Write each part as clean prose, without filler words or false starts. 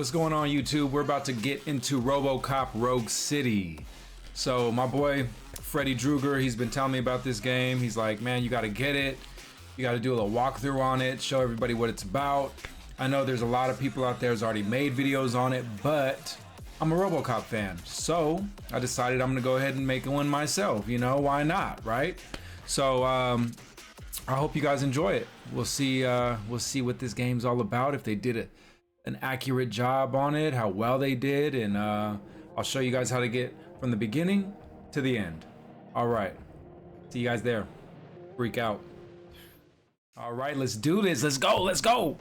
What's going on, YouTube? We're about to get into Robocop Rogue City. So my boy Freddy Druger, he's been telling me about this game. He's like, man, you got to get it. You got to do a little walkthrough on it, show everybody what it's about. I know there's a lot of people out there who's already made videos on it, but I'm a Robocop fan, so I decided I'm gonna go ahead and make one myself. You know, why not, right? So I hope you guys enjoy it. We'll see what this game's all about. If they did an accurate job on it, how well they did, and I'll show you guys how to get from the beginning to the end. All right, see you guys there. Freak out. All right, let's do this. Let's go. Let's go.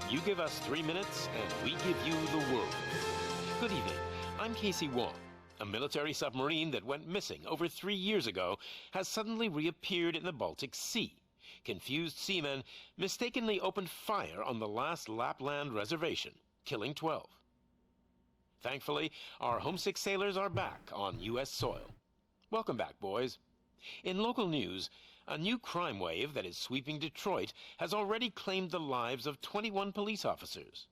You give us 3 minutes, and we give you the world. Good evening. I'm Casey Wong. A military submarine that went missing over 3 years ago has suddenly reappeared in the Baltic Sea. Confused seamen mistakenly opened fire on the last Lapland reservation, killing 12. Thankfully, our homesick sailors are back on U.S. soil. Welcome back, boys. In local news, a new crime wave that is sweeping Detroit has already claimed the lives of 21 police officers.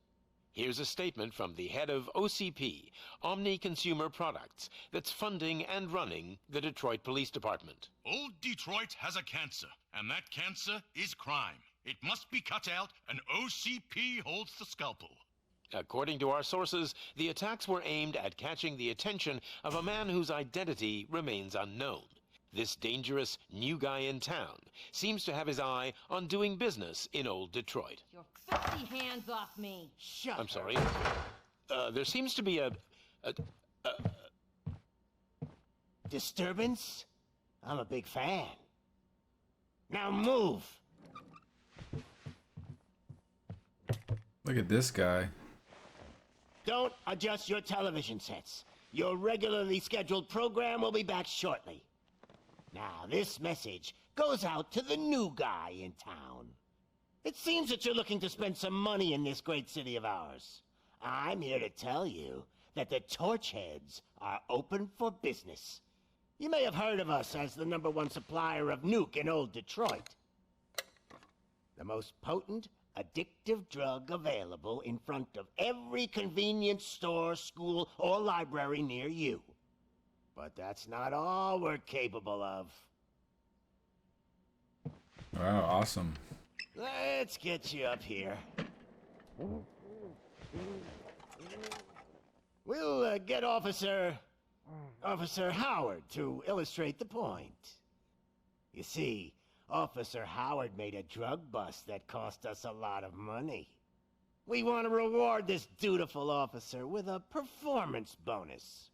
Here's a statement from the head of OCP, Omni Consumer Products, that's funding and running the Detroit Police Department. Old Detroit has a cancer, and that cancer is crime. It must be cut out, and OCP holds the scalpel. According to our sources, the attacks were aimed at catching the attention of a man whose identity remains unknown. This dangerous new guy in town seems to have his eye on doing business in old Detroit. Your filthy hands off me! Shut I'm sorry. There seems to be a disturbance? I'm a big fan. Now move! Look at this guy. Don't adjust your television sets. Your regularly scheduled program will be back shortly. Now, this message goes out to the new guy in town. It seems that you're looking to spend some money in this great city of ours. I'm here to tell you that the Torchheads are open for business. You may have heard of us as the #1 supplier of nuke in old Detroit. The most potent, addictive drug available in front of every convenience store, school, or library near you. But that's not all we're capable of. Wow, awesome. Let's get you up here. We'll get Officer Howard to illustrate the point. You see, Officer Howard made a drug bust that cost us a lot of money. We want to reward this dutiful officer with a performance bonus.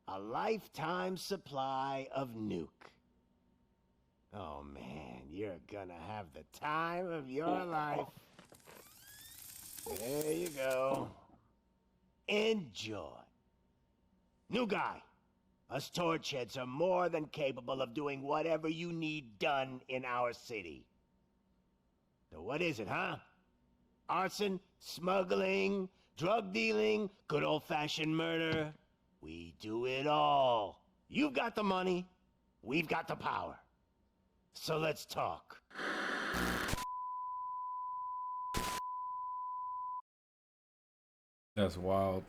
A lifetime supply of nuke. Oh man, you're gonna have the time of your life. There you go. Enjoy. New guy, us Torchheads are more than capable of doing whatever you need done in our city. So what is it, huh? Arson, smuggling, drug dealing, good old-fashioned murder? We do it all. You've got the money, we've got the power. So let's talk. That's wild.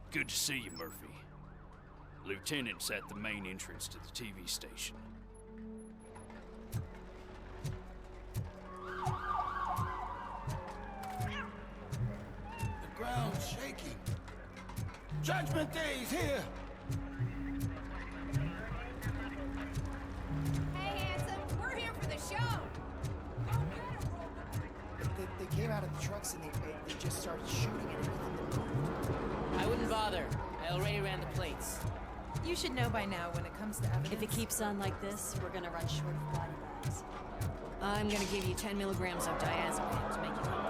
Good to see you, Murphy. Lieutenant's at the main entrance to the TV station. The ground's shaking. Judgment Day is here! Hey, handsome, we're here for the show! They They came out of the trucks and they just started shooting at anything that moved. I wouldn't bother. I already ran the plates. You should know by now when it comes to evidence. If it keeps on like this, we're gonna run short of body bags. I'm gonna give you 10 milligrams of diazepam to make you come.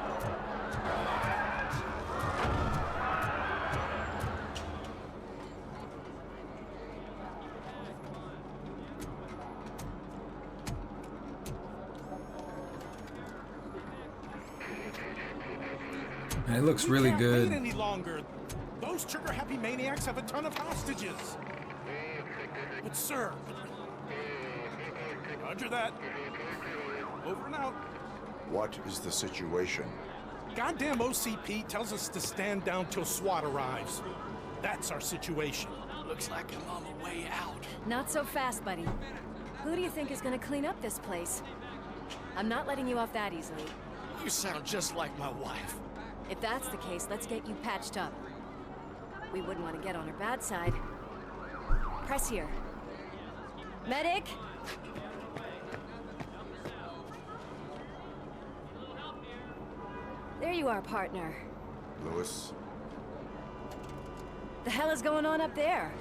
It looks really Can't good. wait any longer. Those trigger-happy maniacs have a ton of hostages. But sir, roger that. Over and out. What is the situation? Goddamn OCP tells us to stand down till SWAT arrives. That's our situation. Looks like I'm on the way out. Not so fast, buddy. Who do you think is gonna clean up this place? I'm not letting you off that easily. You sound just like my wife. If that's the case, let's get you patched up. We wouldn't want to get on her bad side. Press here. Medic! There you are, partner. Lewis? The hell is going on up there?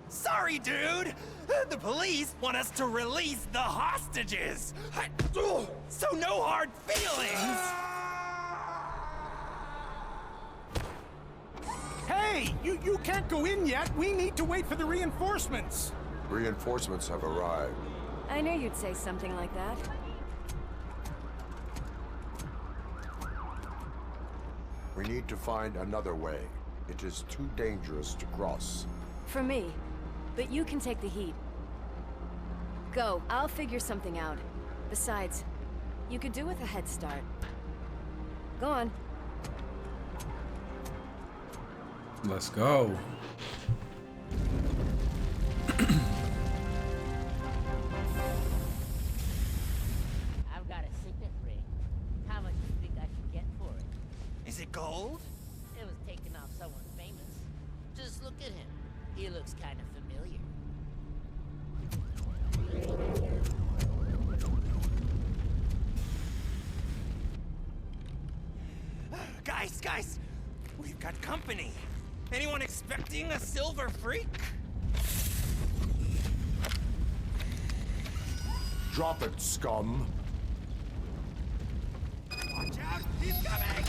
Sorry, dude! The police want us to release the hostages! So no hard feelings! Hey, you can't go in yet. We need to wait for the reinforcements. Reinforcements have arrived. I knew you'd say something like that. We need to find another way. It is too dangerous to cross. For me. But you can take the heat. Go, I'll figure something out. Besides, you could do with a head start. Go on. Let's go. I've got a signet ring. How much do you think I can get for it? Is it gold? It was taken off someone famous. Just look at him. He looks kind of familiar. Guys! We've got company. Anyone expecting a silver freak? Drop it, scum! Watch out! He's coming!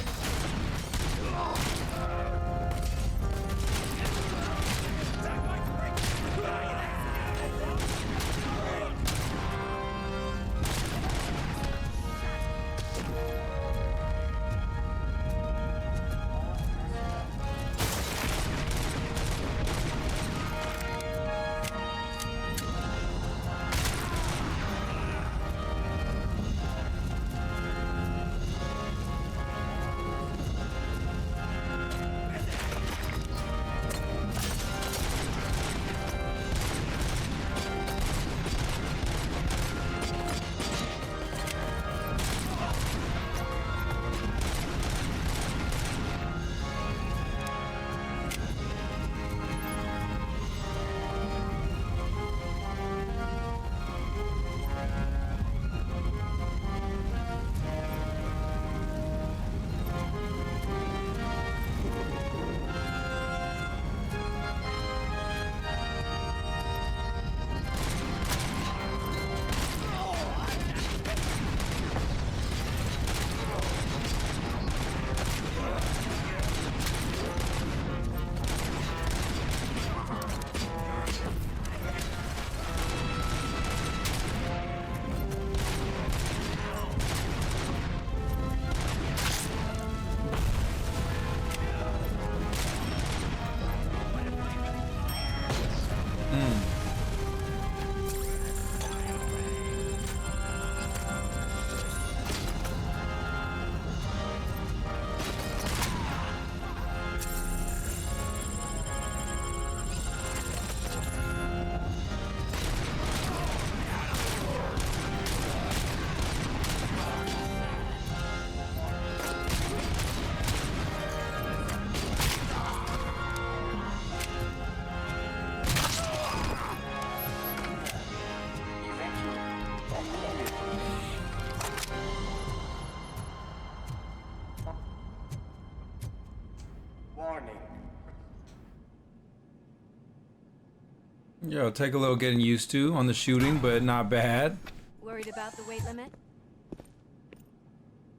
Yo, take a little getting used to on the shooting, but not bad. Worried about the weight limit?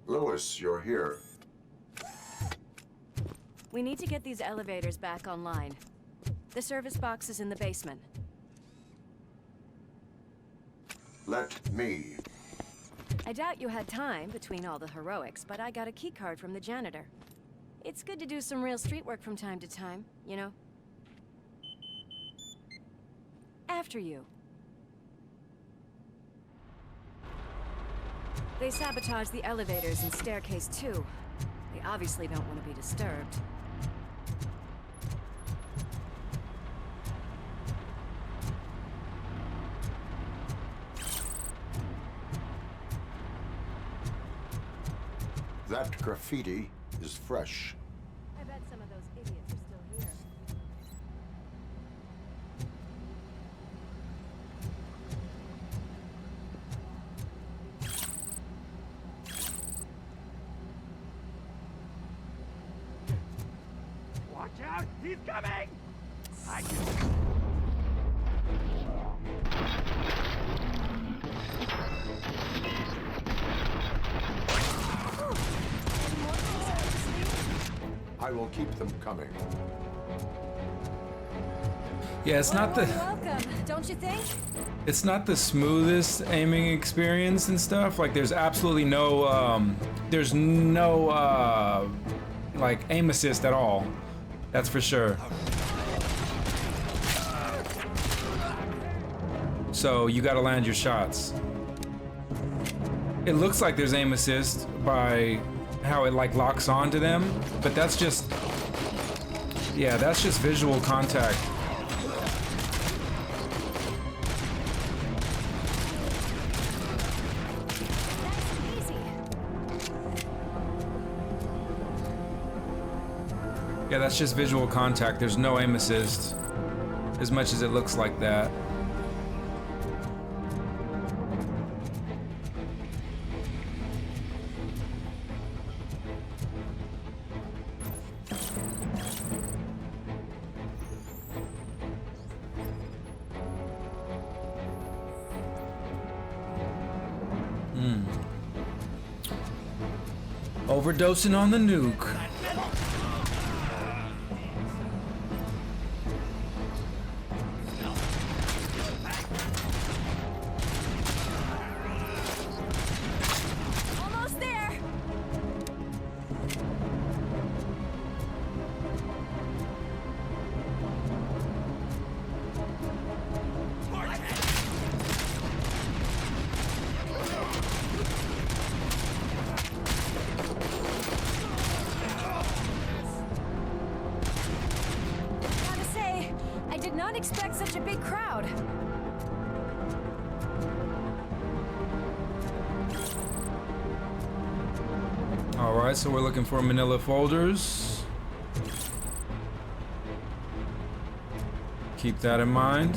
Lewis, you're here. We need to get these elevators back online. The service box is in the basement. Let me. I doubt you had time between all the heroics, but I got a keycard from the janitor. It's good to do some real street work from time to time, you know? After you. They sabotaged the elevators and staircase too. They obviously don't want to be disturbed. That graffiti is fresh. I bet some of those idiots are still here. Watch out! He's coming! I can... I will keep them coming. Yeah, it's not the Welcome, don't you think? it's not the smoothest aiming experience and stuff. Like there's absolutely no like aim assist at all. That's for sure. So you gotta land your shots. It looks like there's aim assist by how it like locks onto them, but that's just, yeah, that's just visual contact. Yeah, that's just visual contact. There's no aim assist, as much as it looks like that. Overdosing on the nuke. Almost there! Gotta say, I did not expect such a big crowd. All right, so we're looking for manila folders. Keep that in mind.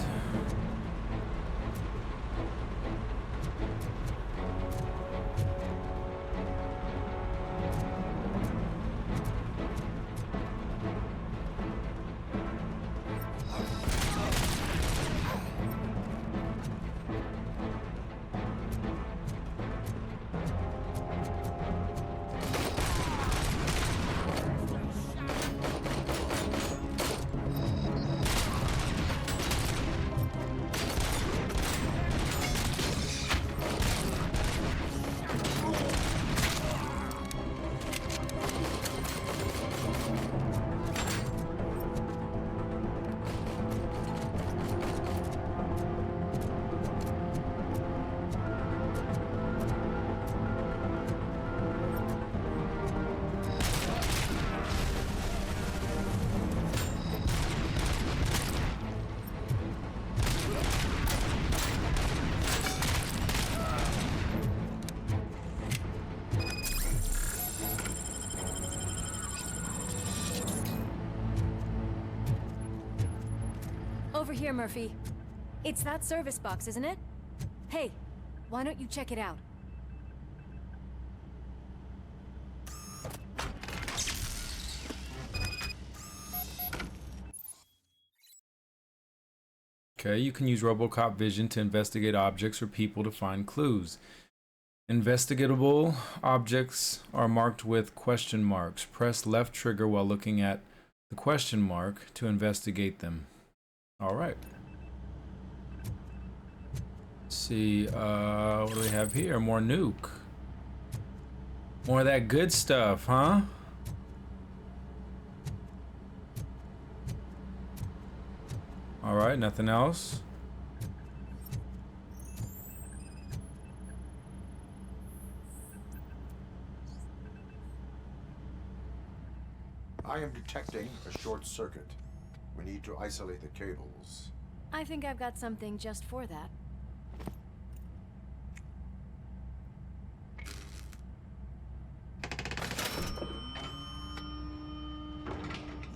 Over here, Murphy. It's that service box, isn't it? Hey, why don't you check it out? Okay, you can use Robocop vision to investigate objects or people to find clues. Investigatable objects are marked with question marks. Press left trigger while looking at the question mark to investigate them. All right. Let's see, what do we have here? More nuke. More of that good stuff, huh? All right, nothing else. I am detecting a short circuit. We need to isolate the cables. I think I've got something just for that.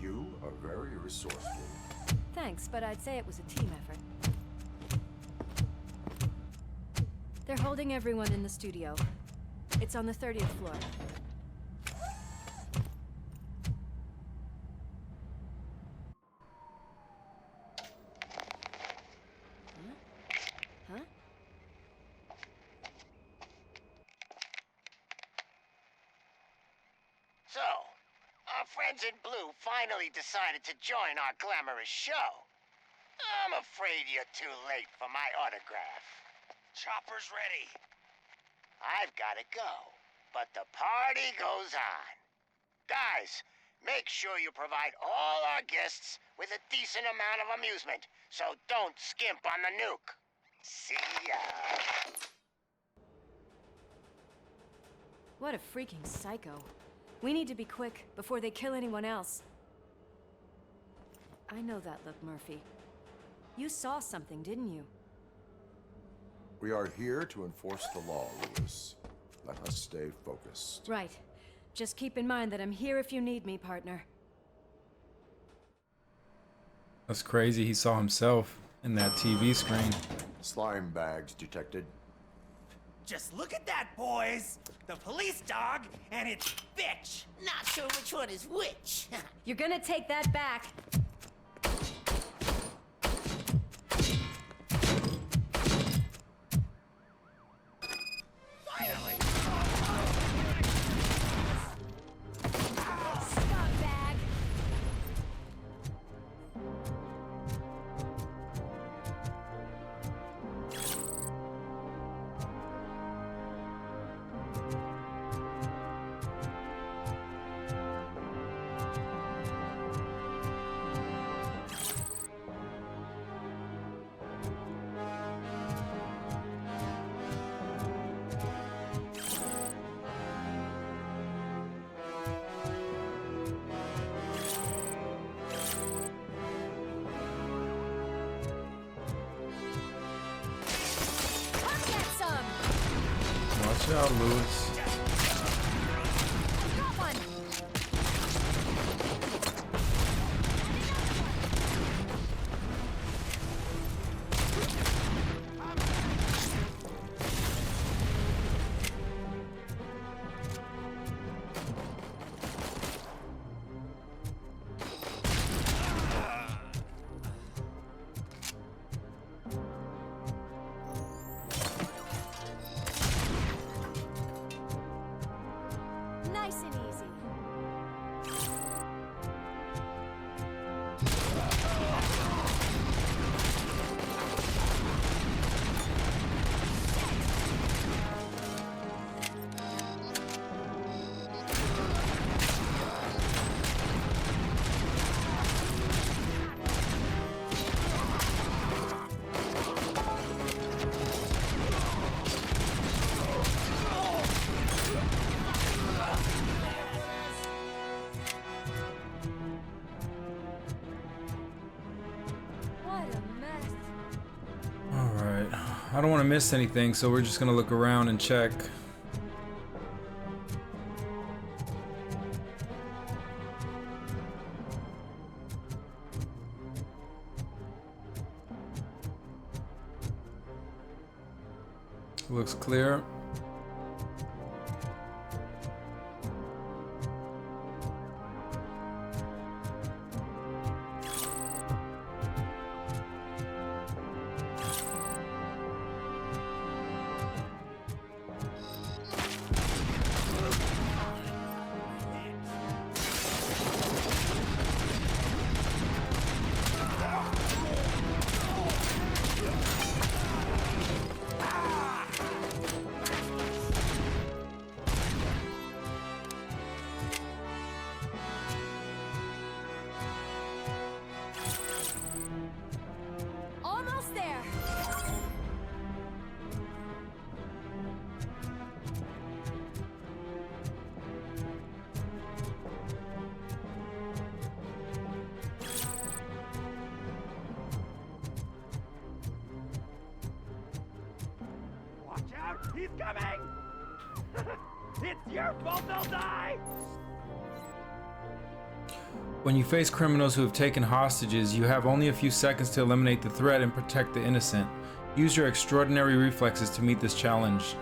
You are very resourceful. Thanks, but I'd say it was a team effort. They're holding everyone in the studio. It's on the 30th floor. Huh? So, our friends in blue finally decided to join our glamorous show. I'm afraid you're too late for my autograph. Chopper's ready. I've got to go, but the party goes on. Guys, make sure you provide all our guests with a decent amount of amusement, so don't skimp on the nuke. See ya. What a freaking psycho. We need to be quick before they kill anyone else. I know that look, Murphy. You saw something, didn't you? We are here to enforce the law, Lewis. Let us stay focused. Right. Just keep in mind that I'm here if you need me, partner. That's crazy. He saw himself in that TV screen. Slime bags detected. Just look at that, boys! The police dog and its bitch! Not sure which one is which. You're gonna take that back. Finally! Scumbag! Watch out, Lewis. Got one! Nice and easy. What a mess. Alright. I don't want to miss anything, so we're just going to look around and check. Looks clear. He's coming! It's your fault they'll die! When you face criminals who have taken hostages, you have only a few seconds to eliminate the threat and protect the innocent. Use your extraordinary reflexes to meet this challenge.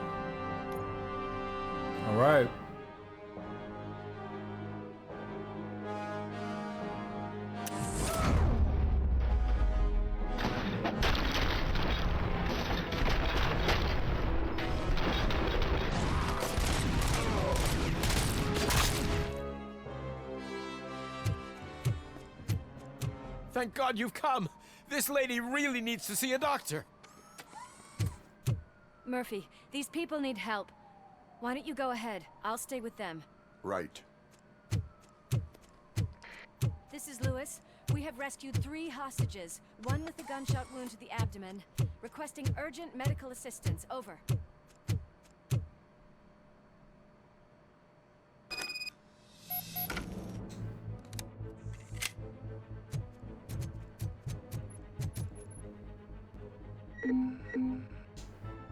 All right. Thank God you've come. This lady really needs to see a doctor. Murphy, these people need help. Why don't you go ahead? I'll stay with them. Right. This is Lewis. We have rescued 3 hostages, one with a gunshot wound to the abdomen. Requesting urgent medical assistance. Over.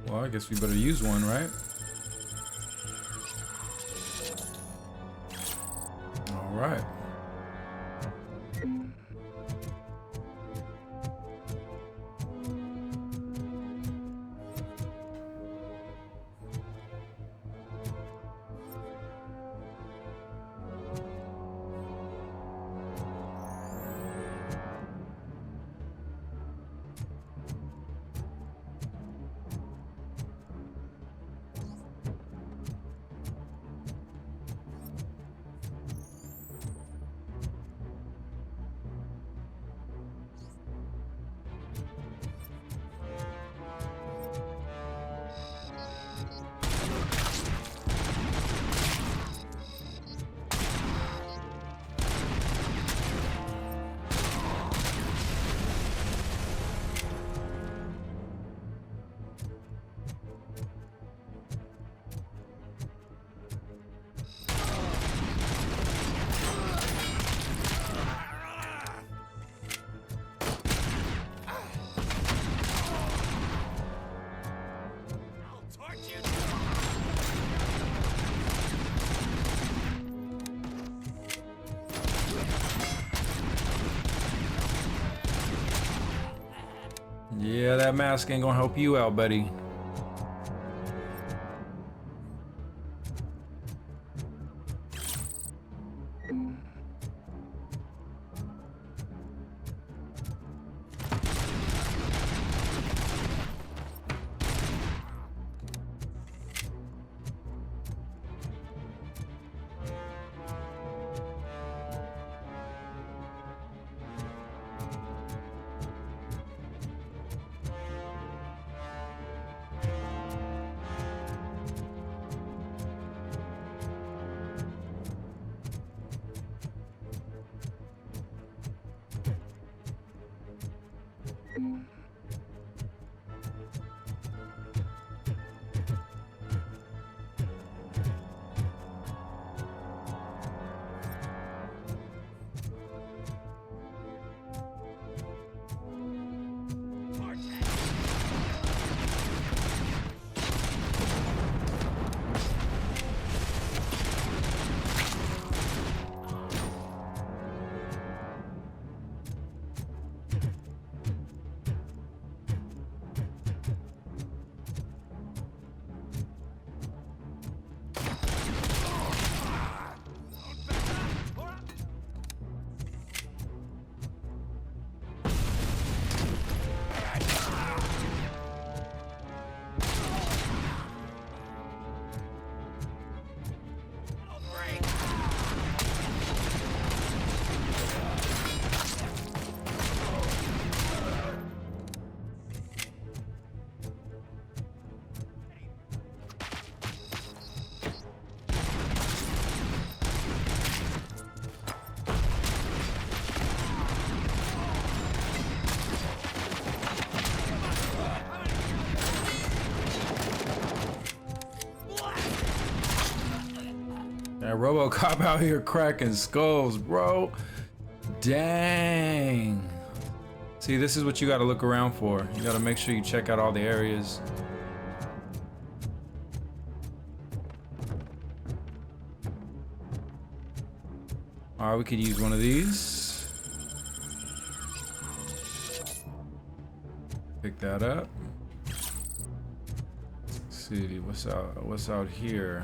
Well, I guess we better use one, right? All right. Yeah, that mask ain't gonna help you out, buddy. That Robocop out here cracking skulls, bro. Dang. See, this is what you gotta look around for. You gotta make sure you check out all the areas. Alright, we could use one of these. Pick that up. Let's see, what's out here?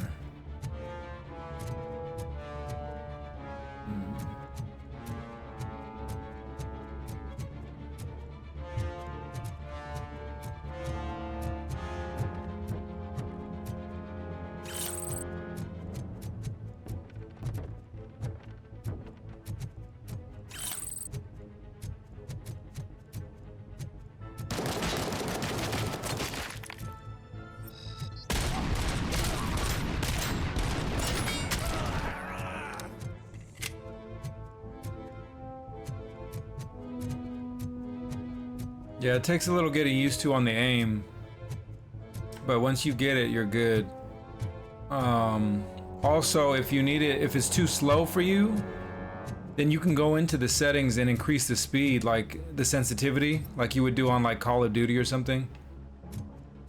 Yeah, it takes a little getting used to on the aim, but once you get it, you're good. Also, if you need it, if it's too slow for you, then you can go into the settings and increase the speed, like the sensitivity, like you would do on like Call of Duty or something.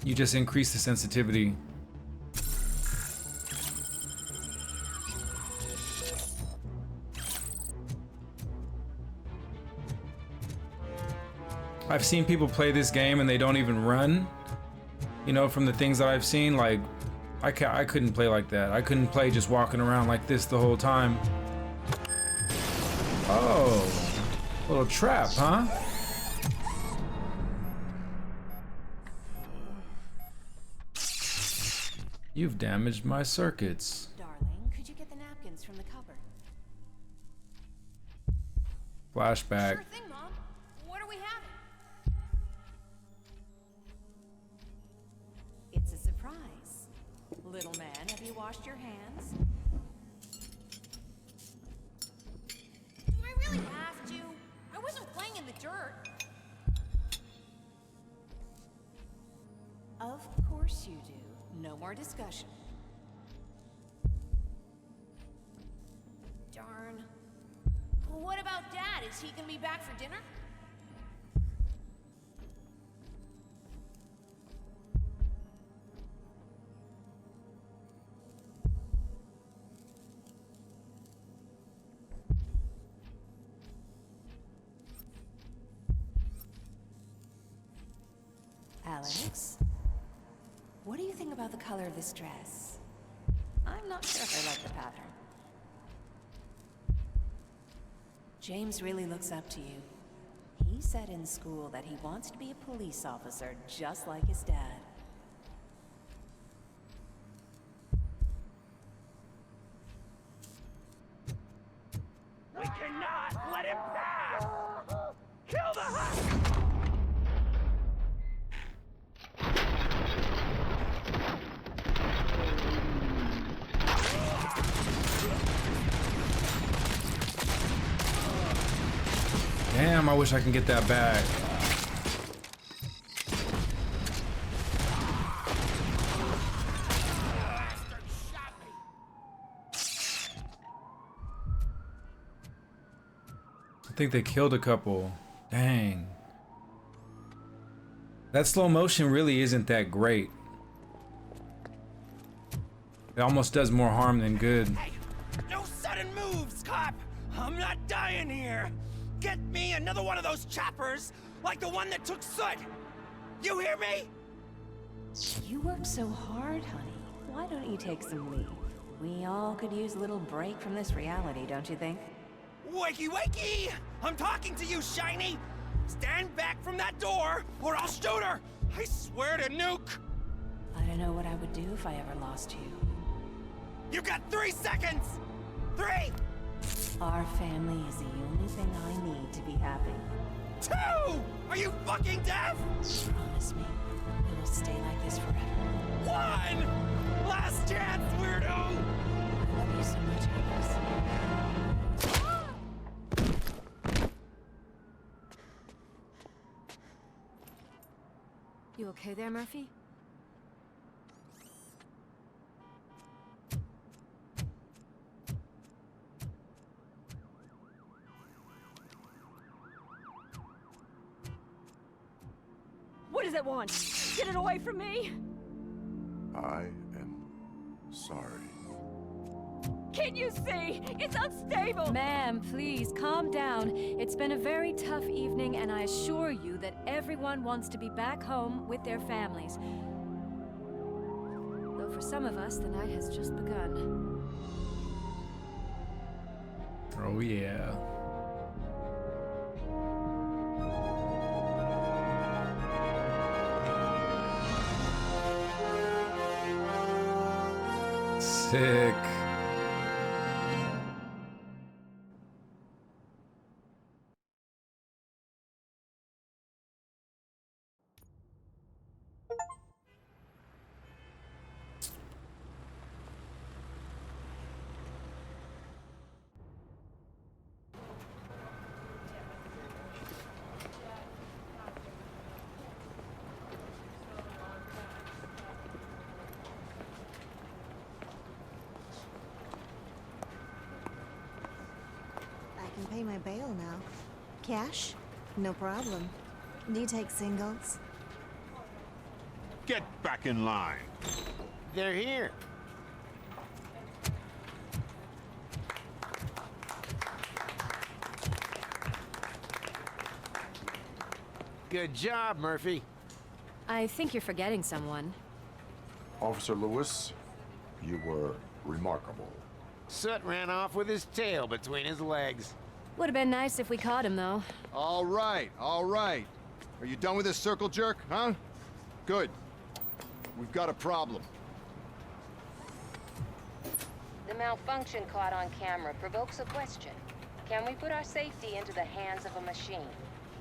You just increase the sensitivity. I've seen people play this game and they don't even run. You know, from the things that I've seen, like, I couldn't play like that. I couldn't play just walking around like this the whole time. Oh, little trap, huh? You've damaged my circuits. Darling, could you get the napkins from the cupboard? Flashback. Sure thing, Mom. What are we having? It's a surprise. Little man, have you washed your hands? Do I really have to? I wasn't playing in the dirt. Of course you do. No more discussion. Darn. What about Dad? Is he gonna be back for dinner? Alex, what do you think about the color of this dress? I'm not sure if I like the pattern. James really looks up to you. He said in school that he wants to be a police officer just like his dad. We cannot let him pass! Kill the husk! Damn, I wish I can get that back. I think they killed a couple. Dang. That slow motion really isn't that great. It almost does more harm than good. Hey, no sudden moves, cop! I'm not dying here! Get me another one of those choppers, like the one that took Soot! You hear me? You work so hard, honey. Why don't you take some leave? We all could use a little break from this reality, don't you think? Wakey wakey! I'm talking to you, Shiny! Stand back from that door, or I'll shoot her! I swear to nuke! I don't know what I would do if I ever lost you. You got 3 seconds! 3! Our family is the only thing I need to be happy. 2! Are you fucking deaf? Promise me, it will stay like this forever. 1! Last chance, weirdo! I love you so much, Alex. You okay there, Murphy? What does it want? Get it away from me! I am sorry. Can't you see? It's unstable! Ma'am, please, calm down. It's been a very tough evening, and I assure you that everyone wants to be back home with their families. Though for some of us, the night has just begun. Oh, yeah. Sick. I can pay my bail now. Cash? No problem. Do you take singles? Get back in line. They're here. Good job, Murphy. I think you're forgetting someone. Officer Lewis, you were remarkable. Soot ran off with his tail between his legs. Would have been nice if we caught him, though. All right, all right. Are you done with this circle jerk, huh? Good. We've got a problem. The malfunction caught on camera provokes a question. Can we put our safety into the hands of a machine?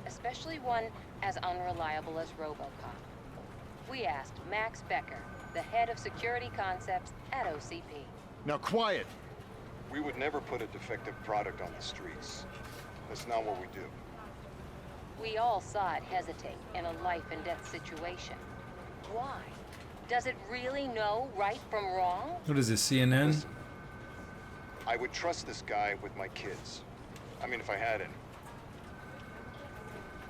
Especially one as unreliable as Robocop. We asked Max Becker, the head of security concepts at OCP. Now quiet! We would never put a defective product on the streets. That's not what we do. We all saw it hesitate in a life-and-death situation. Why? Does it really know right from wrong? What is this, CNN? Listen, I would trust this guy with my kids. I mean, if I had any.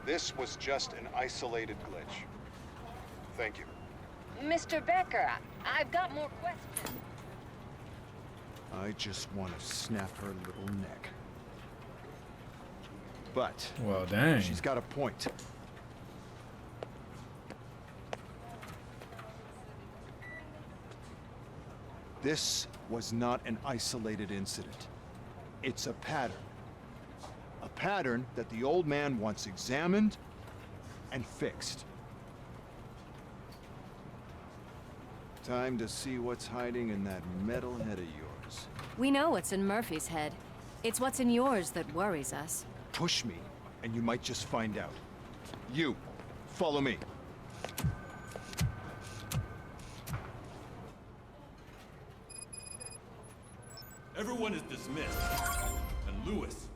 This was just an isolated glitch. Thank you. Mr. Becker, I've got more questions. I just want to snap her little neck. But... well, dang. She's got a point. This was not an isolated incident. It's a pattern. A pattern that the old man wants examined and fixed. Time to see what's hiding in that metal head of yours. We know what's in Murphy's head. It's what's in yours that worries us. Push me, and you might just find out. You, follow me. Everyone is dismissed. And Lewis,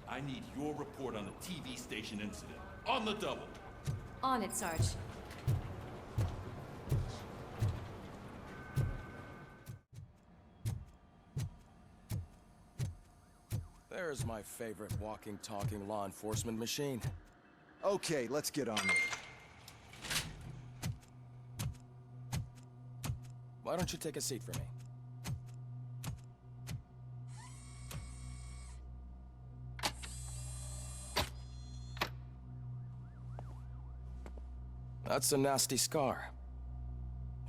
I need your report on the TV station incident. On the double. On it, Sarge. There's my favorite walking, talking law enforcement machine. Okay, let's get on with it. Why don't you take a seat for me? That's a nasty scar.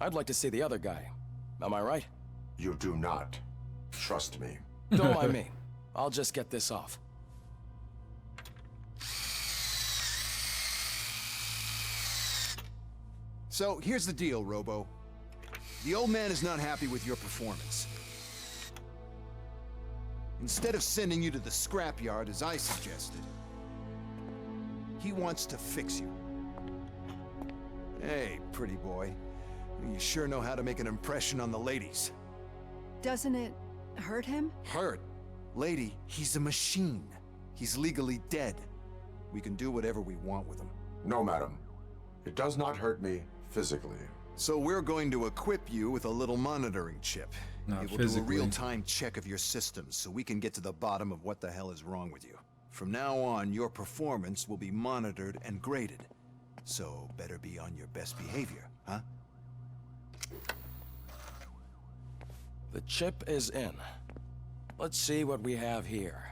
I'd like to see the other guy. Am I right? You do not. Trust me. Don't mind me. I'll just get this off. So, here's the deal, Robo. The old man is not happy with your performance. Instead of sending you to the scrapyard, as I suggested, he wants to fix you. Hey, pretty boy. You sure know how to make an impression on the ladies. Doesn't it hurt him? Hurt? Lady, he's a machine. He's legally dead. We can do whatever we want with him. No, madam. It does not hurt me physically. So we're going to equip you with a little monitoring chip. Not It will physically. do a real-time check of your systems so we can get to the bottom of what the hell is wrong with you. From now on, your performance will be monitored and graded. So better be on your best behavior, huh? The chip is in. Let's see what we have here.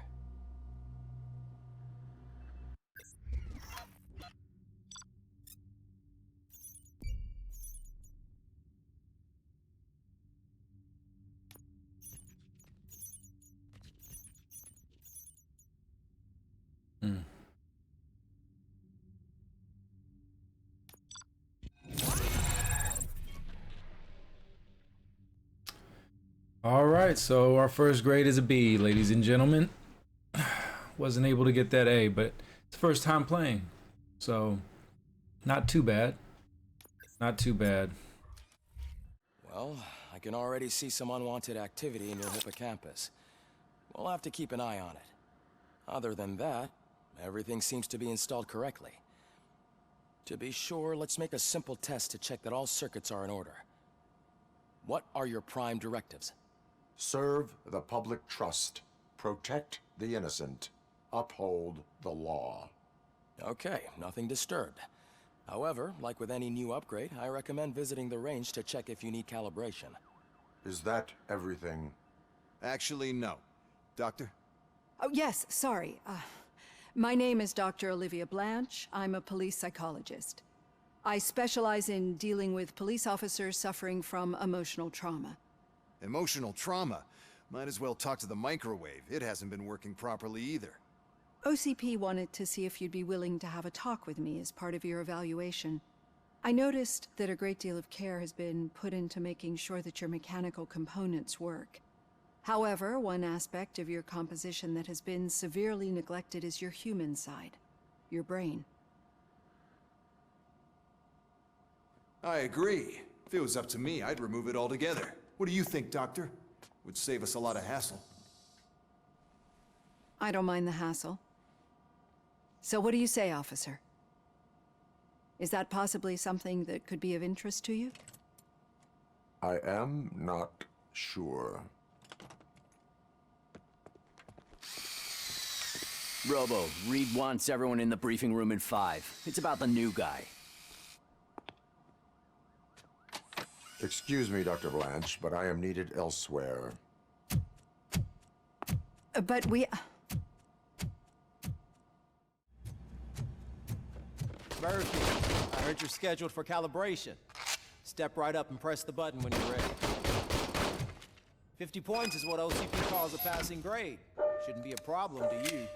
All right, so our first grade is a B, ladies and gentlemen. Wasn't able to get that A, but it's the first time playing, so not too bad. Not too bad. Well, I can already see some unwanted activity in your hippocampus. We'll have to keep an eye on it. Other than that, everything seems to be installed correctly. To be sure, let's make a simple test to check that all circuits are in order. What are your prime directives? Serve the public trust. Protect the innocent. Uphold the law. Okay, nothing disturbed. However, like with any new upgrade, I recommend visiting the range to check if you need calibration. Is that everything? Actually, no. Doctor? Oh, yes, sorry. My name is Dr. Olivia Blanche. I'm a police psychologist. I specialize in dealing with police officers suffering from emotional trauma. Emotional trauma? Might as well talk to the microwave. It hasn't been working properly either. OCP wanted to see if you'd be willing to have a talk with me as part of your evaluation. I noticed that a great deal of care has been put into making sure that your mechanical components work. However, one aspect of your composition that has been severely neglected is your human side, your brain. I agree. If it was up to me, I'd remove it altogether. What do you think, Doctor? Would save us a lot of hassle. I don't mind the hassle. So what do you say, officer? Is that possibly something that could be of interest to you? I am not sure. Robo, Reed wants everyone in the briefing room in 5. It's about the new guy. Excuse me, Dr. Blanche, but I am needed elsewhere. But we... Murphy, I heard you're scheduled for calibration. Step right up and press the button when you're ready. 50 points is what OCP calls a passing grade. Shouldn't be a problem to you.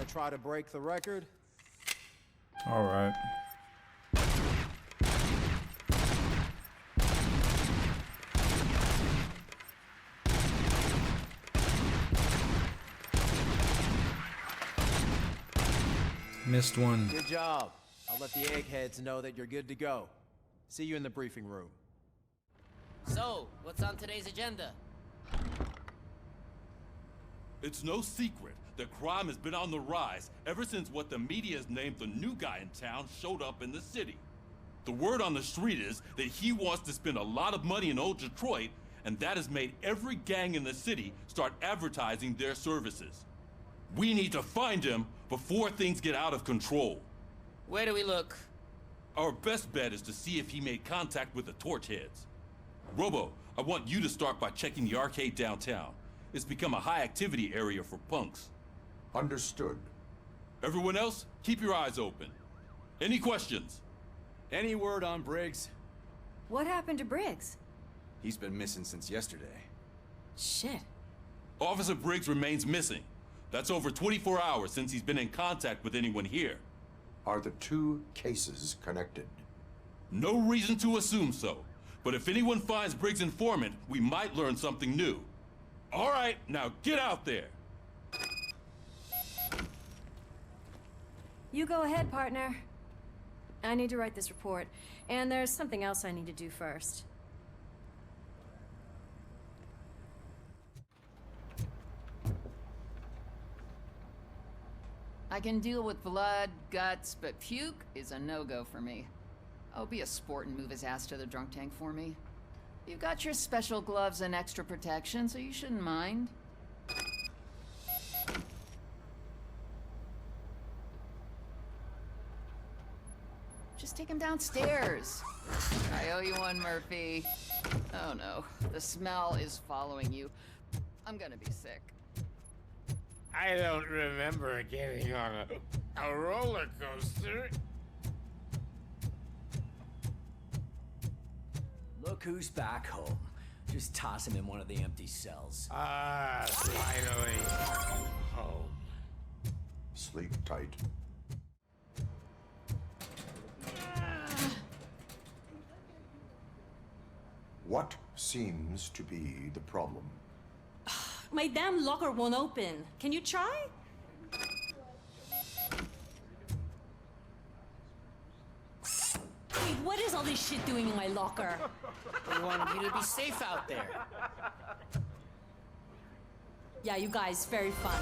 Try to break the record. All right. Missed one. Good job. I'll let the eggheads know that you're good to go. See you in the briefing room. So, what's on today's agenda? It's no secret that crime has been on the rise ever since what the media has named the new guy in town showed up in the city. The word on the street is that he wants to spend a lot of money in old Detroit, and that has made every gang in the city start advertising their services. We need to find him before things get out of control. Where do we look? Our best bet is to see if he made contact with the torch heads. Robo, I want you to start by checking the arcade downtown. It's become a high-activity area for punks. Understood. Everyone else, keep your eyes open. Any questions? Any word on Briggs? What happened to Briggs? He's been missing since yesterday. Shit. Officer Briggs remains missing. That's over 24 hours since he's been in contact with anyone here. Are the two cases connected? No reason to assume so. But if anyone finds Briggs' informant, we might learn something new. All right, now get out there. You go ahead, partner. I need to write this report, and there's something else I need to do first. I can deal with blood, guts, but puke is a no-go for me. Oh, be a sport and move his ass to the drunk tank for me. You got your special gloves and extra protection, so you shouldn't mind. Just take him downstairs. I owe you one, Murphy. Oh no, the smell is following you. I'm gonna be sick. I don't remember getting on a roller coaster. Look who's back home. Just toss him in one of the empty cells. Ah, finally home. Sleep tight. What seems to be the problem? My damn locker won't open. Can you try? Wait, what is all this shit doing in my locker? We wanted you to be safe out there. Yeah, you guys, very fun.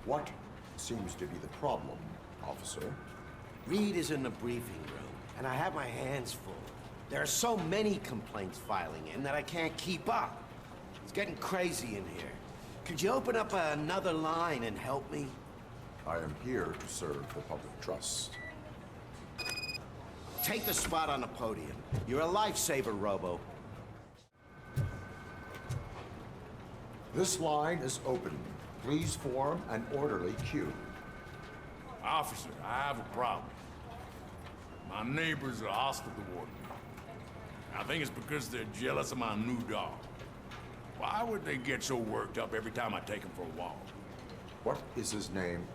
What seems to be the problem, officer? Reed is in the briefing room, and I have my hands full. There are so many complaints filing in that I can't keep up. It's getting crazy in here. Could you open up another line and help me? I am here to serve the public trust. Take the spot on the podium. You're a lifesaver, Robo. This line is open. Please form an orderly queue. Officer, I have a problem. My neighbors are hostile toward me. I think it's because they're jealous of my new dog. Why would they get so worked up every time I take him for a walk? What is his name?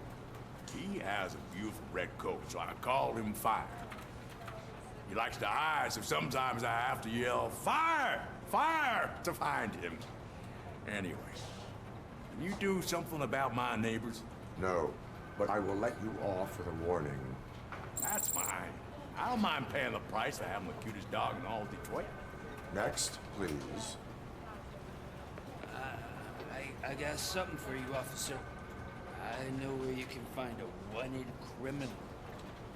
He has a beautiful red coat, so I called him Fire. He likes to hide, so sometimes I have to yell, "Fire! Fire!" to find him. Anyway, can you do something about my neighbors? No, but I will let you off with a warning. That's fine. I don't mind paying the price for having the cutest dog in all of Detroit. Next, please. I got something for you, officer. I know where you can find a wanted criminal.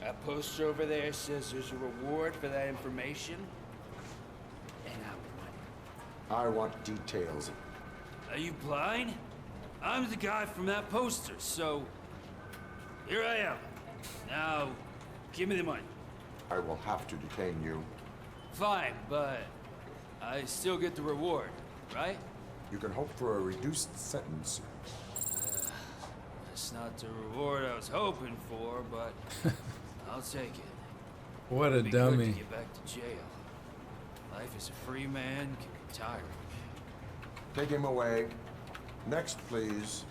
That poster over there says there's a reward for that information. And I want details. are you blind? I'm the guy from that poster, so here I am. Now, give me the money. I will have to detain you. Fine, but I still get the reward, right? You can hope for a reduced sentence. That's not the reward I was hoping for, but I'll take it. What a It'd be dummy. Good to get back to jail. Life as a free man can be tiring. Take him away. Next, please.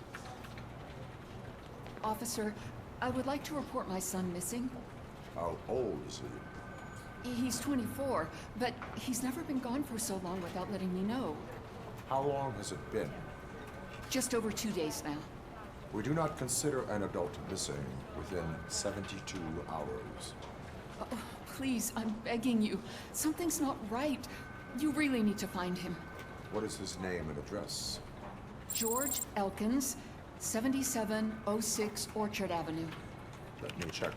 Officer, I would like to report my son missing. How old is he? He's 24, but he's never been gone for so long without letting me know. How long has it been? Just over 2 days now. We do not consider an adult missing within 72 hours. Oh, please, I'm begging you. Something's not right. You really need to find him. What is his name and address? George Elkins, 7706 Orchard Avenue. Let me check.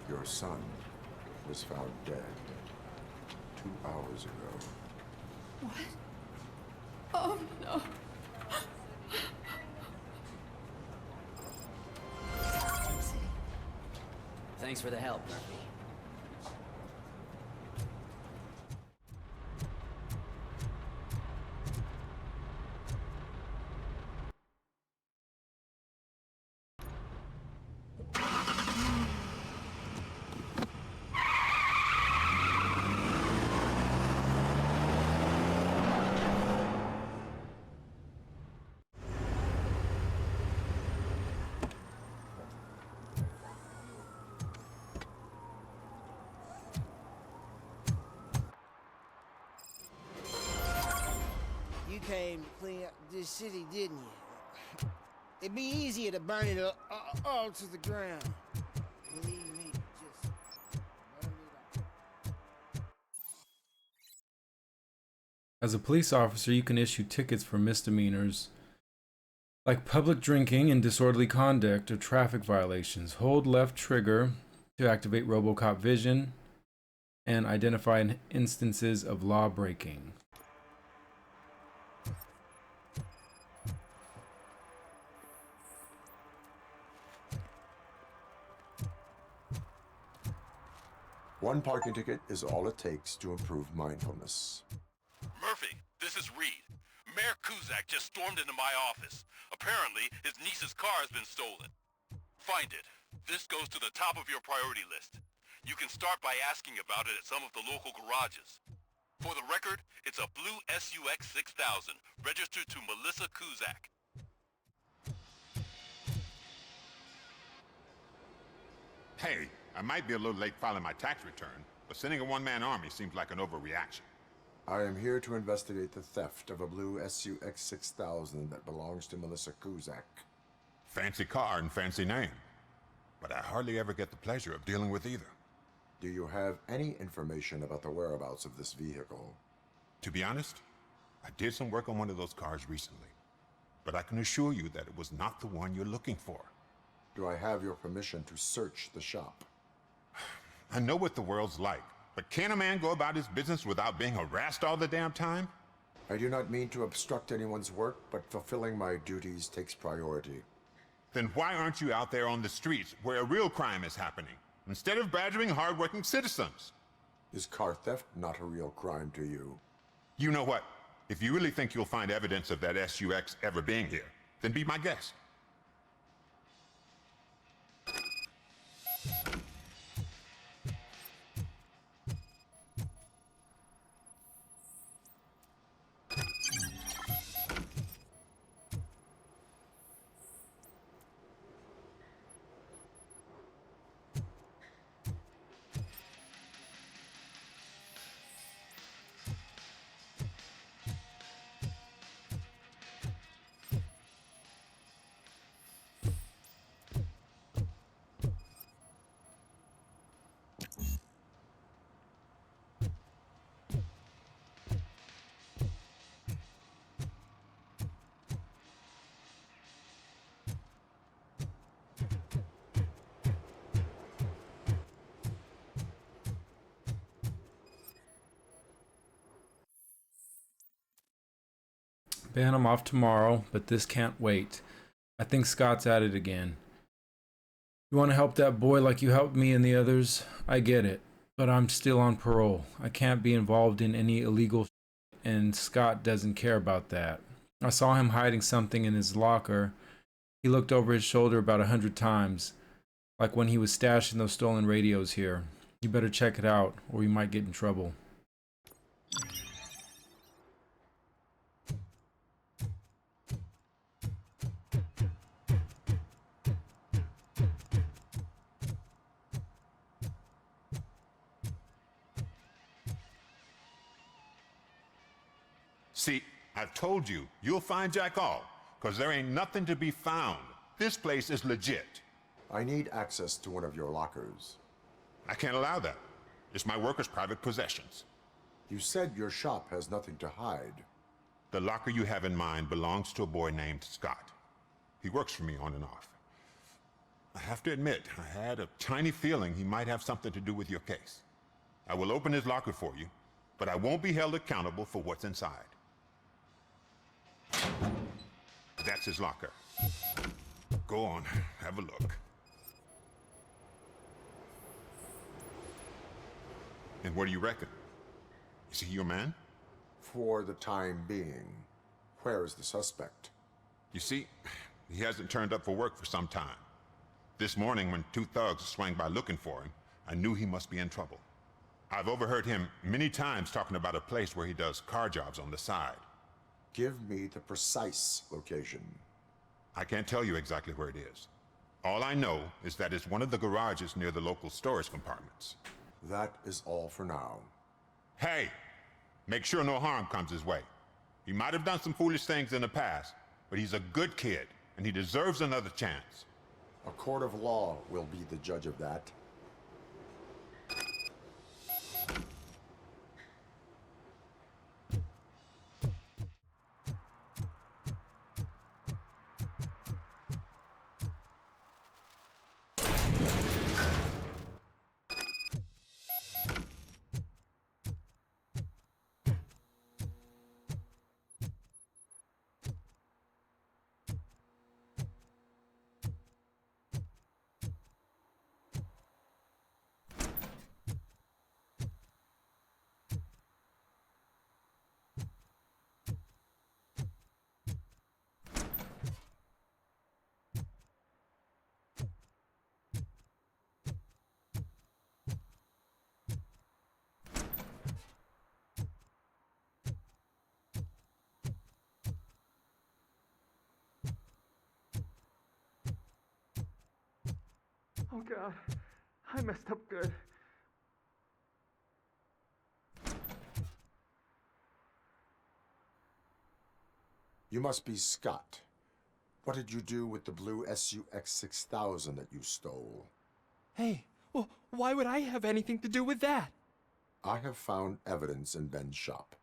Your son was found dead 2 hours ago. What? Oh, no. Thanks for the help, Murphy. You came to clean up this city, didn't you? It'd be easier to burn it all to the ground. Believe As a police officer, you can issue tickets for misdemeanors like public drinking and disorderly conduct or traffic violations. Hold left trigger to activate Robocop vision and identify instances of law breaking. One parking ticket is all it takes to improve mindfulness. Murphy, this is Reed. Mayor Kuzak just stormed into my office. Apparently, his niece's car has been stolen. Find it. This goes to the top of your priority list. You can start by asking about it at some of the local garages. For the record, it's a blue SUX 6000, registered to Melissa Kuzak. Hey, I might be a little late filing my tax return, but sending a one-man army seems like an overreaction. I am here to investigate the theft of a blue SUX 6000 that belongs to Melissa Kuzak. Fancy car and fancy name, but I hardly ever get the pleasure of dealing with either. Do you have any information about the whereabouts of this vehicle? To be honest, I did some work on one of those cars recently, but I can assure you that it was not the one you're looking for. Do I have your permission to search the shop? I know what the world's like, but can a man go about his business without being harassed all the damn time? I do not mean to obstruct anyone's work, but fulfilling my duties takes priority. Then why aren't you out there on the streets where a real crime is happening, instead of badgering hardworking citizens? Is car theft not a real crime to you? You know what? If you really think you'll find evidence of that SUX ever being here, then be my guest. Ben, I'm off tomorrow, but this can't wait. I think Scott's at it again. You want to help that boy like you helped me and the others? I get it, but I'm still on parole. I can't be involved in any illegal shit, and Scott doesn't care about that. I saw him hiding something in his locker. He looked over his shoulder about 100 times, like when he was stashing those stolen radios here. You better check it out, or we might get in trouble. See, I've told you, you'll find Jack all, because there ain't nothing to be found. This place is legit. I need access to one of your lockers. I can't allow that. It's my workers' private possessions. You said your shop has nothing to hide. The locker you have in mind belongs to a boy named Scott. He works for me on and off. I have to admit, I had a tiny feeling he might have something to do with your case. I will open his locker for you, but I won't be held accountable for what's inside. That's his locker. Go on, have a look. And what do you reckon? Is he your man? For the time being. Where is the suspect? You see, he hasn't turned up for work for some time. This morning, when two thugs swang by looking for him, I knew he must be in trouble. I've overheard him many times talking about a place where he does car jobs on the side. Give me the precise location. I can't tell you exactly where it is. All I know is that it's one of the garages near the local storage compartments. That is all for now. Hey! Make sure no harm comes his way. He might have done some foolish things in the past, but he's a good kid, and he deserves another chance. A court of law will be the judge of that. Oh God, I messed up good. You must be Scott. What did you do with the blue SUX 6000 that you stole? Hey, well, why would I have anything to do with that? I have found evidence in Ben's shop.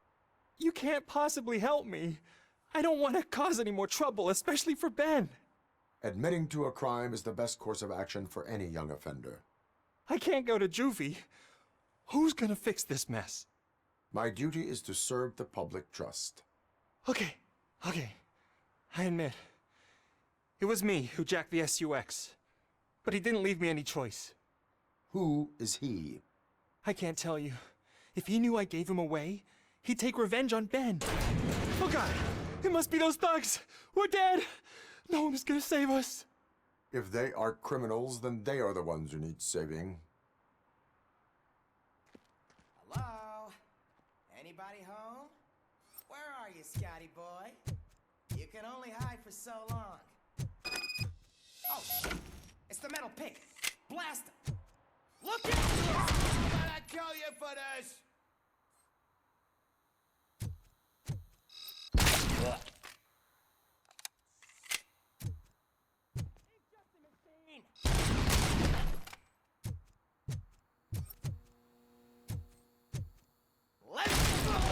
You can't possibly help me. I don't want to cause any more trouble, especially for Ben. Admitting to a crime is the best course of action for any young offender. I can't go to juvie. Who's gonna fix this mess? My duty is to serve the public trust. Okay. I admit. It was me who jacked the SUX. But he didn't leave me any choice. Who is he? I can't tell you. If he knew I gave him away, he'd take revenge on Ben. Oh God! It must be those thugs! We're dead! No one is gonna save us! If they are criminals, then they are the ones who need saving. Hello? Anybody home? Where are you, Scotty boy? You can only hide for so long. Oh, shit! It's the metal pig! Blast him! Look out! I'm gonna kill you for this! Let's go!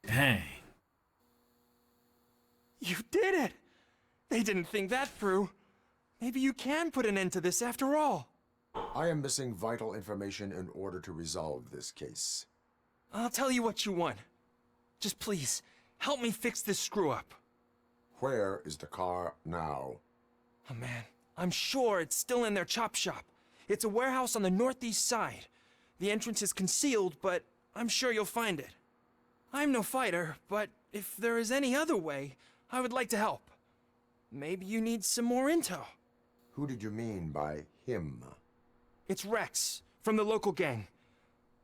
Dang. You did it! They didn't think that through. Maybe you can put an end to this after all. I am missing vital information in order to resolve this case. I'll tell you what you want. Just please, help me fix this screw-up. Where is the car now? Oh man, I'm sure it's still in their chop shop. It's a warehouse on the northeast side. The entrance is concealed, but I'm sure you'll find it. I'm no fighter, but if there is any other way, I would like to help. Maybe you need some more intel. Who did you mean by him? It's Rex, from the local gang.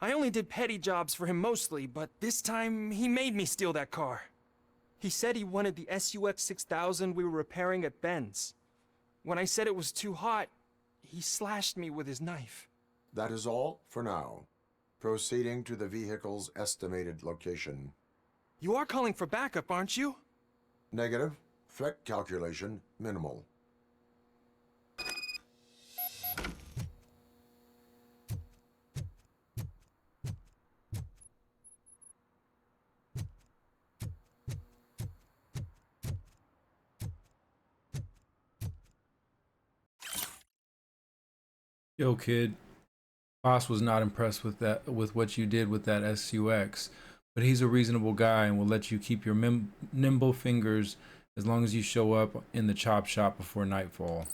I only did petty jobs for him mostly, but this time he made me steal that car. He said he wanted the SUX 6000 we were repairing at Ben's. When I said it was too hot, he slashed me with his knife. That is all for now. Proceeding to the vehicle's estimated location. You are calling for backup, aren't you? Negative. Threat calculation minimal. Yo, kid. Boss was not impressed with what you did with that SUX, but he's a reasonable guy and will let you keep your nimble fingers as long as you show up in the chop shop before nightfall.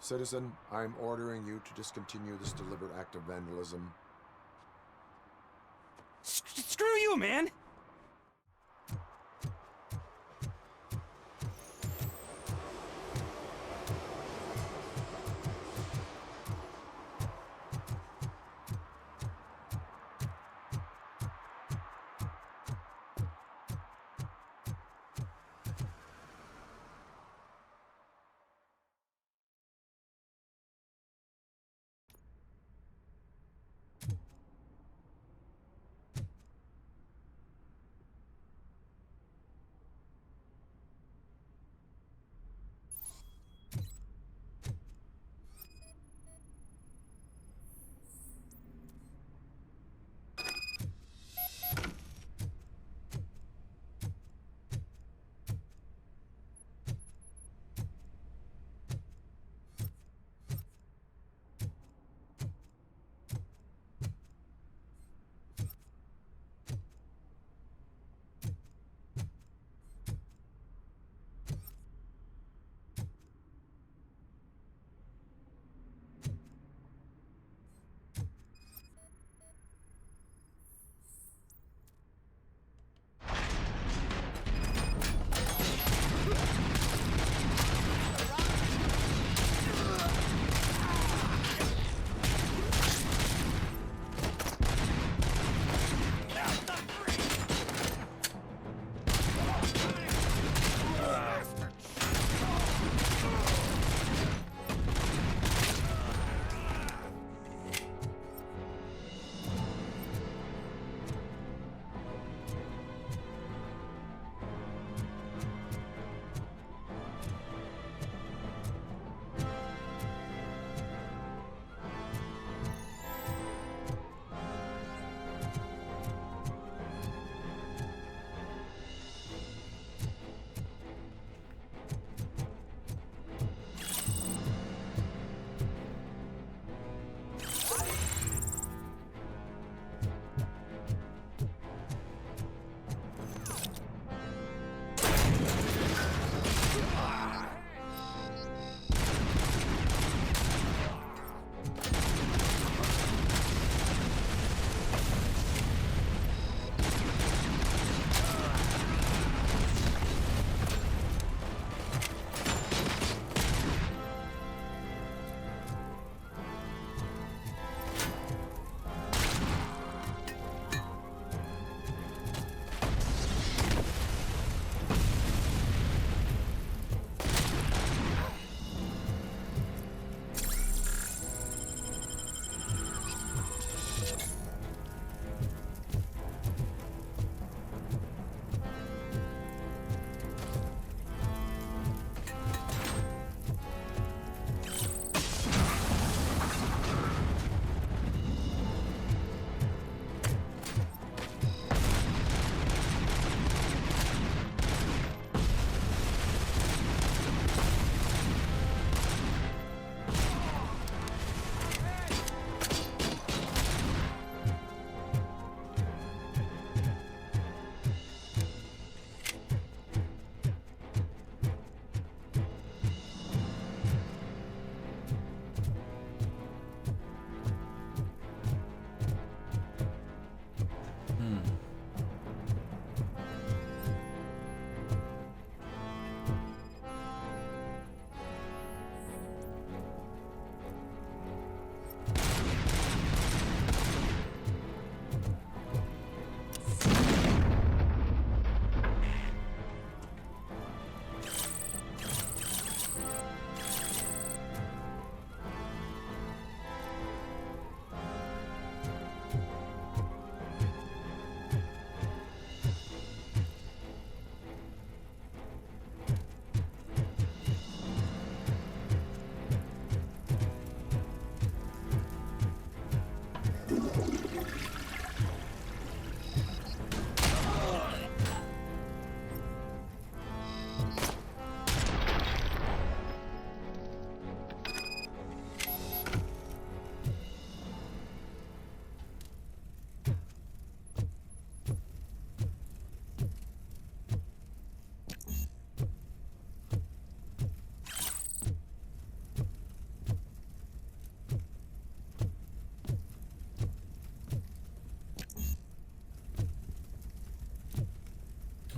Citizen, I'm ordering you to discontinue this deliberate act of vandalism. Screw you, man!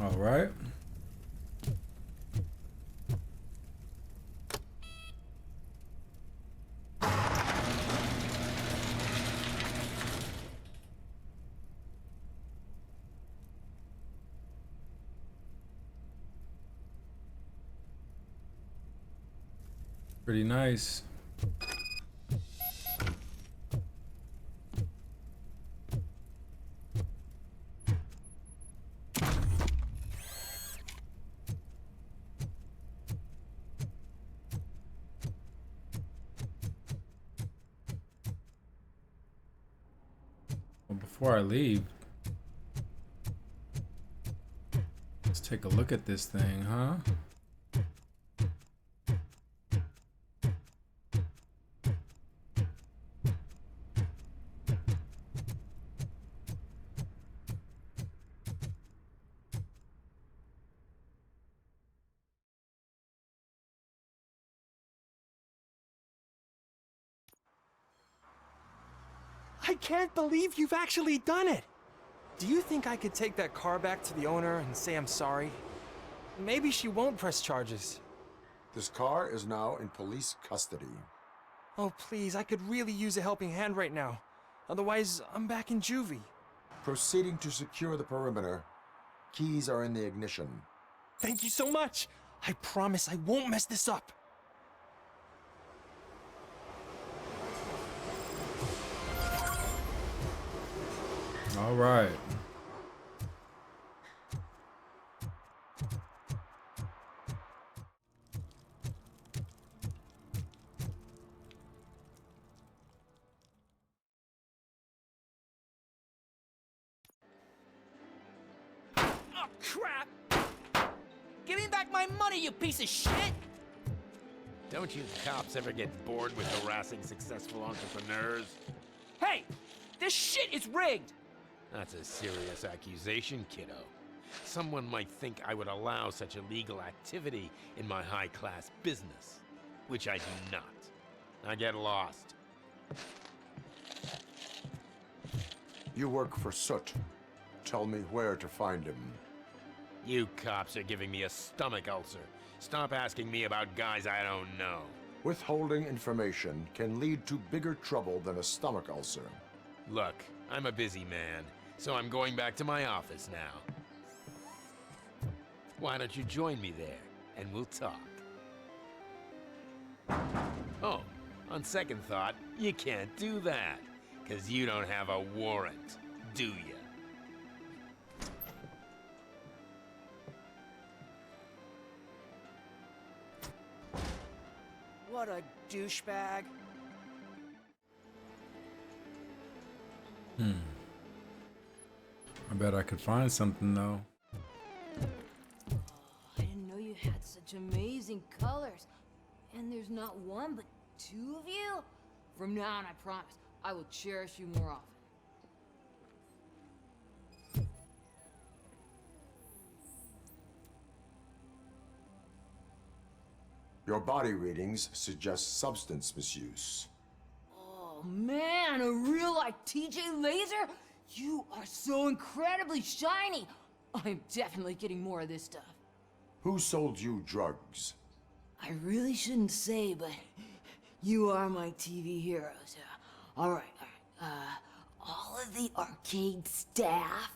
All right. Pretty nice. Well, before I leave, let's take a look at this thing, huh? I can't believe you've actually done it! Do you think I could take that car back to the owner and say I'm sorry? Maybe she won't press charges. This car is now in police custody. Oh, please, I could really use a helping hand right now. Otherwise, I'm back in juvie. Proceeding to secure the perimeter. Keys are in the ignition. Thank you so much! I promise I won't mess this up! All right. Oh, crap! Give me back my money, you piece of shit! Don't you cops ever get bored with harassing successful entrepreneurs? Hey! This shit is rigged! That's a serious accusation, kiddo. Someone might think I would allow such illegal activity in my high-class business, which I do not. Now get lost. You work for Soot. Tell me where to find him. You cops are giving me a stomach ulcer. Stop asking me about guys I don't know. Withholding information can lead to bigger trouble than a stomach ulcer. Look, I'm a busy man, so I'm going back to my office now. Why don't you join me there, and we'll talk. Oh, on second thought, you can't do that, 'cause you don't have a warrant, do you? What a douchebag. I bet I could find something though. I didn't know you had such amazing colors. And there's not one, but two of you? From now on, I promise, I will cherish you more often. Your body readings suggest substance misuse. Oh man, a real like TJ Laser? You are so incredibly shiny! I'm definitely getting more of this stuff. Who sold you drugs? I really shouldn't say, but you are my TV heroes. Alright. All of the arcade staff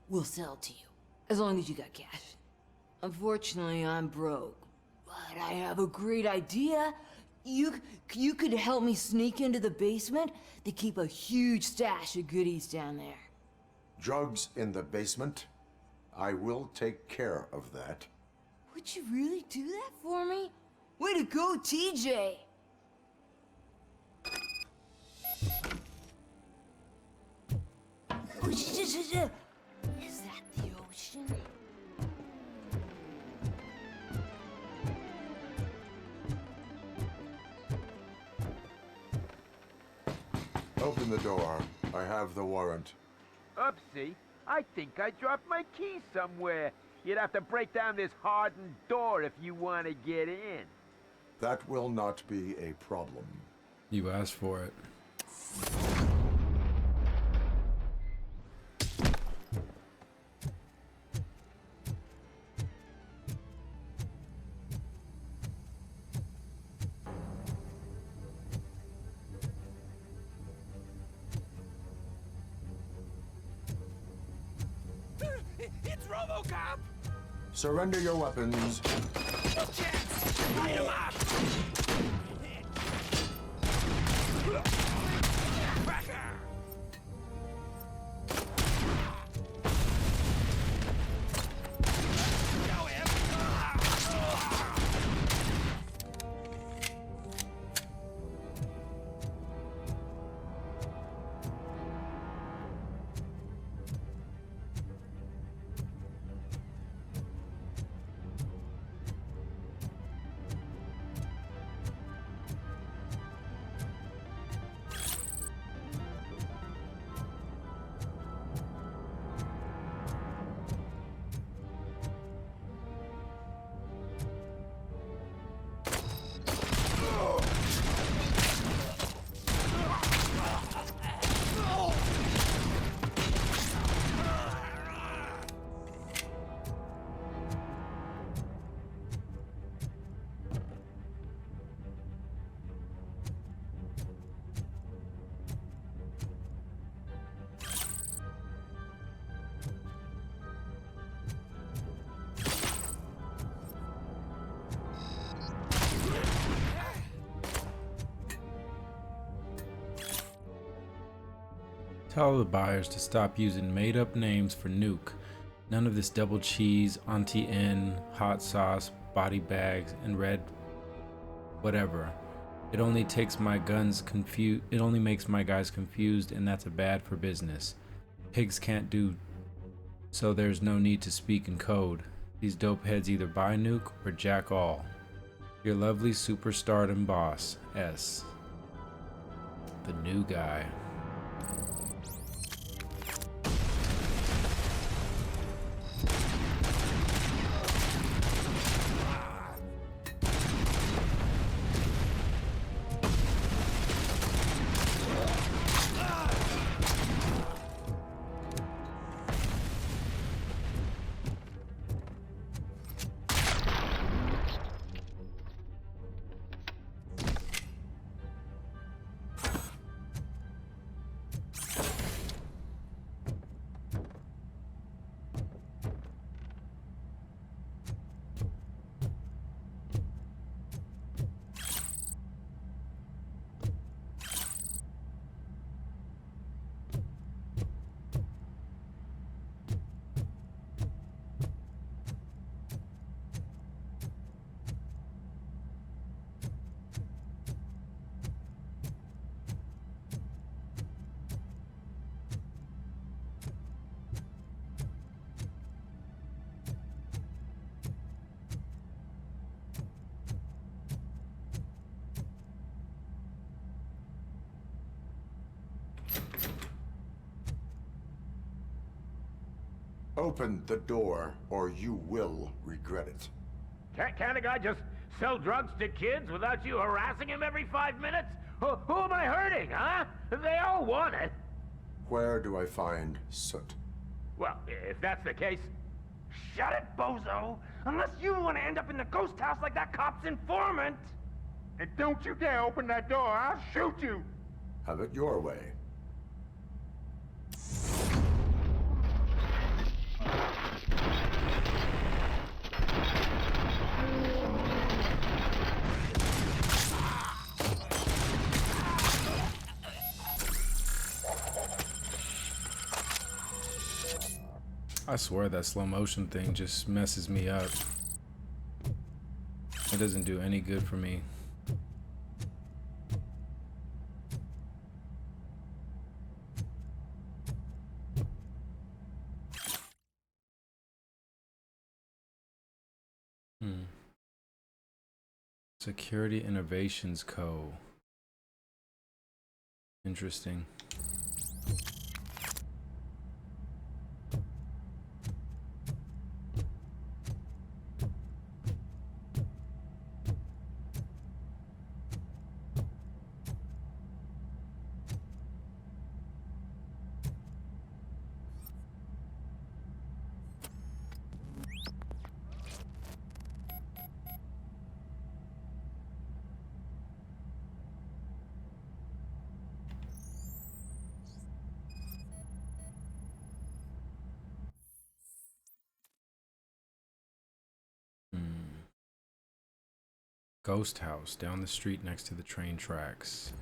will sell to you, as long as you got cash. Unfortunately, I'm broke, but I have a great idea. You could help me sneak into the basement. They keep a huge stash of goodies down there. Drugs in the basement? I will take care of that. Would you really do that for me? Way to go, TJ! Is that the ocean? Open the door. I have the warrant. Oopsie, I think I dropped my keys somewhere. You'd have to break down this hardened door if you want to get in. That will not be a problem. You asked for it. Surrender your weapons. Light him up! Tell the buyers to stop using made-up names for Nuke. None of this double cheese, Auntie N, hot sauce, body bags, and red whatever. It only takes my guns confused. It only makes my guys confused, and that's a bad for business. Pigs can't do, so there's no need to speak in code. These dope heads either buy Nuke or jack all. Your lovely superstardom boss, S. The new guy. Open the door, or you will regret it. Can't a guy just sell drugs to kids without you harassing him every 5 minutes? Who am I hurting, huh? They all want it. Where do I find Soot? Well, if that's the case... Shut it, bozo! Unless you want to end up in the ghost house like that cop's informant! And don't you dare open that door, I'll shoot you! Have it your way. I swear that slow motion thing just messes me up. It doesn't do any good for me. Security Innovations Co. Interesting. Ghost house down the street next to the train tracks.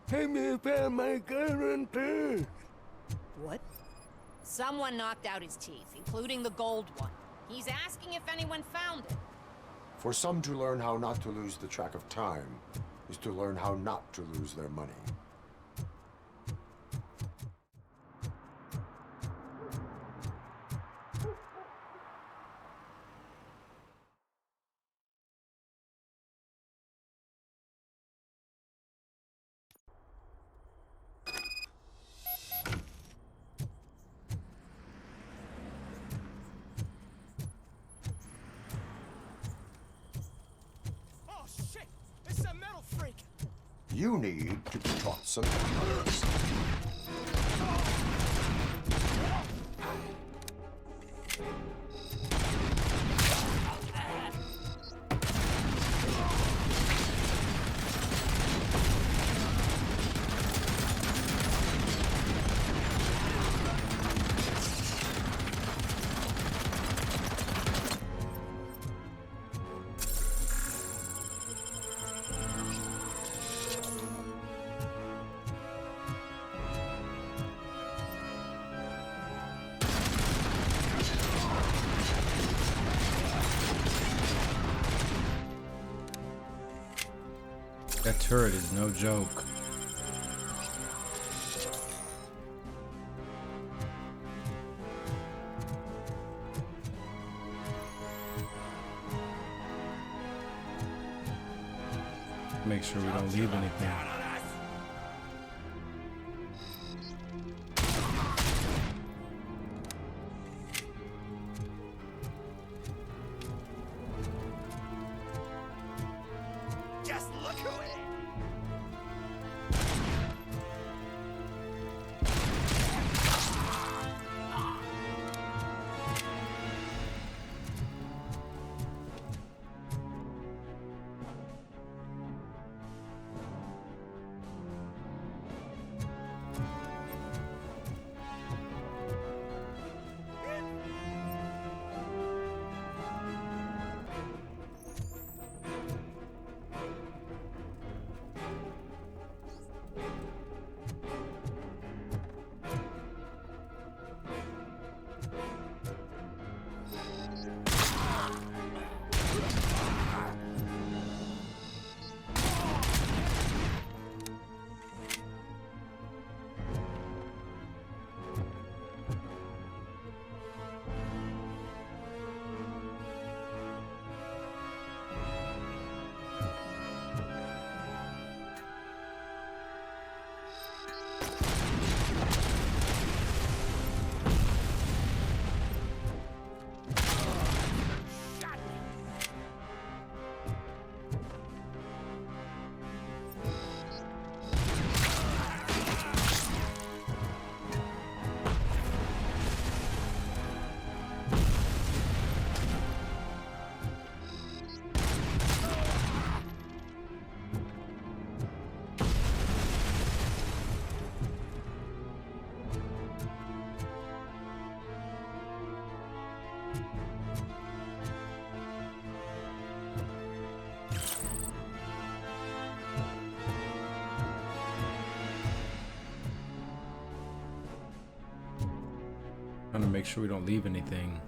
Hey, me found my current purse. What? Someone knocked out his teeth, including the gold one. He's asking if anyone found it. For some to learn how not to lose the track of time is to learn how not to lose their money. You need to be taught some manners. That turret is no joke. Make sure we don't leave anything. Just look who it is! Trying to make sure we don't leave anything.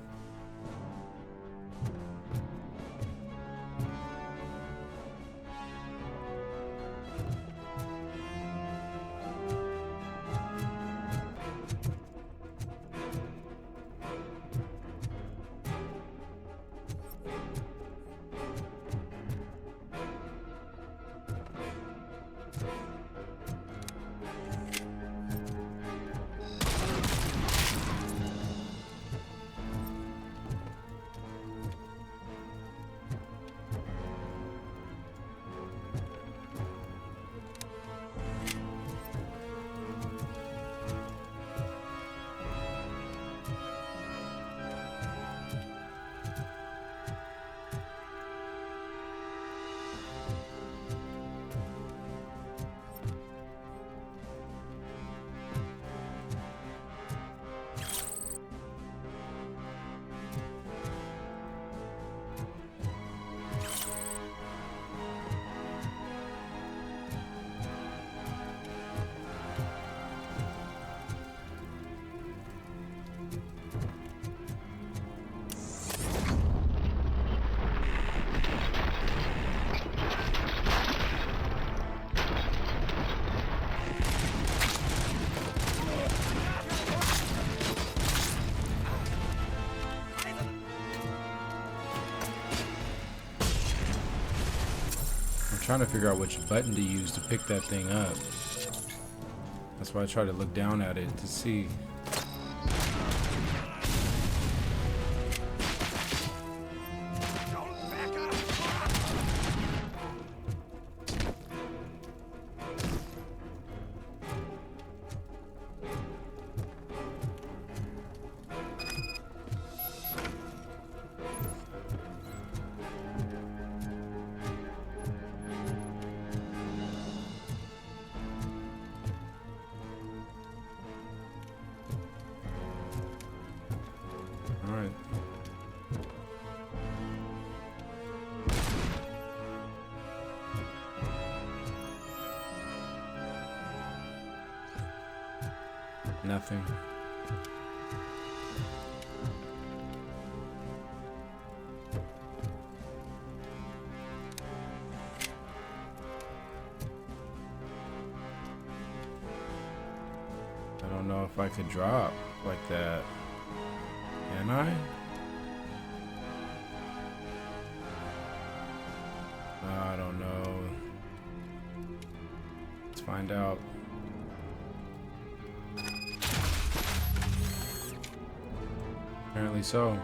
trying to figure out which button to use to pick that thing up. That's why I try to look down at it to see. Alright. Nothing. I don't know if I could drop like that. Can I? I don't know. Let's find out. Apparently so.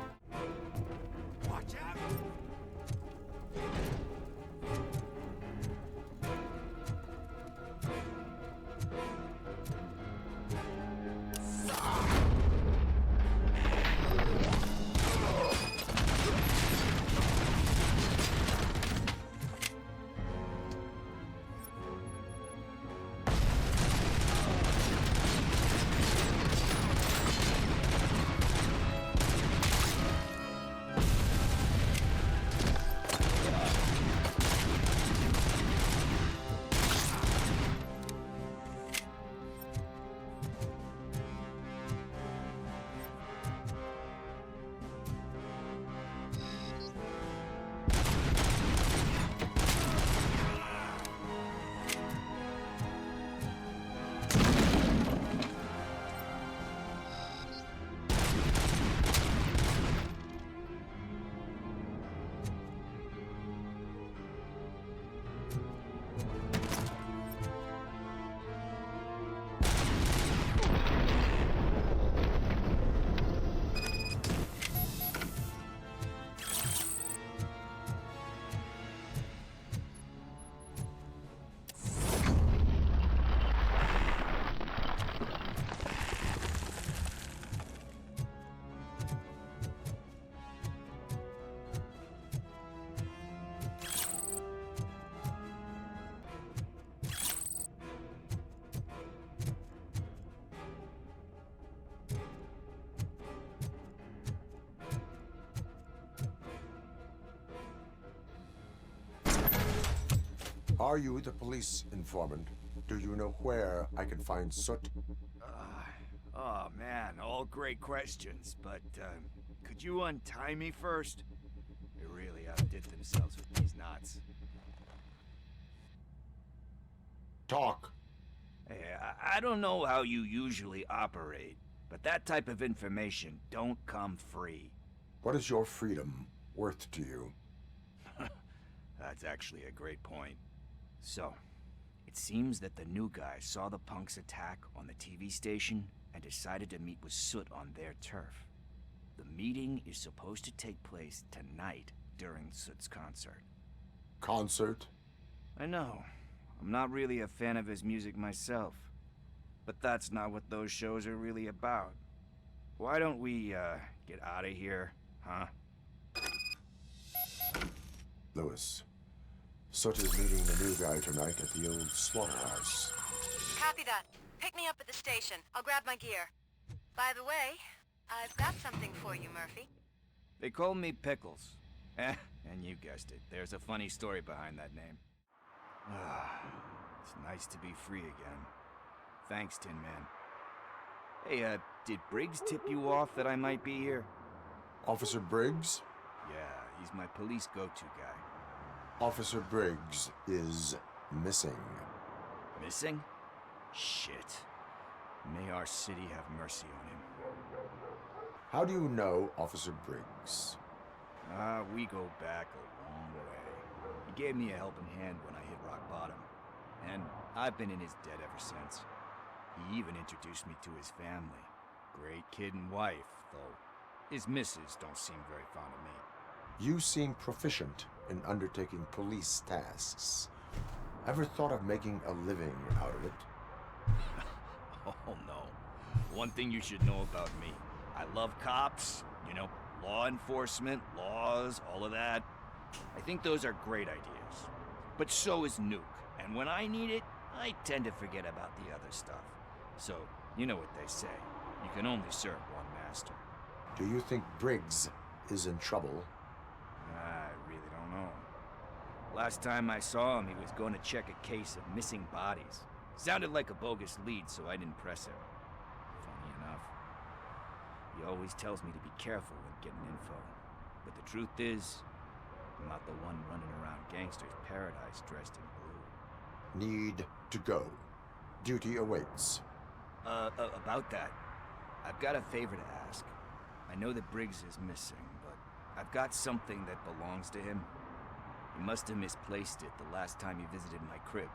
Are you the police informant? Do you know where I can find Soot? Oh man, all great questions, but could you untie me first? They really outdid themselves with these knots. Talk. Hey, I don't know how you usually operate, but that type of information don't come free. What is your freedom worth to you? That's actually a great point. So, it seems that the new guy saw the punks attack on the TV station and decided to meet with Soot on their turf. The meeting is supposed to take place tonight during Soot's concert. Concert? I know. I'm not really a fan of his music myself. But that's not what those shows are really about. Why don't we, get out of here, huh? Lewis. Soot is meeting the new guy tonight at the old slaughterhouse. Copy that. Pick me up at the station. I'll grab my gear. By the way, I've got something for you, Murphy. They call me Pickles. And you guessed it. There's a funny story behind that name. It's nice to be free again. Thanks, Tin Man. Hey, did Briggs tip you off that I might be here? Officer Briggs? Yeah, he's my police go-to guy. Officer Briggs is missing. Missing? Shit. May our city have mercy on him. How do you know Officer Briggs? We go back a long way. He gave me a helping hand when I hit and I've been in his debt ever since. He even introduced me to his family. Great kid and wife, though his missus don't seem very fond of me. You seem proficient in undertaking police tasks. Ever thought of making a living out of it? Oh no. One thing you should know about me. I love cops, you know, law enforcement, laws, all of that. I think those are great ideas. But so is Nuke, and when I need it, I tend to forget about the other stuff. So, you know what they say. You can only serve one master. Do you think Briggs is in trouble? I really don't know. Last time I saw him, he was going to check a case of missing bodies. Sounded like a bogus lead, so I didn't press him. Funny enough. He always tells me to be careful when getting info. But the truth is, I'm not the one running around Gangster's Paradise dressed in blue. Need to go. Duty awaits. About that, I've got a favor to ask. I know that Briggs is missing, but I've got something that belongs to him. He must have misplaced it the last time he visited my crib,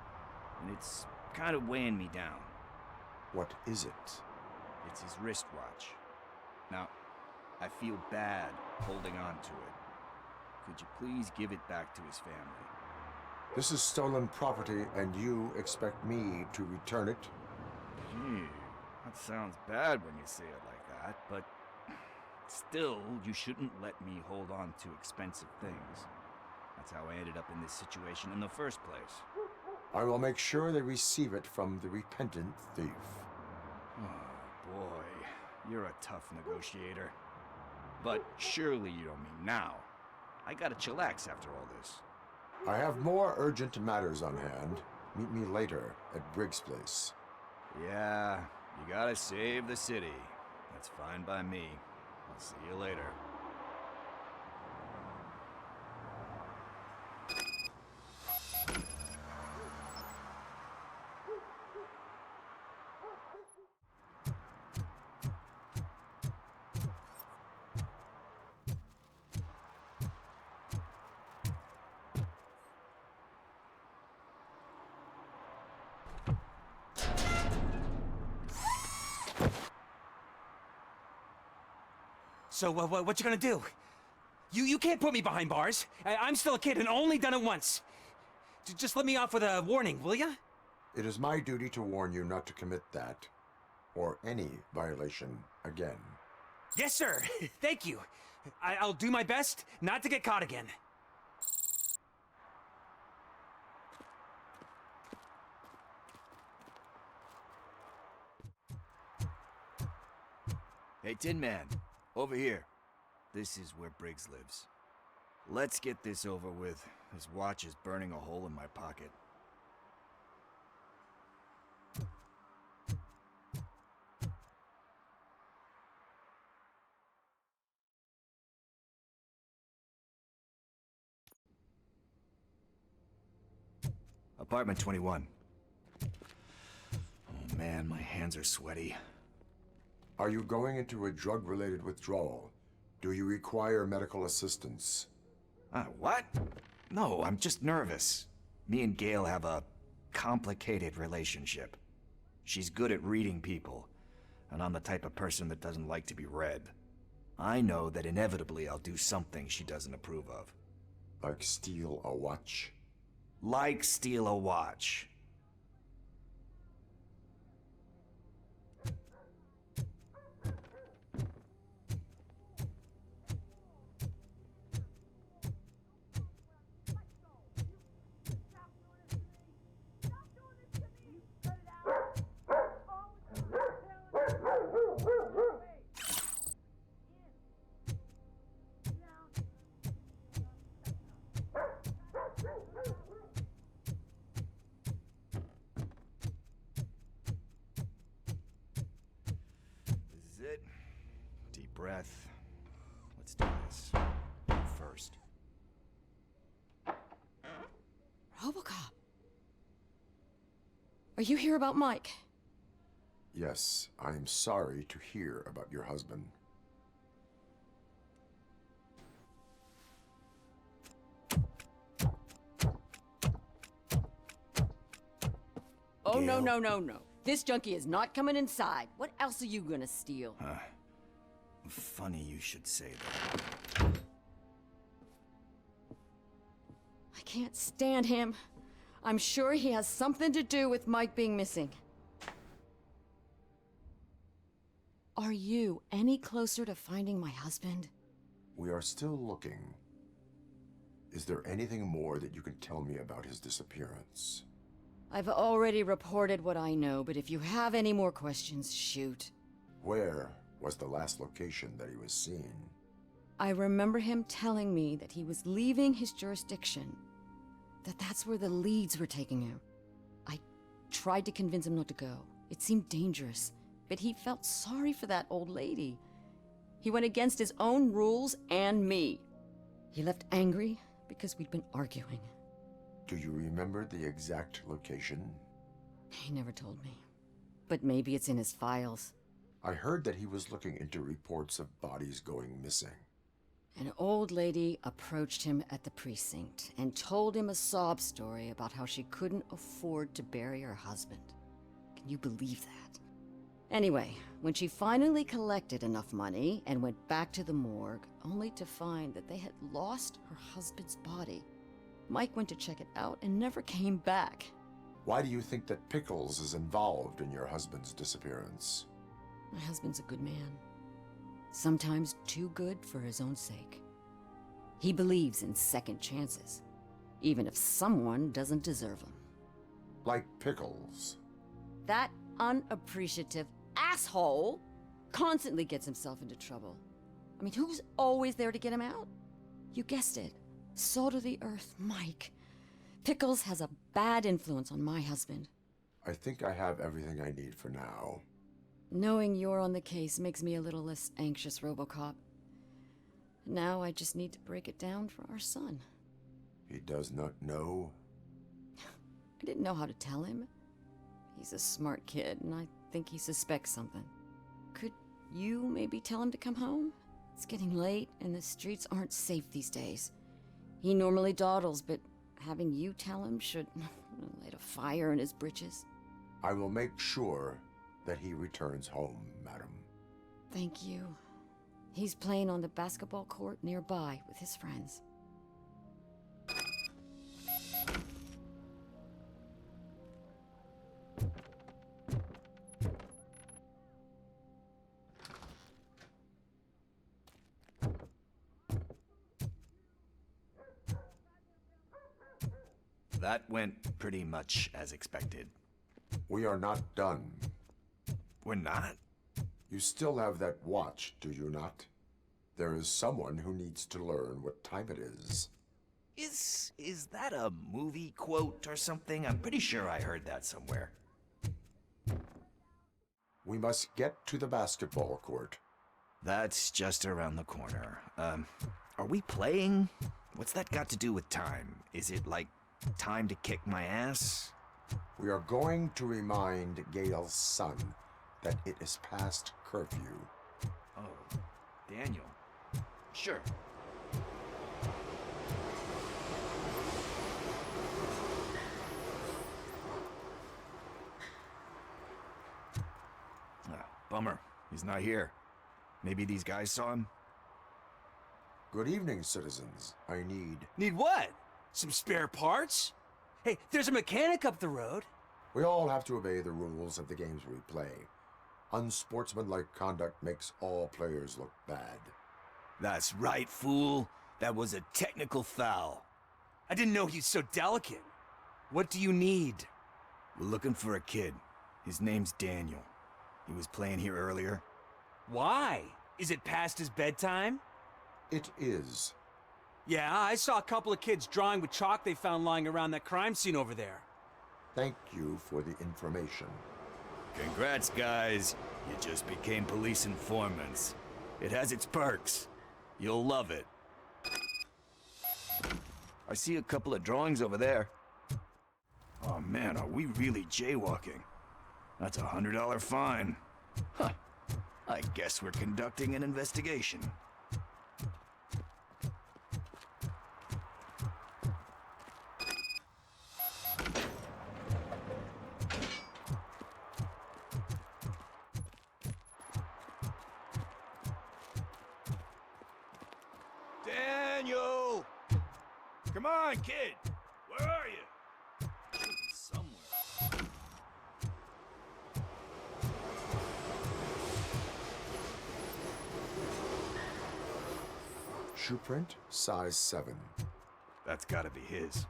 and it's kind of weighing me down. What is it? It's his wristwatch. Now, I feel bad holding on to it. Could you please give it back to his family? This is stolen property, and you expect me to return it? Gee, that sounds bad when you say it like that, but still, you shouldn't let me hold on to expensive things. That's how I ended up in this situation in the first place. I will make sure they receive it from the repentant thief. Oh, boy. You're a tough negotiator. But surely you don't mean now. I gotta chillax after all this. I have more urgent matters on hand. Meet me later at Briggs' place. Yeah, you gotta save the city. That's fine by me. I'll see you later. So, what you gonna do? You can't put me behind bars. I'm still a kid and only done it once. Just let me off with a warning, will ya? It is my duty to warn you not to commit that, or any violation again. Yes, sir. Thank you. I'll do my best not to get caught again. Hey, Tin Man. Over here. This is where Briggs lives. Let's get this over with. His watch is burning a hole in my pocket. Apartment 21. Oh man, my hands are sweaty. Are you going into a drug-related withdrawal? Do you require medical assistance? What? No, I'm just nervous. Me and Gail have a complicated relationship. She's good at reading people, and I'm the type of person that doesn't like to be read. I know that inevitably I'll do something she doesn't approve of. Like steal a watch? Like steal a watch. This is it. Deep breath. Let's do this. First. Robocop. Are you here about Mike? Yes, I am sorry to hear about your husband. Oh, no, no, no, no. This junkie is not coming inside. What else are you gonna steal? Funny you should say that. I can't stand him. I'm sure he has something to do with Mike being missing. Are you any closer to finding my husband? We are still looking. Is there anything more that you can tell me about his disappearance? I've already reported what I know, but if you have any more questions, shoot. Where was the last location that he was seen? I remember him telling me that he was leaving his jurisdiction, that's where the leads were taking him. I tried to convince him not to go. It seemed dangerous, but he felt sorry for that old lady. He went against his own rules and me. He left angry because we'd been arguing. Do you remember the exact location? He never told me. But maybe it's in his files. I heard that he was looking into reports of bodies going missing. An old lady approached him at the precinct and told him a sob story about how she couldn't afford to bury her husband. Can you believe that? Anyway, when she finally collected enough money and went back to the morgue, only to find that they had lost her husband's body, Mike went to check it out and never came back. Why do you think that Pickles is involved in your husband's disappearance? My husband's a good man. Sometimes too good for his own sake. He believes in second chances, even if someone doesn't deserve them. Like Pickles. That unappreciative asshole constantly gets himself into trouble. I mean, who's always there to get him out? You guessed it. Salt of the earth, Mike. Pickles has a bad influence on my husband. I think I have everything I need for now. Knowing you're on the case makes me a little less anxious, Robocop. Now I just need to break it down for our son. He does not know? I didn't know how to tell him. He's a smart kid, and I think he suspects something. Could you maybe tell him to come home? It's getting late, and the streets aren't safe these days. He normally dawdles, but having you tell him should light a fire in his britches. I will make sure that he returns home, madam. Thank you. He's playing on the basketball court nearby with his friends. That went pretty much as expected. We are not done. We're not? You still have that watch, do you not? There is someone who needs to learn what time it is. Is that a movie quote or something? I'm pretty sure I heard that somewhere. We must get to the basketball court. That's just around the corner. Are we playing? What's that got to do with time? Is it like time to kick my ass? We are going to remind Gail's son that it is past curfew. Oh, Daniel. Sure. Bummer. He's not here. Maybe these guys saw him? Good evening, citizens. I need... Need what? Some spare parts? Hey, there's a mechanic up the road. We all have to obey the rules of the games we play. Unsportsmanlike conduct makes all players look bad. That's right, fool. That was a technical foul. I didn't know he's so delicate. What do you need? We're looking for a kid. His name's Daniel. He was playing here earlier. Why? Is it past his bedtime? It is. Yeah, I saw a couple of kids drawing with chalk they found lying around that crime scene over there. Thank you for the information. Congrats, guys. You just became police informants. It has its perks. You'll love it. I see a couple of drawings over there. Oh man, are we really jaywalking? That's a $100 fine. Huh. I guess we're conducting an investigation. Daniel! Come on, kid! Where are you? Should be somewhere. Shoe print, size 7. That's gotta be his.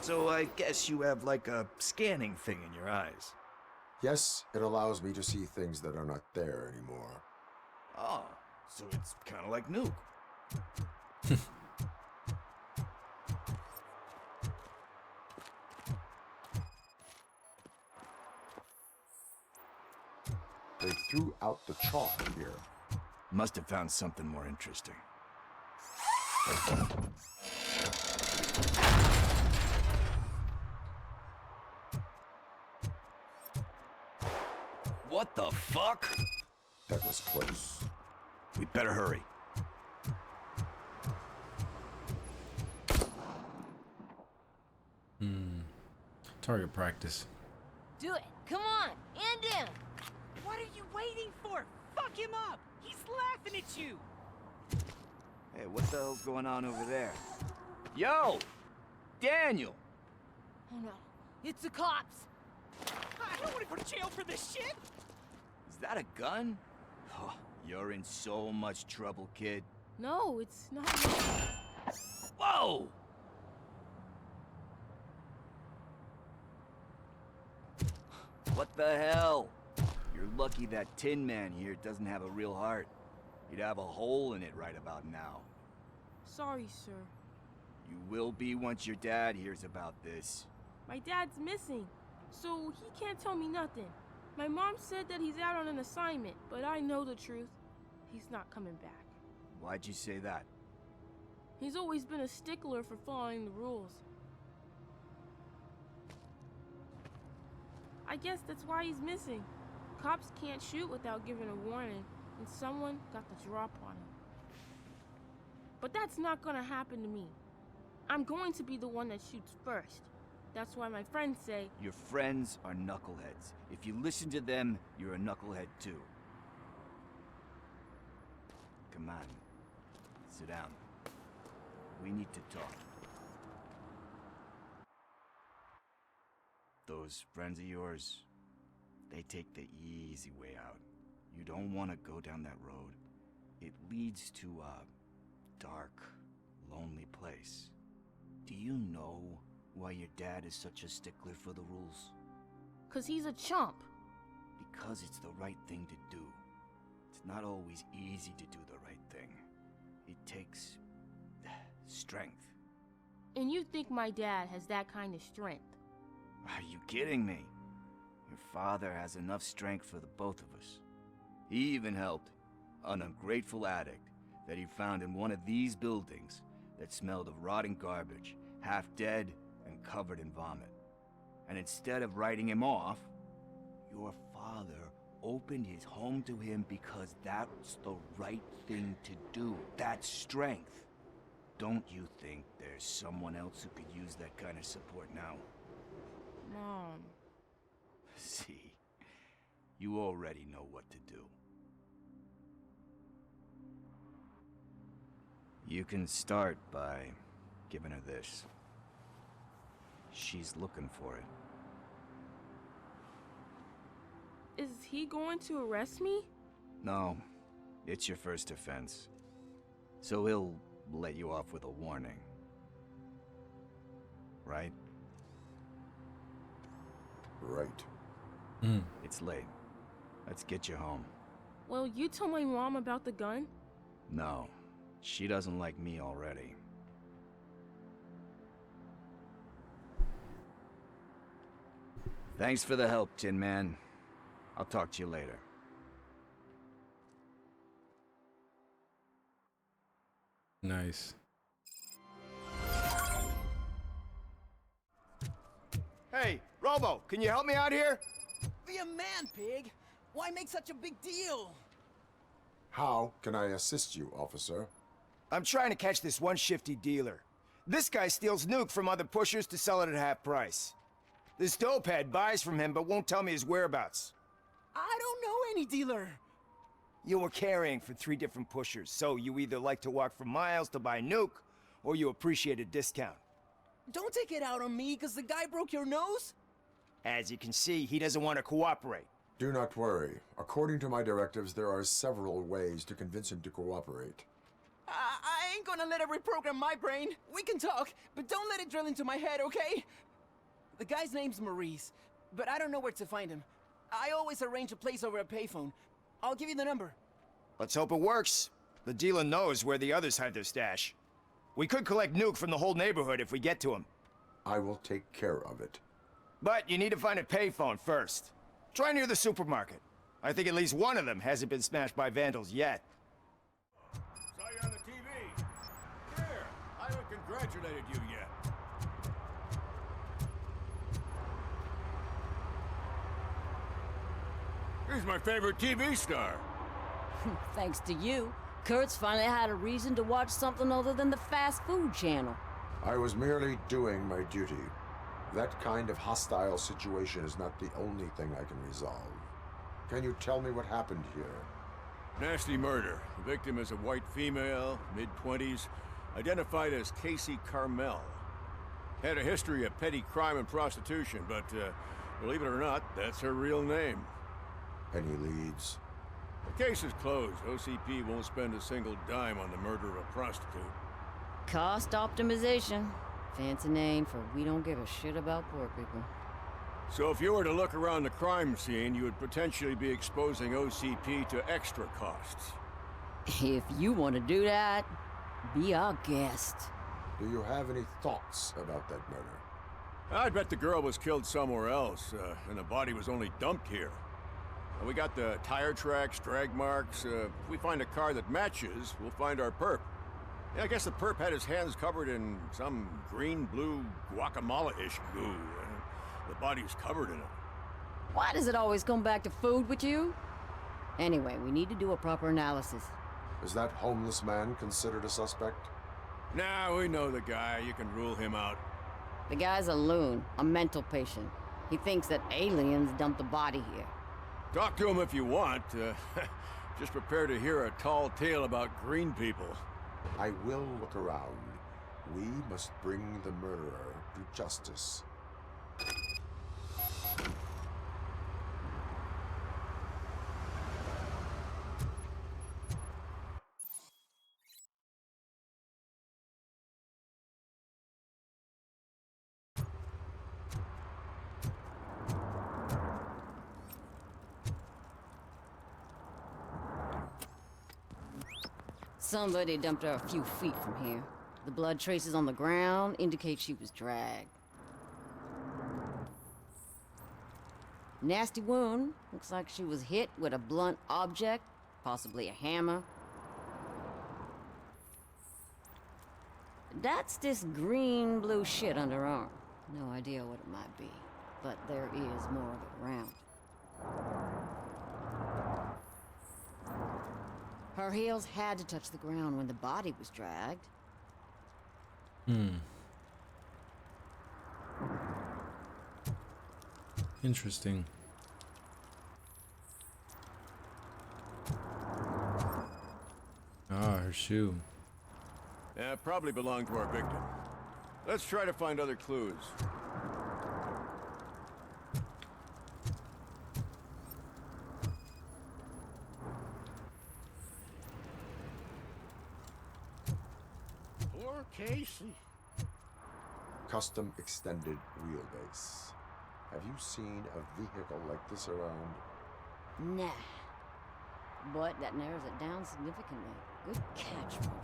So I guess you have like a scanning thing in your eyes. Yes, it allows me to see things that are not there anymore. Oh, so it's kind of like Nuke. They threw out the chalk here. Must have found something more interesting. What the fuck? That was close. We better hurry. Target practice. Do it. Come on. End him. What are you waiting for? Fuck him up. He's laughing at you. Hey, what the hell's going on over there? Yo! Daniel! Oh no. It's the cops. I don't want to go to jail for this shit. Is that a gun? Oh, you're in so much trouble, kid. No, it's not. Whoa! What the hell? You're lucky that Tin Man here doesn't have a real heart. He'd have a hole in it right about now. Sorry, sir. You will be once your dad hears about this. My dad's missing, so he can't tell me nothing. My mom said that he's out on an assignment, but I know the truth. He's not coming back. Why'd you say that? He's always been a stickler for following the rules. I guess that's why he's missing. Cops can't shoot without giving a warning, and someone got the drop on him. But that's not gonna happen to me. I'm going to be the one that shoots first. That's why my friends say... Your friends are knuckleheads. If you listen to them, you're a knucklehead too. Come on. Sit down. We need to talk. Those friends of yours, they take the easy way out. You don't want to go down that road. It leads to a dark, lonely place. Do you know why your dad is such a stickler for the rules? 'Cause he's a chump. Because it's the right thing to do. It's not always easy to do the right thing. It takes strength. And you think my dad has that kind of strength? Are you kidding me? Your father has enough strength for the both of us. He even helped an ungrateful addict that he found in one of these buildings that smelled of rotting garbage, half dead and covered in vomit. And instead of writing him off, your father opened his home to him because that's the right thing to do. That's strength. Don't you think there's someone else who could use that kind of support now? Mom. See, you already know what to do. You can start by giving her this. She's looking for it. Is he going to arrest me? No, it's your first offense. So he'll let you off with a warning. Right? Right. It's late. Let's get you home. Well, you tell my mom about the gun? No, she doesn't like me already. Thanks for the help, Tin Man. I'll talk to you later. Nice. Hey, Robo, can you help me out here? Be a man, pig. Why make such a big deal? How can I assist you, officer? I'm trying to catch this one shifty dealer. This guy steals nuke from other pushers to sell it at half price. This dopehead buys from him but won't tell me his whereabouts. I don't know any dealer. You were carrying for 3 different pushers, so you either like to walk for miles to buy nuke, or you appreciate a discount. Don't take it out on me, because the guy broke your nose? As you can see, he doesn't want to cooperate. Do not worry. According to my directives, there are several ways to convince him to cooperate. I ain't gonna let it reprogram my brain. We can talk, but don't let it drill into my head, okay? The guy's name's Maurice, but I don't know where to find him. I always arrange a place over a payphone. I'll give you the number. Let's hope it works. The dealer knows where the others hide their stash. We could collect nuke from the whole neighborhood if we get to him. I will take care of it. But you need to find a payphone first. Try near the supermarket. I think at least one of them hasn't been smashed by vandals yet. Saw you on the TV. Here, I haven't congratulated you yet. He's my favorite TV star. Thanks to you, Kurt's finally had a reason to watch something other than the fast food channel. I was merely doing my duty. That kind of hostile situation is not the only thing I can resolve. Can you tell me what happened here? Nasty murder. The victim is a white female, mid-20s, identified as Casey Carmel. Had a history of petty crime and prostitution, but believe it or not, that's her real name. Any leads? The case is closed. OCP won't spend a single dime on the murder of a prostitute. Cost optimization. Fancy name for we don't give a shit about poor people. So if you were to look around the crime scene, you would potentially be exposing OCP to extra costs. If you want to do that, be our guest. Do you have any thoughts about that murder? I bet the girl was killed somewhere else, and the body was only dumped here. We got the tire tracks, drag marks. If we find a car that matches, we'll find our perp. Yeah, I guess the perp had his hands covered in some green-blue guacamole-ish goo. The body's covered in it. Why does it always come back to food with you? Anyway, we need to do a proper analysis. Is that homeless man considered a suspect? Nah, we know the guy. You can rule him out. The guy's a loon, a mental patient. He thinks that aliens dumped the body here. Talk to him if you want. Just prepare to hear a tall tale about green people. I will look around. We must bring the murderer to justice. Somebody dumped her a few feet from here. The blood traces on the ground indicate she was dragged. Nasty wound. Looks like she was hit with a blunt object, possibly a hammer. That's this green-blue shit under her arm. No idea what it might be, but there is more of it around. Her heels had to touch the ground when the body was dragged. Interesting. Ah, her shoe. Yeah, probably belonged to our victim. Let's try to find other clues. Poor Casey. Custom extended wheelbase. Have you seen a vehicle like this around? Nah. But that narrows it down significantly. Good catch, Robin.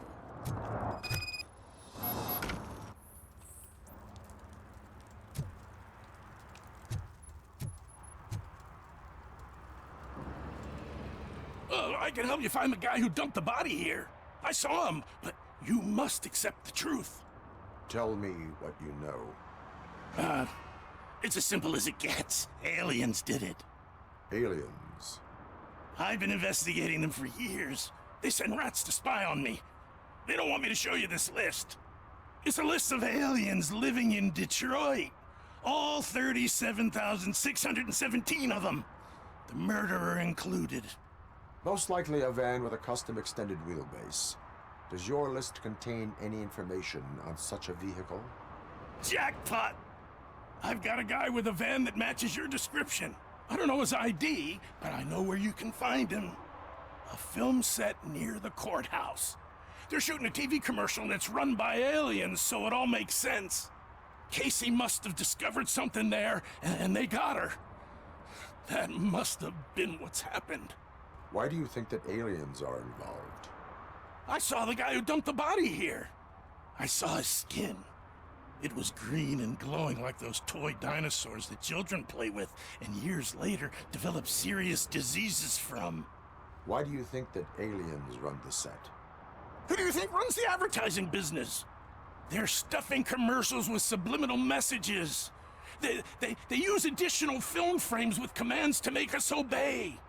I can help you find the guy who dumped the body here. I saw him, but you must accept the truth. Tell me what you know. It's as simple as it gets. Aliens did it. Aliens? I've been investigating them for years. They send rats to spy on me. They don't want me to show you this list. It's a list of aliens living in Detroit. All 37,617 of them. The murderer included. Most likely a van with a custom extended wheelbase. Does your list contain any information on such a vehicle? Jackpot! I've got a guy with a van that matches your description. I don't know his ID, but I know where you can find him. A film set near the courthouse. They're shooting a TV commercial and it's run by aliens, so it all makes sense. Casey must have discovered something there, and they got her. That must have been what's happened. Why do you think that aliens are involved? I saw the guy who dumped the body here. I saw his skin. It was green and glowing like those toy dinosaurs that children play with and years later develop serious diseases from. Why do you think that aliens run the set? Who do you think runs the advertising business? They're stuffing commercials with subliminal messages. They use additional film frames with commands to make us obey.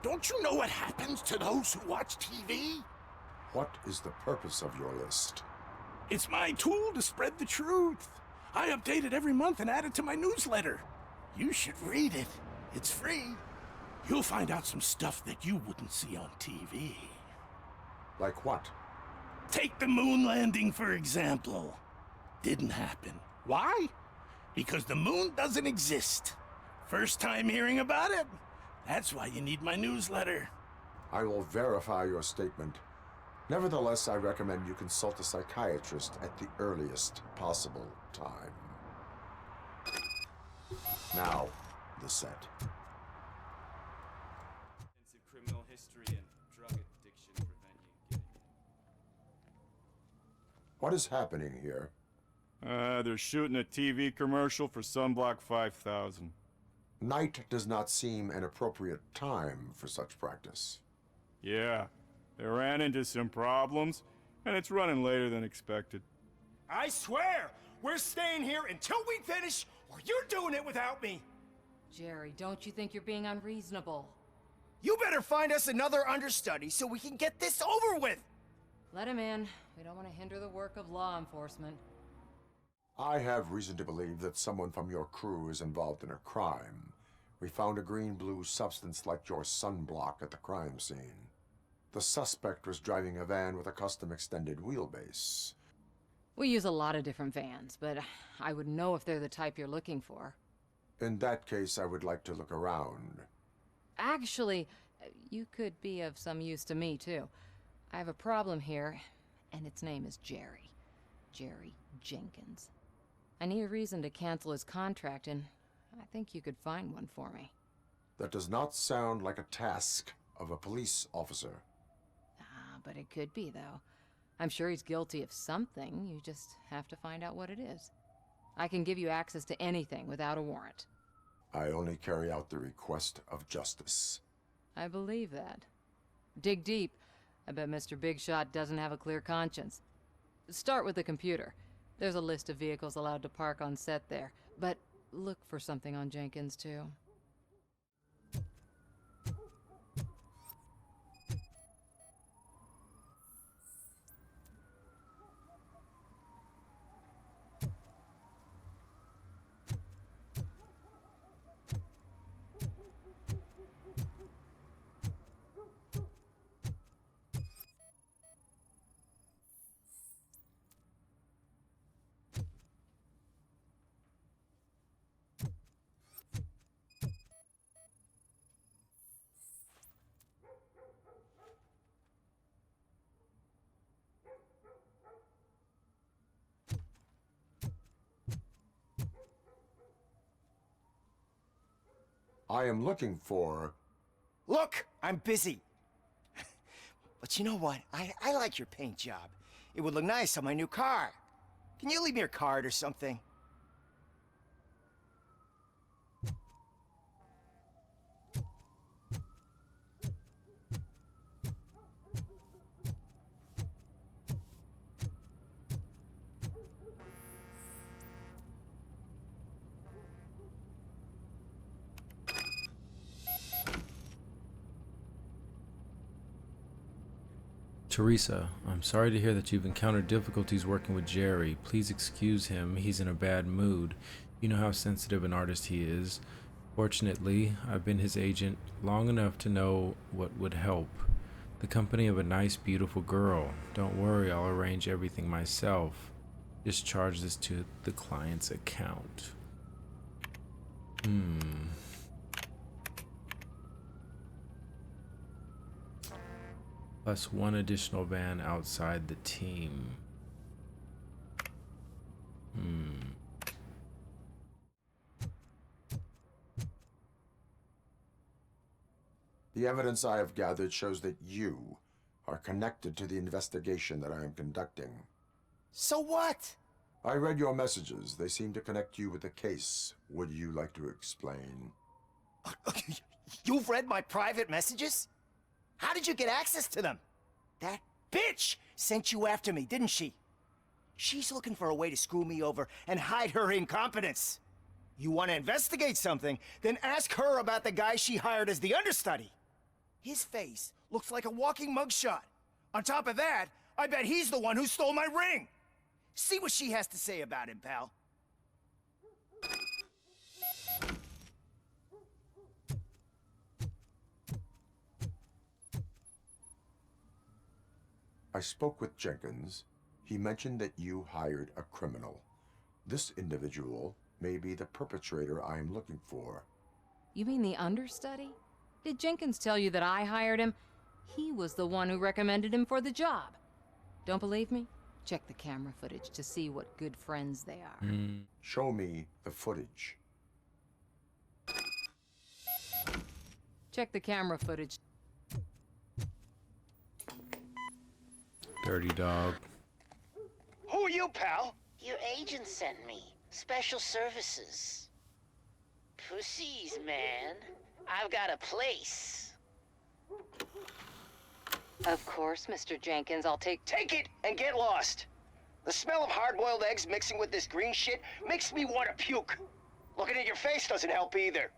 Don't you know what happens to those who watch TV? What is the purpose of your list? It's my tool to spread the truth. I update it every month and add it to my newsletter. You should read it. It's free. You'll find out some stuff that you wouldn't see on TV. Like what? Take the moon landing, for example. Didn't happen. Why? Because the moon doesn't exist. First time hearing about it? That's why you need my newsletter. I will verify your statement. Nevertheless, I recommend you consult a psychiatrist at the earliest possible time. Now, the set. Criminal history and drug addiction prevent you getting in. What is happening here? They're shooting a TV commercial for Sunblock 5000. Night does not seem an appropriate time for such practice. Yeah, they ran into some problems, and it's running later than expected. I swear, we're staying here until we finish, or you're doing it without me. Jerry, don't you think you're being unreasonable? You better find us another understudy so we can get this over with. Let him in. We don't want to hinder the work of law enforcement. I have reason to believe that someone from your crew is involved in a crime. We found a green-blue substance like your sunblock at the crime scene. The suspect was driving a van with a custom extended wheelbase. We use a lot of different vans, but I wouldn't know if they're the type you're looking for. In that case, I would like to look around. Actually, you could be of some use to me, too. I have a problem here, and its name is Jerry. Jerry Jenkins. I need a reason to cancel his contract, and I think you could find one for me. That does not sound like a task of a police officer. But it could be, though. I'm sure he's guilty of something. You just have to find out what it is. I can give you access to anything without a warrant. I only carry out the request of justice. I believe that. Dig deep. I bet Mr. Big Shot doesn't have a clear conscience. Start with the computer. There's a list of vehicles allowed to park on set there. But look for something on Jenkins, too. I am looking for... Look, I'm busy. But you know what? I like your paint job. It would look nice on my new car. Can you leave me your card or something? Teresa, I'm sorry to hear that you've encountered difficulties working with Jerry. Please excuse him. He's in a bad mood. You know how sensitive an artist he is. Fortunately, I've been his agent long enough to know what would help. The company of a nice, beautiful girl. Don't worry, I'll arrange everything myself. Just charge this to the client's account. Plus 1 additional van outside the team. The evidence I have gathered shows that you are connected to the investigation that I am conducting. So what? I read your messages. They seem to connect you with the case. Would you like to explain? You've read my private messages? How did you get access to them? That bitch sent you after me, didn't she? She's looking for a way to screw me over and hide her incompetence. You want to investigate something, then ask her about the guy she hired as the understudy. His face looks like a walking mugshot. On top of that, I bet he's the one who stole my ring. See what she has to say about him, pal. I spoke with Jenkins. He mentioned that you hired a criminal. This individual may be the perpetrator I am looking for. You mean the understudy? Did Jenkins tell you that I hired him? He was the one who recommended him for the job. Don't believe me? Check the camera footage to see what good friends they are. Show me the footage. Check the camera footage. Dirty dog. Who are you, pal? Your agent sent me. Special services. Pussies, man. I've got a place. Of course, Mr. Jenkins, I'll take it and get lost. The smell of hard-boiled eggs mixing with this green shit makes me want to puke. Looking at your face doesn't help either.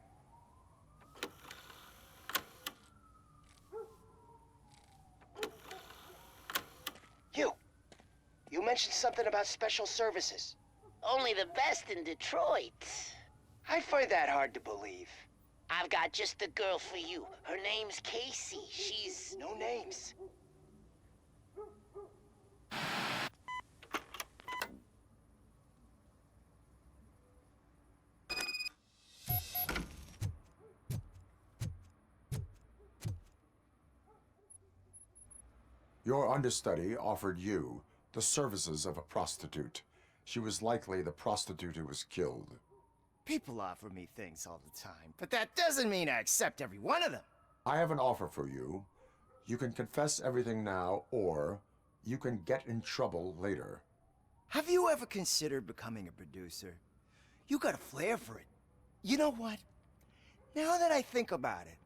You mentioned something about special services. Only the best in Detroit. I find that hard to believe. I've got just the girl for you. Her name's Casey. She's... No names. Your understudy offered you the services of a prostitute. She was likely the prostitute who was killed. People offer me things all the time, but that doesn't mean I accept every one of them. I have an offer for you. You can confess everything now, or you can get in trouble later. Have you ever considered becoming a producer? You got a flair for it. You know what? Now that I think about it,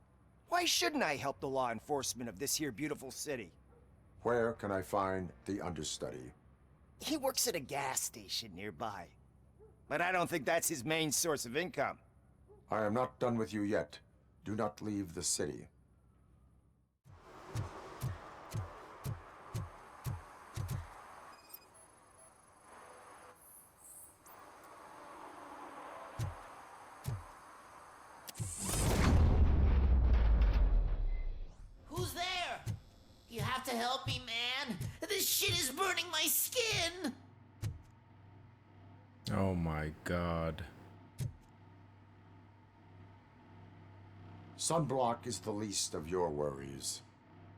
why shouldn't I help the law enforcement of this here beautiful city? Where can I find the understudy? He works at a gas station nearby. But I don't think that's his main source of income. I am not done with you yet. Do not leave the city. Who's there? You have to help me, man. This shit is burning my skin. Oh my god. Sunblock is the least of your worries.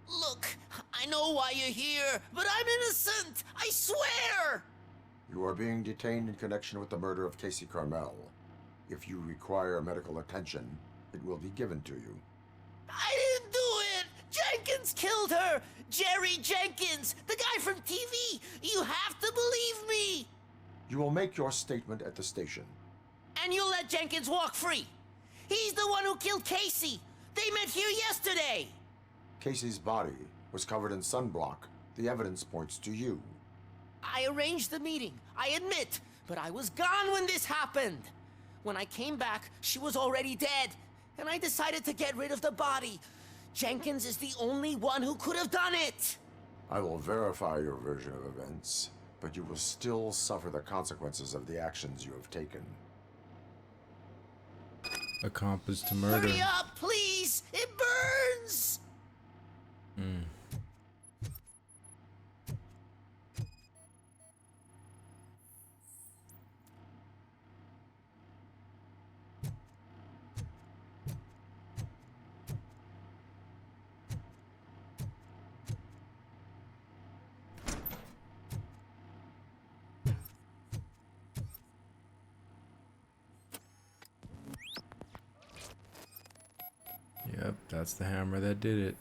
Look, I know why you're here, but I'm innocent. I swear. You are being detained in connection with the murder of Casey Carmel. If you require medical attention, it will be given to you. I didn't do it. Jenkins killed her. Jerry Jenkins, the guy from TV. You have to believe me. You will make your statement at the station. And you'll let Jenkins walk free. He's the one who killed Casey. They met here yesterday. Casey's body was covered in sunblock. The evidence points to you. I arranged the meeting, I admit, but I was gone when this happened. When I came back, she was already dead, and I decided to get rid of the body. Jenkins is the only one who could have done it. I will verify your version of events, but you will still suffer the consequences of the actions you have taken. Accomplice to murder. Hurry up, please! It burns! Hmm. Yep, that's the hammer that did it.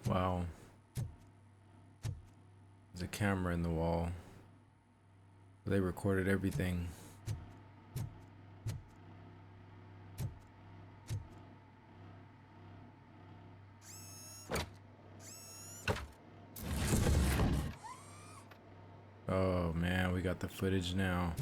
Wow. There's a camera in the wall. They recorded everything. Oh man, we got the footage now.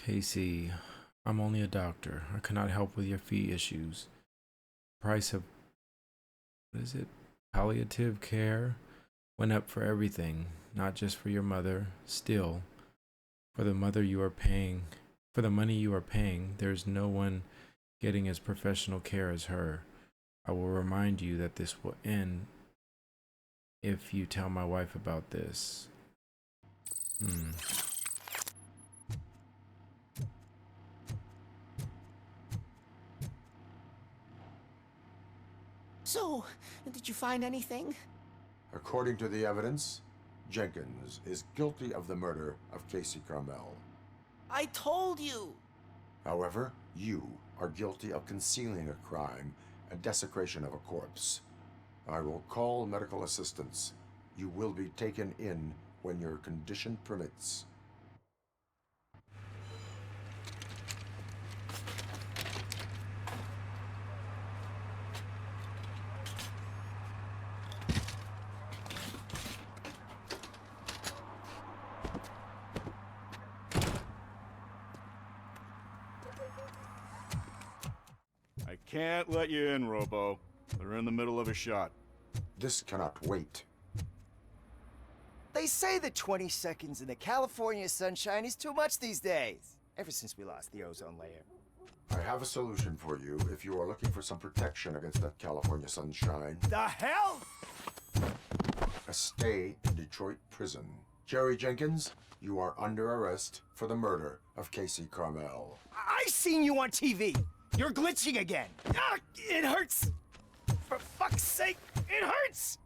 Casey, I'm only a doctor. I cannot help with your fee issues. Price of, what is it? Palliative care went up for everything, not just for your mother. Still, for the money you are paying, there's no one getting as professional care as her. I will remind you that this will end if you tell my wife about this. So, did you find anything? According to the evidence, Jenkins is guilty of the murder of Casey Carmel. I told you! However, you are guilty of concealing a crime and desecration of a corpse. I will call medical assistance. You will be taken in when your condition permits. I can't let you in, Robo. They're in the middle of a shot. This cannot wait. They say that 20 seconds in the California sunshine is too much these days. Ever since we lost the ozone layer. I have a solution for you if you are looking for some protection against that California sunshine. The hell? A stay in Detroit prison. Jerry Jenkins, you are under arrest for the murder of Casey Carmel. I seen you on TV. You're glitching again. Ah, it hurts. For fuck's sake, it hurts.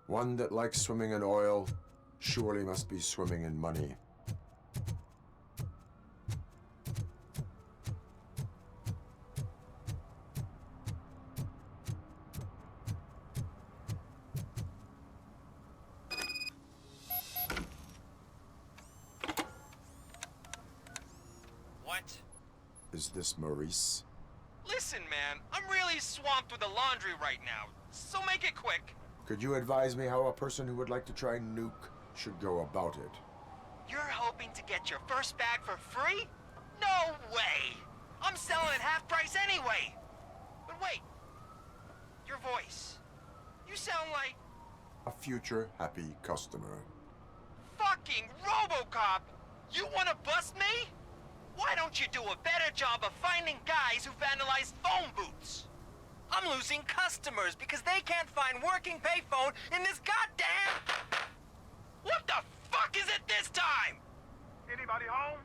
One that likes swimming in oil surely must be swimming in money. What? Is this Maurice? Listen, man, I'm really swamped with the laundry right now, so make it quick. Could you advise me how a person who would like to try nuke should go about it. You're hoping to get your first bag for free? No way! I'm selling at half price anyway! But wait, your voice. You sound like... A future happy customer. fucking Robocop! You wanna bust me? Why don't you do a better job of finding guys who vandalized phone booths? I'm losing customers because they can't find working payphone in this goddamn... What the fuck is it this time? Anybody home?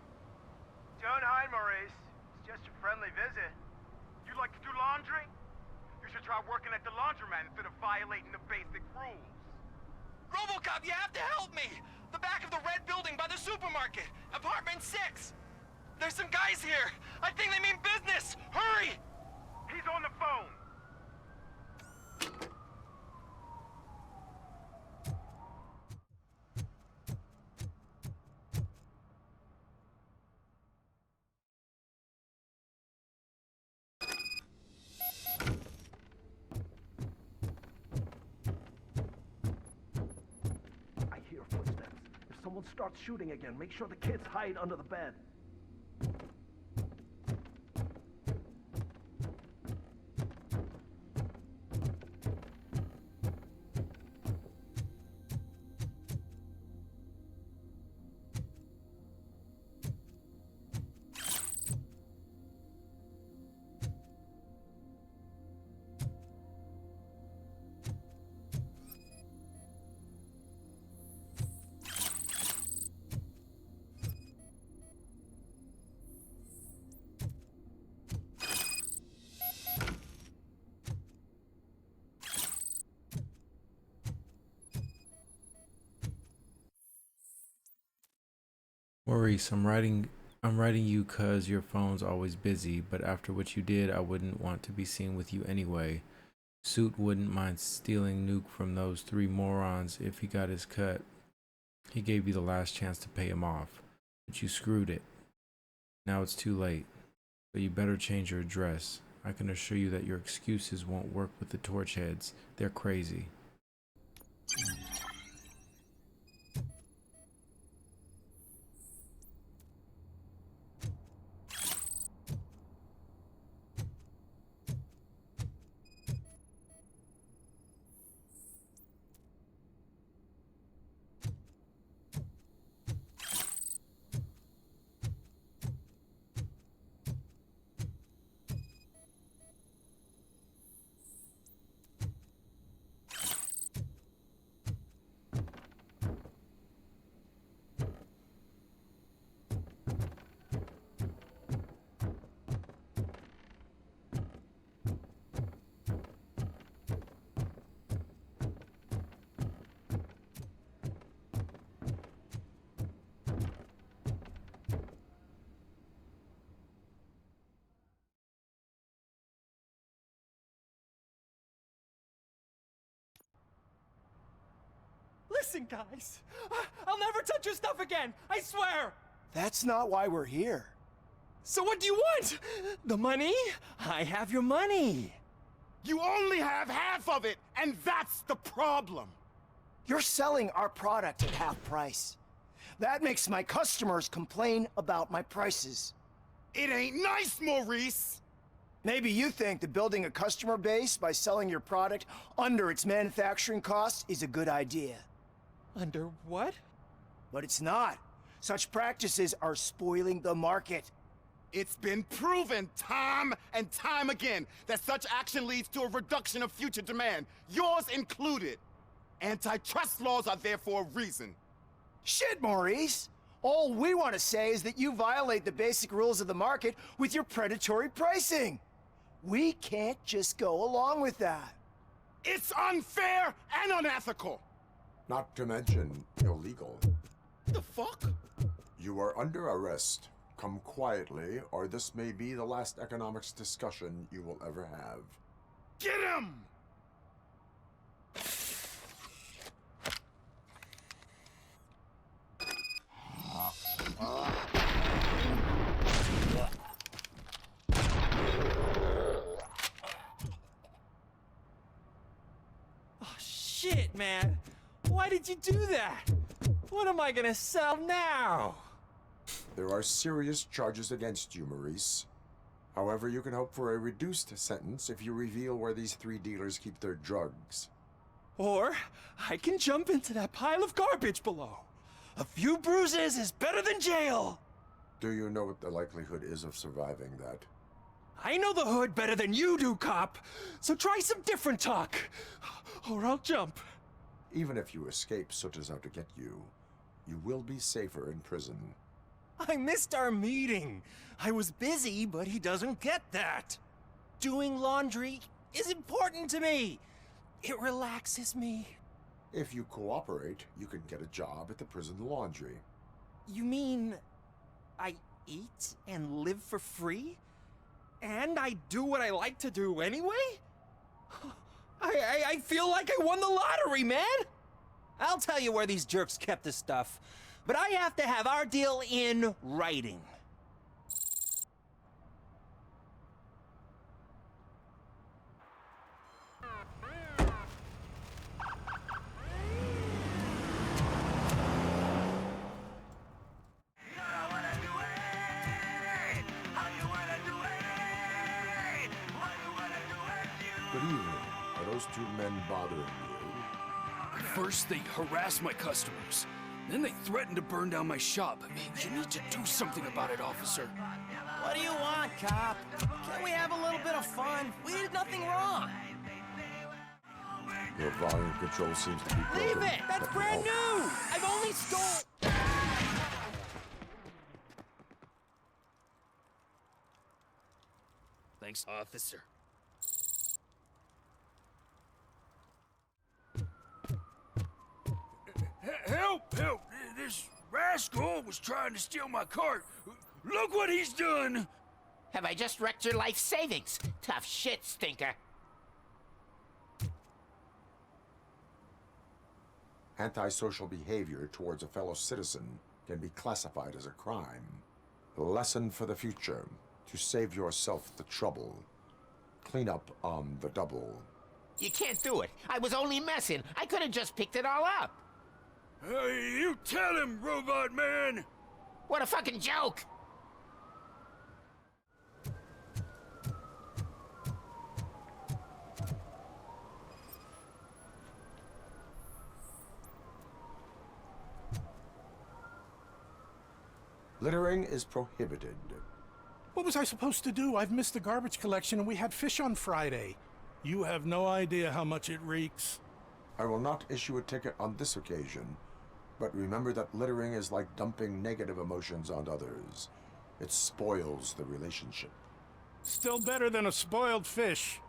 Don't hide, Maurice. It's just a friendly visit. You like to do laundry? You should try working at the laundromat instead of violating the basic rules. Robocop, you have to help me! The back of the red building by the supermarket, apartment 6. There's some guys here. I think they mean business. Hurry! He's on the phone. I hear footsteps. If someone starts shooting again, make sure the kids hide under the bed. Maurice, I'm writing you cause your phone's always busy, but after what you did, I wouldn't want to be seen with you anyway. Suit wouldn't mind stealing Nuke from those 3 morons if he got his cut. He gave you the last chance to pay him off, but you screwed it. Now it's too late, so you better change your address. I can assure you that your excuses won't work with the Torchheads. They're crazy. Listen, guys. I'll never touch your stuff again. I swear. That's not why we're here. So what do you want? The money? I have your money. You only have half of it, and that's the problem. You're selling our product at half price. That makes my customers complain about my prices. It ain't nice, Maurice. Maybe you think that building a customer base by selling your product under its manufacturing cost is a good idea. Under what? But it's not. Such practices are spoiling the market. It's been proven time and time again that such action leads to a reduction of future demand, yours included. Antitrust laws are there for a reason. Shit, Maurice! All we want to say is that you violate the basic rules of the market with your predatory pricing. We can't just go along with that. It's unfair and unethical. Not to mention illegal. The fuck? You are under arrest. Come quietly, or this may be the last economics discussion you will ever have. Get him! Oh, shit, man. Why did you do that? What am I gonna sell now? There are serious charges against you, Maurice. However, you can hope for a reduced sentence if you reveal where these 3 dealers keep their drugs. Or I can jump into that pile of garbage below. A few bruises is better than jail. Do you know what the likelihood is of surviving that? I know the hood better than you do, cop. So try some different talk, or I'll jump. Even if you escape Soot is out to get you, you will be safer in prison. I missed our meeting. I was busy, but he doesn't get that. Doing laundry is important to me. It relaxes me. If you cooperate, you can get a job at the prison laundry. You mean I eat and live for free? And I do what I like to do anyway? I feel like I won the lottery, man! I'll tell you where these jerks kept the stuff, but I have to have our deal in writing. Good evening. Are those 2 men bothering you? First, they harass my customers. Then they threaten to burn down my shop. You need to do something about it, officer. What do you want, cop? Can't we have a little bit of fun? We did nothing wrong. Your volume control seems to be broken. Leave it! That's brand new! I've only stole... Thanks, officer. Help! Help! This rascal was trying to steal my cart. Look what he's done! Have I just wrecked your life savings? Tough shit, stinker. Antisocial behavior towards a fellow citizen can be classified as a crime. A lesson for the future: to save yourself the trouble. Clean up on the double. You can't do it. I was only messing. I could have just picked it all up. You tell him, Robot Man! What a fucking joke! Littering is prohibited. What was I supposed to do? I've missed the garbage collection and we had fish on Friday. You have no idea how much it reeks. I will not issue a ticket on this occasion, but remember that littering is like dumping negative emotions on others. It spoils the relationship. Still better than a spoiled fish.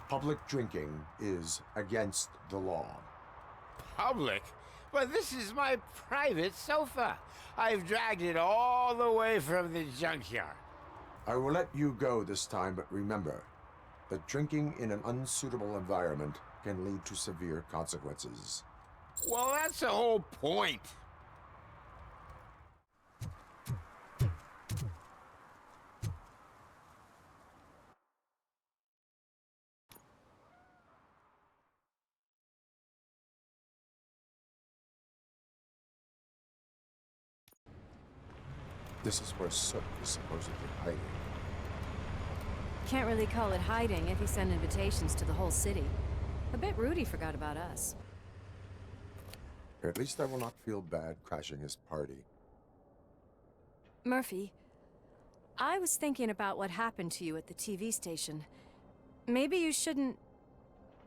Public drinking is against the law. Public? But this is my private sofa. I've dragged it all the way from the junkyard. I will let you go this time, but remember that drinking in an unsuitable environment can lead to severe consequences. Well, that's the whole point. This is where Soot is supposedly hiding. Can't really call it hiding if he sent invitations to the whole city. I bet Rudy forgot about us. At least I will not feel bad crashing his party. Murphy, I was thinking about what happened to you at the TV station. Maybe you shouldn't...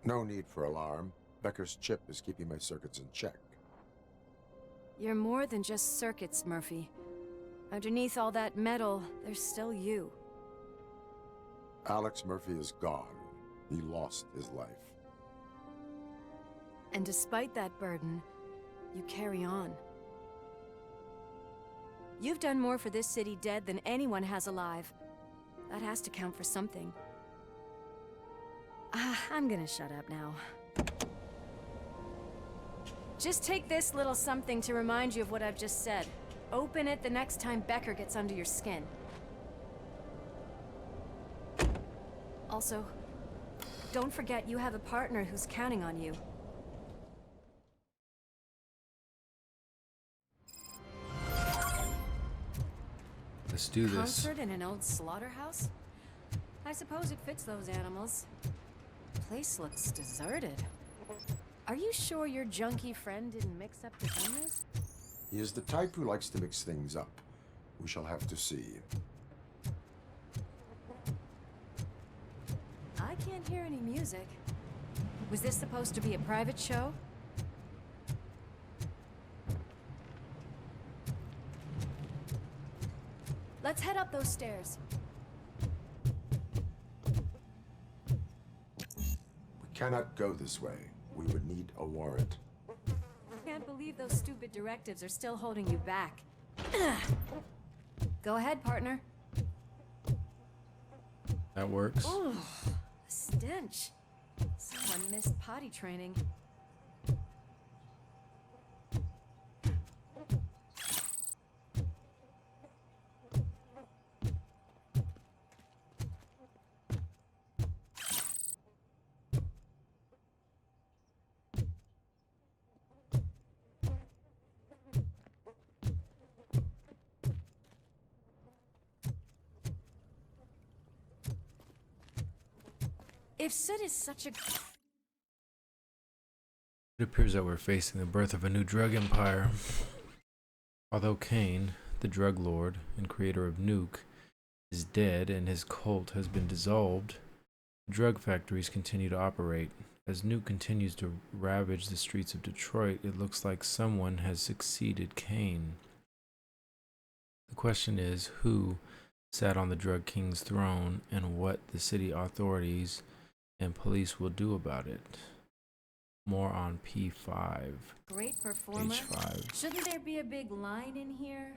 No need for alarm. Becker's chip is keeping my circuits in check. You're more than just circuits, Murphy. Underneath all that metal, there's still you. Alex Murphy is gone. He lost his life. And despite that burden, you carry on. You've done more for this city dead than anyone has alive. That has to count for something. I'm gonna shut up now. Just take this little something to remind you of what I've just said. Open it the next time Becker gets under your skin. Also, don't forget you have a partner who's counting on you. Let's do this. Concert in an old slaughterhouse? I suppose it fits those animals. Place looks deserted. Are you sure your junkie friend didn't mix up the venues? He is the type who likes to mix things up. We shall have to see. I can't hear any music. Was this supposed to be a private show? Let's head up those stairs. We cannot go this way. We would need a warrant. Can't believe those stupid directives are still holding you back. Go ahead, partner. That works. Oh, the stench. Someone missed potty training. If Sid is such a... It appears that we're facing the birth of a new drug empire. Although Kane, the drug lord and creator of Nuke, is dead and his cult has been dissolved, drug factories continue to operate. As Nuke continues to ravage the streets of Detroit, it looks like someone has succeeded Kane. The question is, who sat on the drug king's throne and what the city authorities and police will do about it. More on P5. Great performer. H5. Shouldn't there be a big line in here?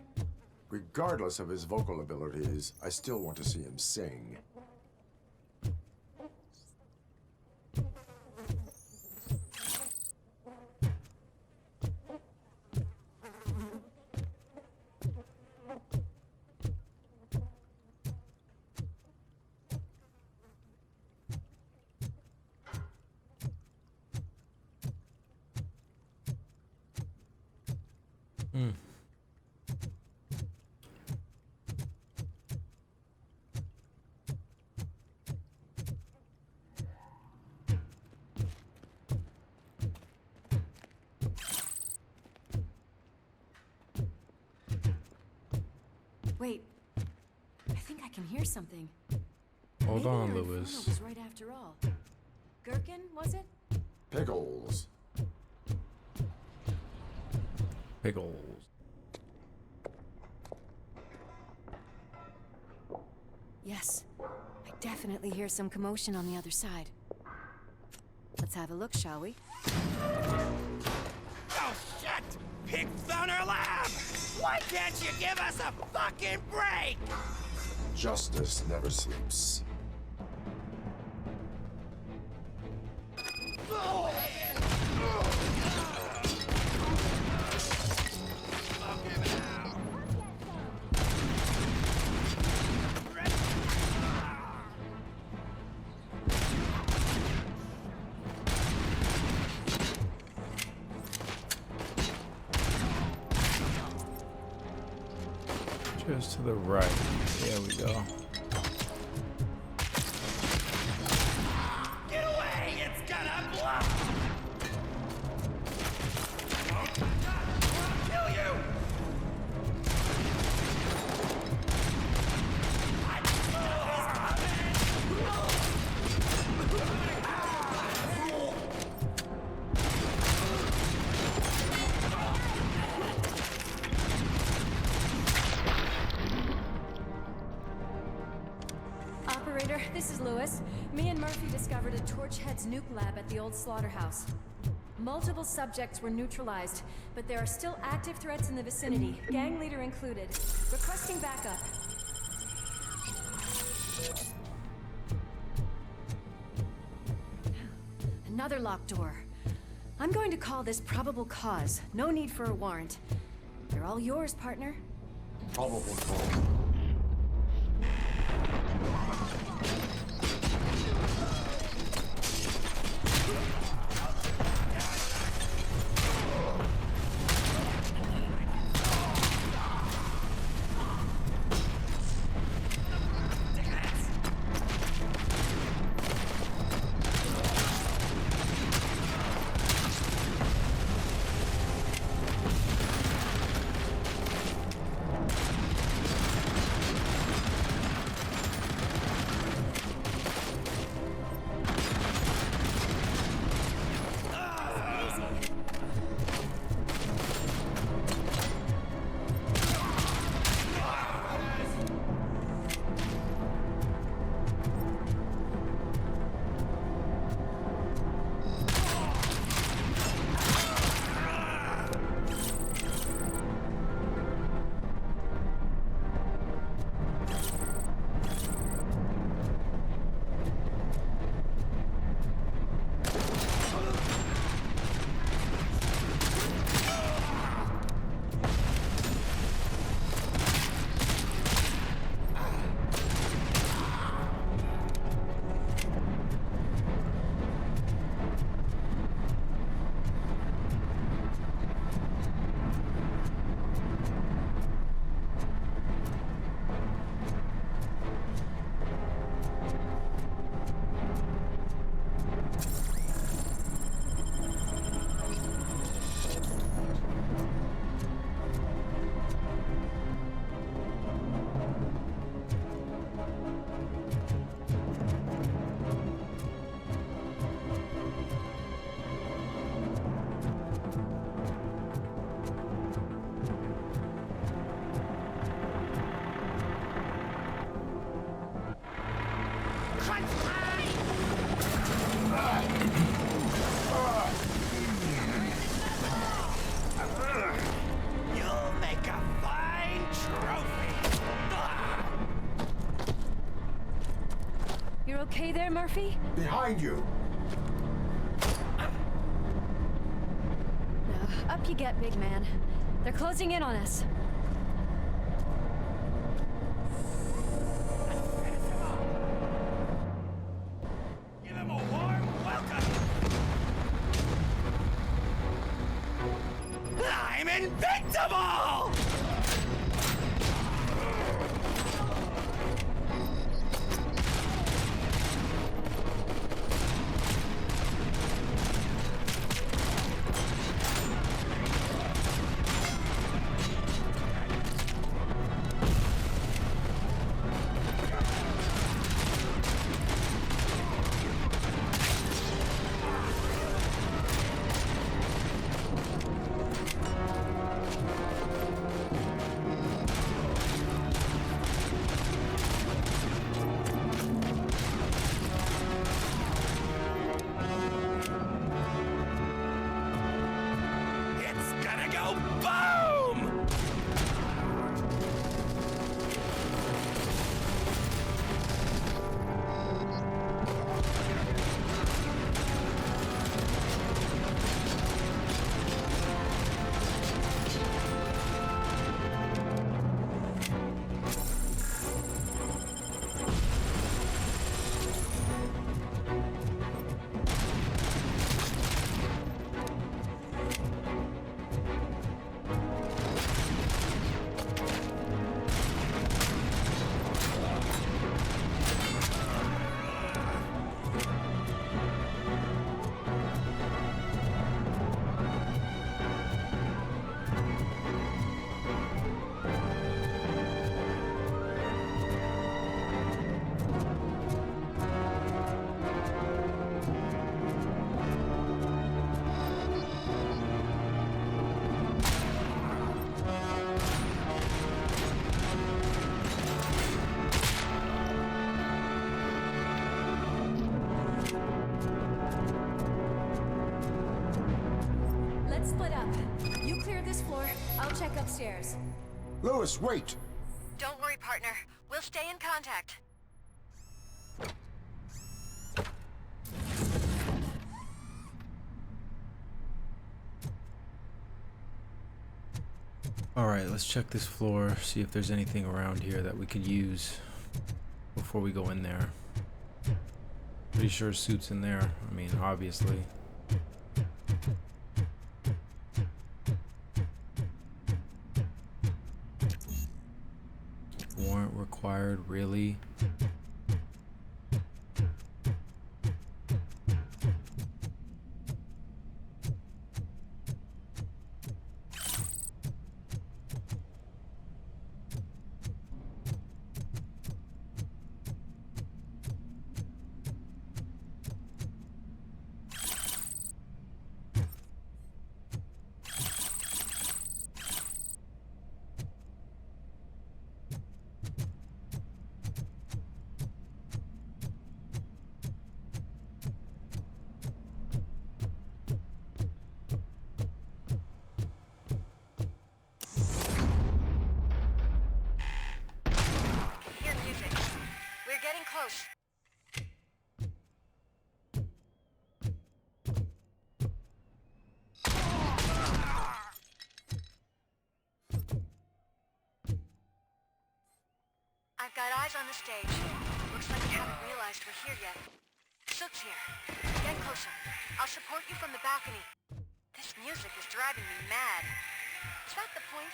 Regardless of his vocal abilities, I still want to see him sing. Wait, I think I can hear something. Hold Maybe on, our Lewis. inferno was right after all. Gherkin, was it? Pickles. Pickles. Yes, I definitely hear some commotion on the other side. Let's have a look, shall we? Oh, shit! Pig found our lab! Why can't you give us a fucking break? Justice never sleeps. Just to the right. There we go. Get away! It's gonna blow! I'll kill you! Operator, this is Lewis. Me and Murphy discovered a Torchhead's nuke lab at the old slaughterhouse. Multiple subjects were neutralized, but there are still active threats in the vicinity, gang leader included. Requesting backup. Another locked door. I'm going to call this probable cause. No need for a warrant. There They're all yours, partner. Probable cause. You'll make a fine trophy. You're okay there, Murphy? Behind you! Up you get, big man. They're closing in on us. Give him a warm welcome. I'm invincible! Let's split up. You clear this floor, I'll check upstairs. Lewis, wait! Don't worry, partner. We'll stay in contact. Alright, let's check this floor, see if there's anything around here that we could use before we go in there. Pretty sure Suit's in there. I mean, obviously. Warrant required, really? I've got eyes on the stage. Looks like you haven't realized we're here yet. Sook's here. Get closer. I'll support you from the balcony. This music is driving me mad. Is that the point?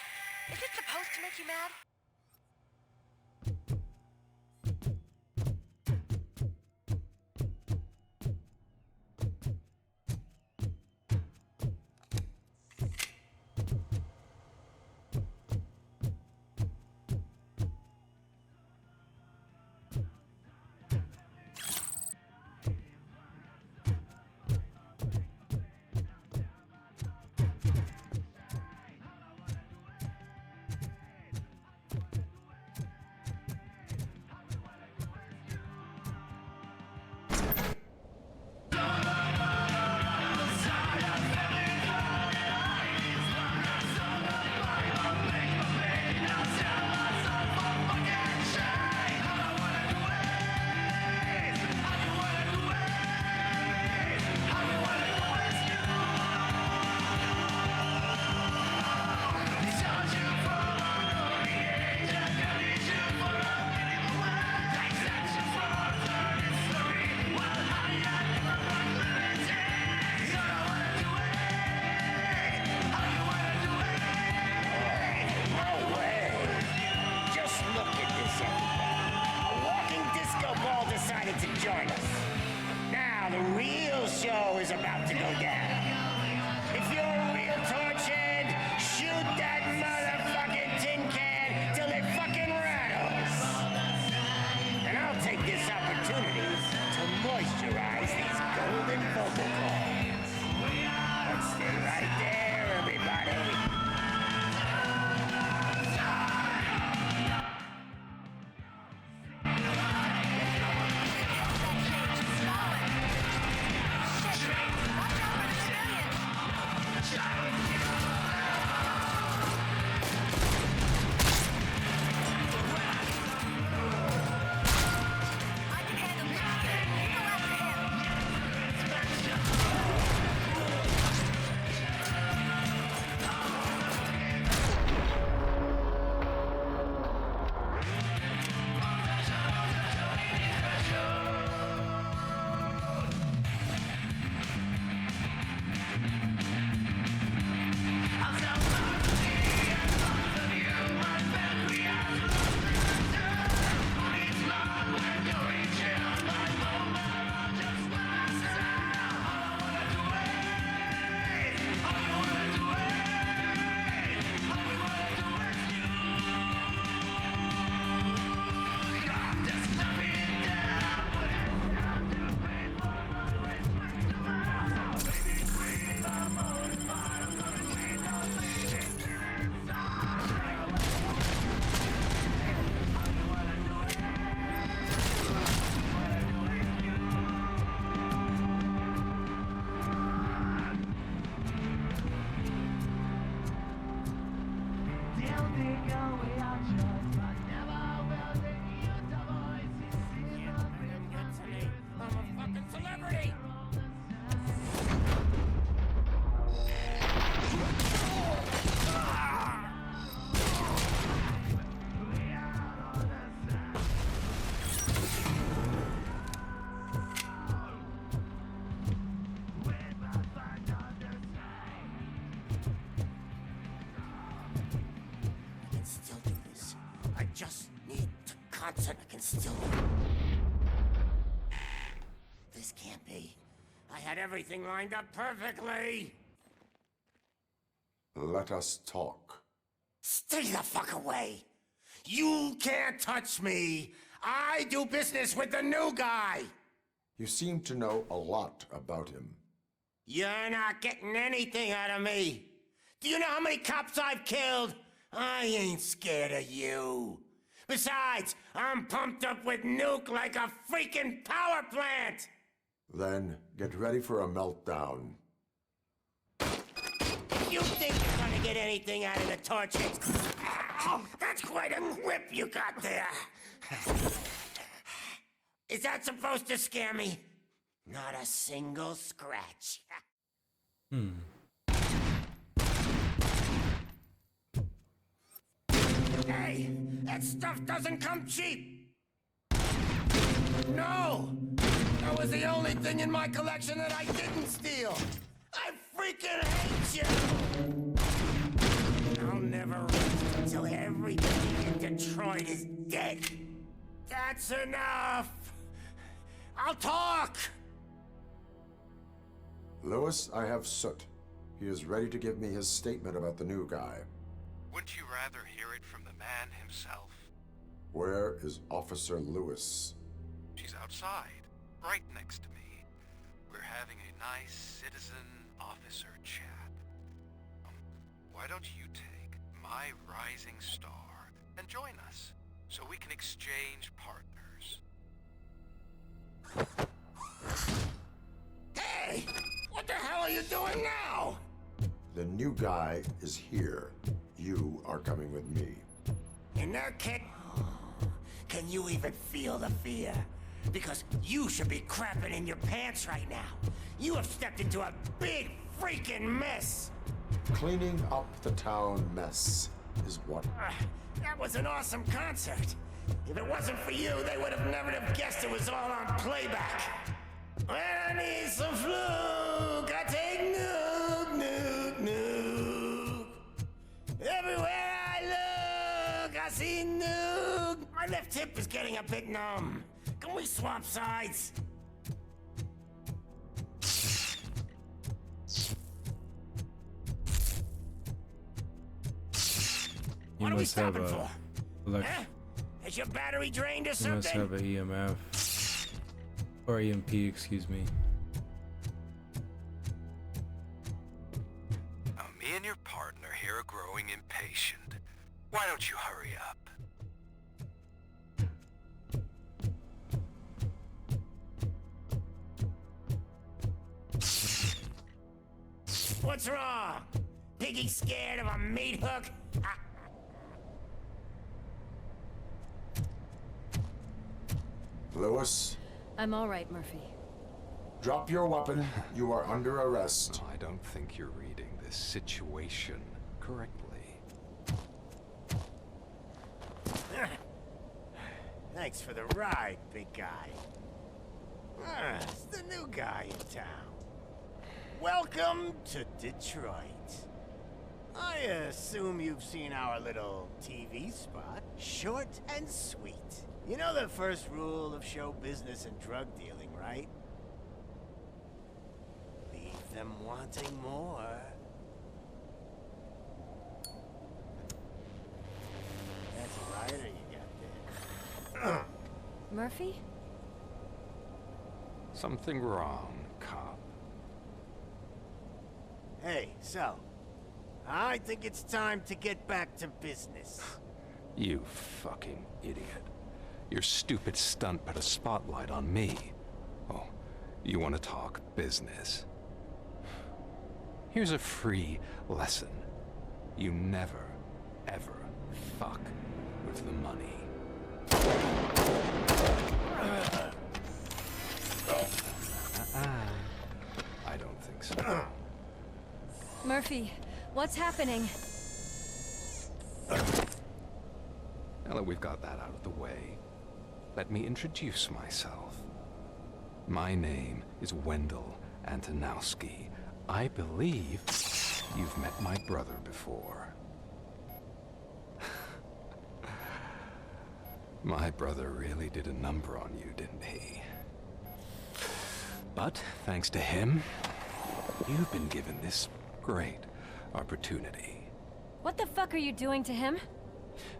Is it supposed to make you mad? concert. I can still... This can't be. I had everything lined up perfectly. Let us talk. Stay the fuck away. You can't touch me. I do business with the new guy. You seem to know a lot about him. You're not getting anything out of me. Do you know how many cops I've killed? I ain't scared of you. Besides, I'm pumped up with nuke like a freaking power plant. Then get ready for a meltdown. You think you're gonna get anything out of the torches? Oh, that's quite a grip you got there. Is that supposed to scare me? Not a single scratch. Hey, that stuff doesn't come cheap. No! That was the only thing in my collection that I didn't steal. I freaking hate you! I'll never rest until everybody in Detroit is dead. That's enough! I'll talk! Lewis, I have Soot. He is ready to give me his statement about the new guy. Wouldn't you rather hear it from the man himself? Where is Officer Lewis? She's outside, right next to me. We're having a nice citizen-officer chat. Why don't you take my rising star and join us, so we can exchange partners? Hey! What the hell are you doing now? The new guy is here. You are coming with me. In that case, can you even feel the fear? Because you should be crapping in your pants right now. You have stepped into a big freaking mess. Cleaning up the town mess is what... That was an awesome concert. If it wasn't for you, they would have never have guessed it was all on playback. When I need some fluke, I take nuke, nuke, nuke. Everywhere I look, I see nuke. My left hip is getting a bit numb. Can we swap sides? You must have a Huh? Is your battery drained or you something? must have a EMF or EMP, excuse me. Now, me and your partner here are growing impatient. Why don't you hurry up? What's wrong? Piggy scared of a meat hook? Lewis, I'm all right, Murphy. drop your weapon. You are under arrest. I don't think you're reading this situation correctly. Thanks for the ride, big guy. It's the new guy in town. Welcome to Detroit. I assume you've seen our little TV spot. Short and sweet. You know the first rule of show business and drug dealing, right? Leave them wanting more. That's a lighter you got there. Murphy? Something wrong, cop. Hey, so, I think it's time to get back to business. You fucking idiot. Your stupid stunt put a spotlight on me. Oh, you want to talk business? Here's a free lesson. You never, ever fuck with the money. I don't think so. Murphy, what's happening? Now that we've got that out of the way, let me introduce myself. My name is Wendell Antonowski. I believe you've met my brother before. My brother really did a number on you, didn't he? But thanks to him, you've been given this great opportunity. What the fuck are you doing to him?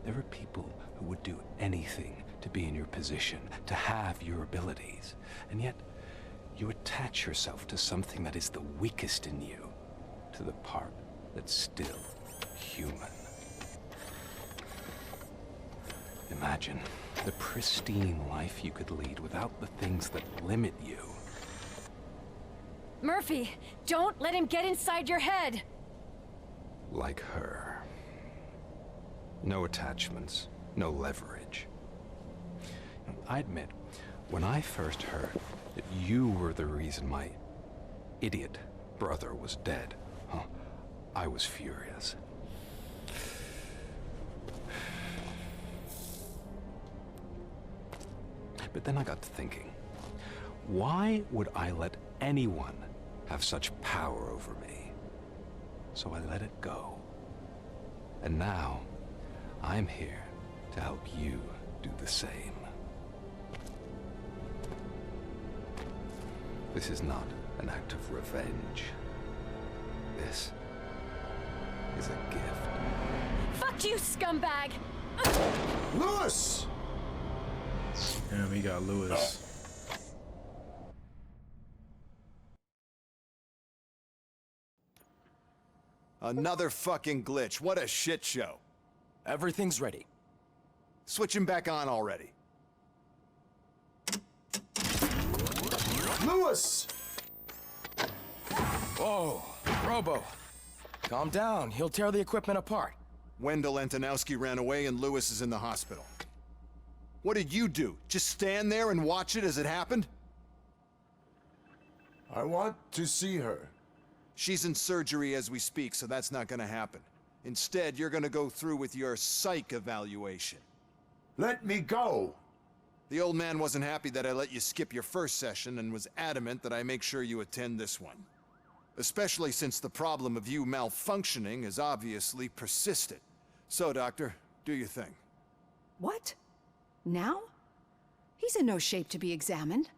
There are people who would do anything to be in your position, to have your abilities, and yet you attach yourself to something that is the weakest in you, to the part that's still human. Imagine the pristine life you could lead without the things that limit you. Murphy, don't let him get inside your head! Like her. No attachments, no leverage. I admit, when I first heard that you were the reason my idiot brother was dead, I was furious. But then I got to thinking, why would I let anyone have such power over me? So I let it go. And now, I'm here to help you do the same. This is not an act of revenge. This is a gift. Fuck you, scumbag! Lewis! Damn, he got Lewis. Another fucking glitch. What a shit show. Everything's ready. Switch him back on already. Lewis! Whoa, Robo. Calm down. He'll tear the equipment apart. Wendell Antonowski ran away and Lewis is in the hospital. What did you do? Just stand there and watch it as it happened? I want to see her. She's in surgery as we speak, so that's not gonna happen. Instead, you're gonna go through with your psych evaluation. Let me go! The old man wasn't happy that I let you skip your first session and was adamant that I make sure you attend this one. Especially since the problem of you malfunctioning has obviously persisted. So, Doctor, do your thing. What? Now? He's in no shape to be examined.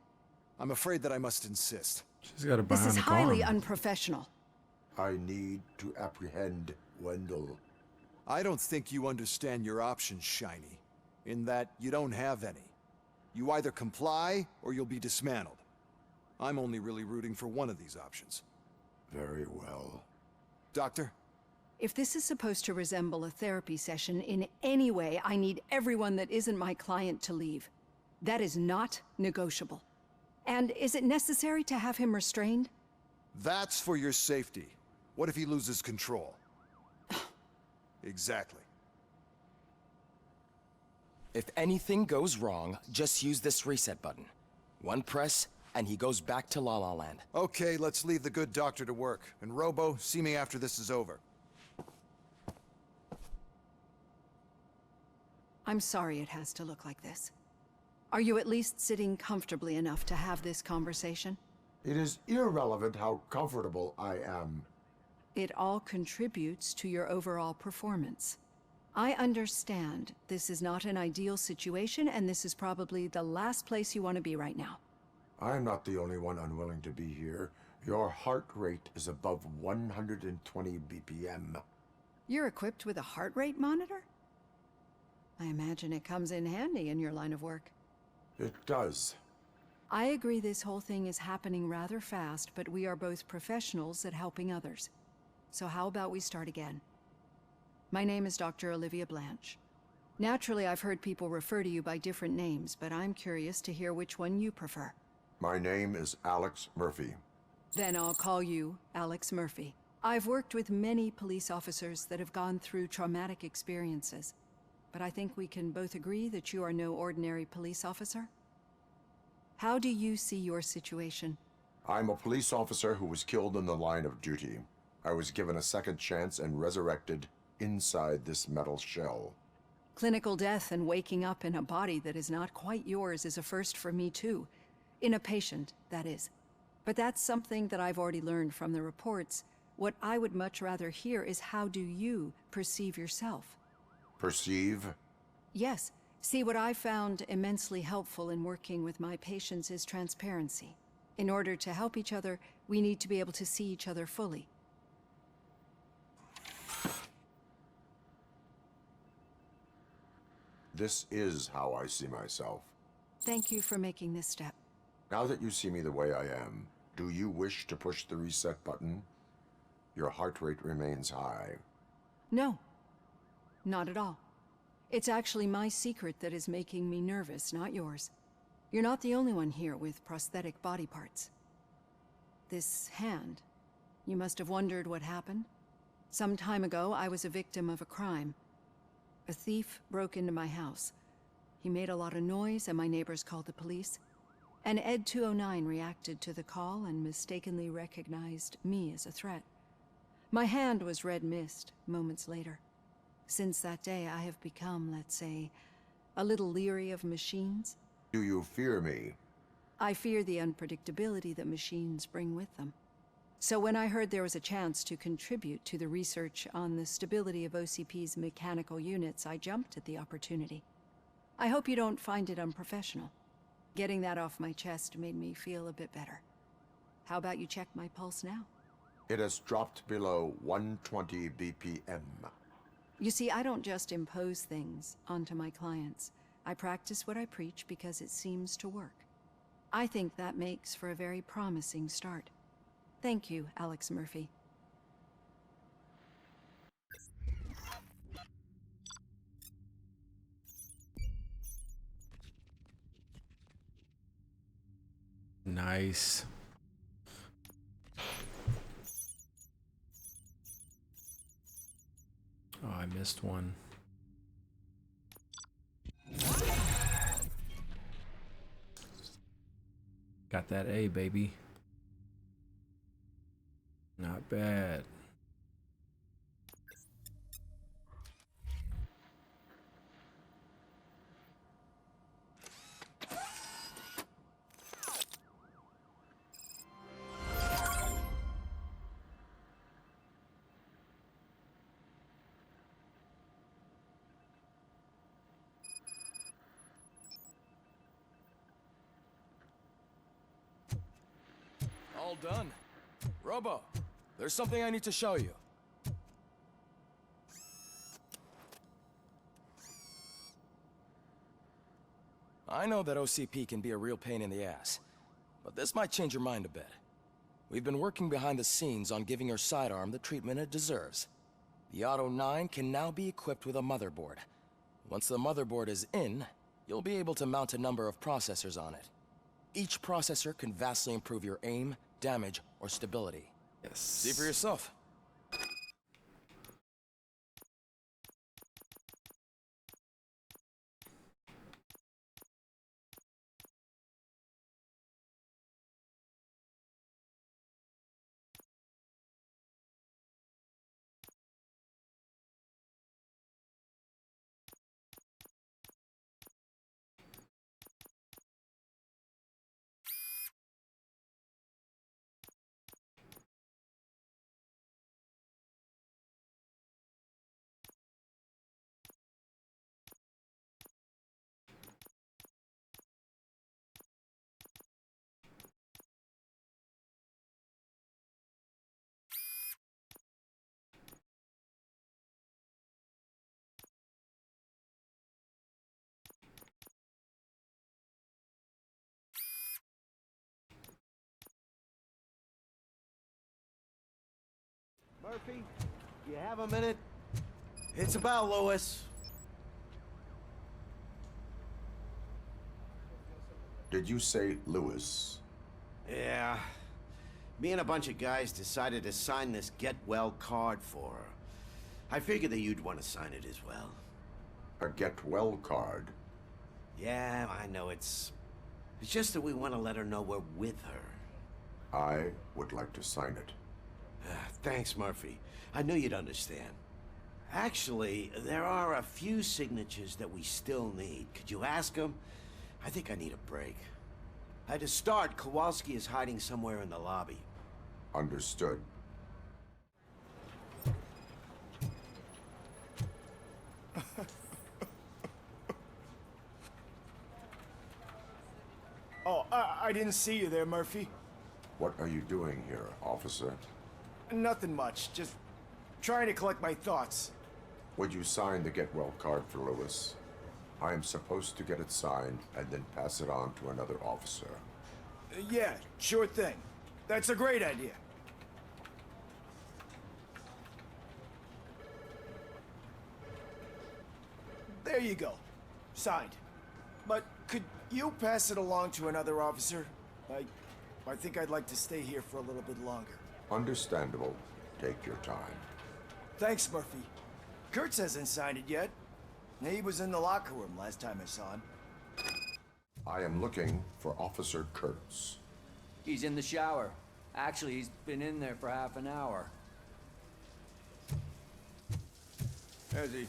I'm afraid that I must insist. She's got a bionic This is highly arm. unprofessional. I need to apprehend Wendell. I don't think you understand your options, Shiny. In that you don't have any. You either comply, or you'll be dismantled. I'm only really rooting for one of these options. Very well. Doctor? If this is supposed to resemble a therapy session in any way, I need everyone that isn't my client to leave. That is not negotiable. And is it necessary to have him restrained? That's for your safety. What if he loses control? Exactly. If anything goes wrong, just use this reset button. One press, and he goes back to La La Land. Okay, let's leave the good doctor to work. And Robo, see me after this is over. I'm sorry it has to look like this. Are you at least sitting comfortably enough to have this conversation? It is irrelevant how comfortable I am. It all contributes to your overall performance. I understand this is not an ideal situation, and this is probably the last place you want to be right now. I'm not the only one unwilling to be here. Your heart rate is above 120 BPM. You're equipped with a heart rate monitor? I imagine it comes in handy in your line of work. It does. I agree this whole thing is happening rather fast, but we are both professionals at helping others. So how about we start again? My name is Dr. Olivia Blanche. Naturally, I've heard people refer to you by different names, but I'm curious to hear which one you prefer. My name is Alex Murphy. Then I'll call you Alex Murphy. I've worked with many police officers that have gone through traumatic experiences, but I think we can both agree that you are no ordinary police officer. How do you see your situation? I'm a police officer who was killed in the line of duty. I was given a second chance and resurrected inside this metal shell. Clinical death and waking up in a body that is not quite yours is a first for me too. In a patient, that is. But that's something that I've already learned from the reports. What I would much rather hear is how do you perceive yourself? Perceive? Yes, See, what I found immensely helpful in working with my patients is transparency. In order to help each other, we need to be able to see each other fully. This is how I see myself. Thank you for making this step. Now that you see me the way I am, do you wish to push the reset button? Your heart rate remains high. No, not at all. It's actually my secret that is making me nervous, not yours. You're not the only one here with prosthetic body parts. This hand, you must have wondered what happened. Some time ago, I was a victim of a crime. A thief broke into my house. He made a lot of noise and my neighbors called the police. And Ed 209 reacted to the call and mistakenly recognized me as a threat. My hand was red mist moments later. Since that day, I have become, let's say, a little leery of machines. Do you fear me? I fear the unpredictability that machines bring with them. So when I heard there was a chance to contribute to the research on the stability of OCP's mechanical units, I jumped at the opportunity. I hope you don't find it unprofessional. Getting that off my chest made me feel a bit better. How about you check my pulse now? It has dropped below 120 BPM. You see, I don't just impose things onto my clients. I practice what I preach because it seems to work. I think that makes for a very promising start. Thank you, Alex Murphy. Nice. Oh, I missed one. Got that A, baby. Not bad. All done. Robo, there's something I need to show you. I know that OCP can be a real pain in the ass, but this might change your mind a bit. We've been working behind the scenes on giving your sidearm the treatment it deserves. The Auto 9 can now be equipped with a motherboard. Once the motherboard is in, you'll be able to mount a number of processors on it. Each processor can vastly improve your aim, damage, or stability. Yes. See for yourself. Murphy, do you have a minute? It's about Lewis. Did you say Lewis? Yeah. Me and a bunch of guys decided to sign this get well card for her. I figured that you'd want to sign it as well. A get well card? Yeah, I know it's just that we want to let her know we're with her. I would like to sign it. Thanks, Murphy. I knew you'd understand. Actually, there are a few signatures that we still need. Could you ask them? I think I need a break. To start, Kowalski is hiding somewhere in the lobby. Understood. Oh, I didn't see you there, Murphy. What are you doing here, officer? Nothing much, just trying to collect my thoughts. Would you sign the get well card for Lewis? I am supposed to get it signed and then pass it on to another officer. Yeah, sure thing. That's a great idea. There you go. Signed. But could you pass it along to another officer? I think I'd like to stay here for a little bit longer. Understandable. Take your time. Thanks, Murphy. Kurtz hasn't signed it yet. He was in the locker room last time I saw him. I am looking for Officer Kurtz. He's in the shower. Actually, he's been in there for half an hour. As he...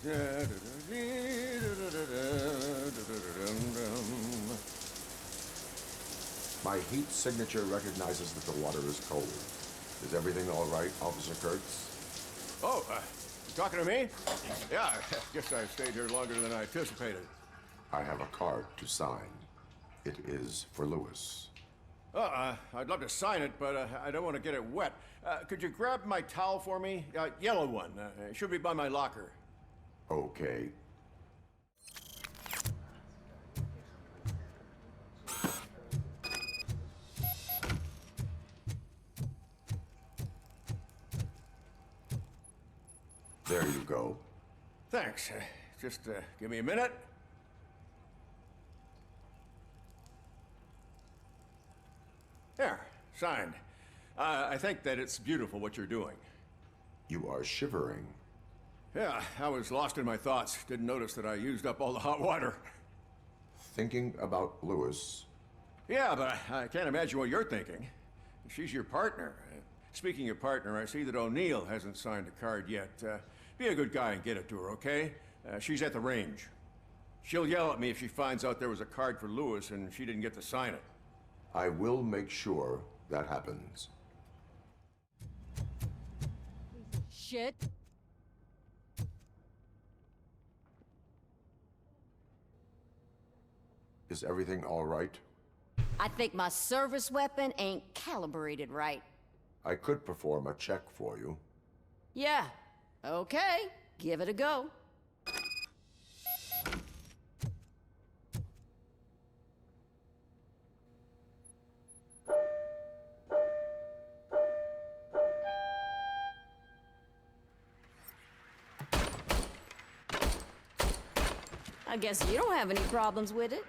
My heat signature recognizes that the water is cold. Is everything all right, Officer Kurtz? Oh, you talking to me? Yeah, I guess I stayed here longer than I anticipated. I have a card to sign. It is for Lewis. I'd love to sign it, but I don't want to get it wet. Could you grab my towel for me? Yellow one. It should be by my locker. Okay. There you go. Thanks. Just give me a minute. There, signed. I think that it's beautiful what you're doing. You are shivering. Yeah, I was lost in my thoughts. Didn't notice that I used up all the hot water. Thinking about Lewis? Yeah, but I can't imagine what you're thinking. She's your partner. Speaking of partner, I see that O'Neill hasn't signed a card yet. Be a good guy and get it to her, okay? She's at the range. She'll yell at me if she finds out there was a card for Lewis and she didn't get to sign it. I will make sure that happens. Shit. Is everything all right? I think my service weapon ain't calibrated right. I could perform a check for you. Yeah. Okay. Give it a go. I guess you don't have any problems with it.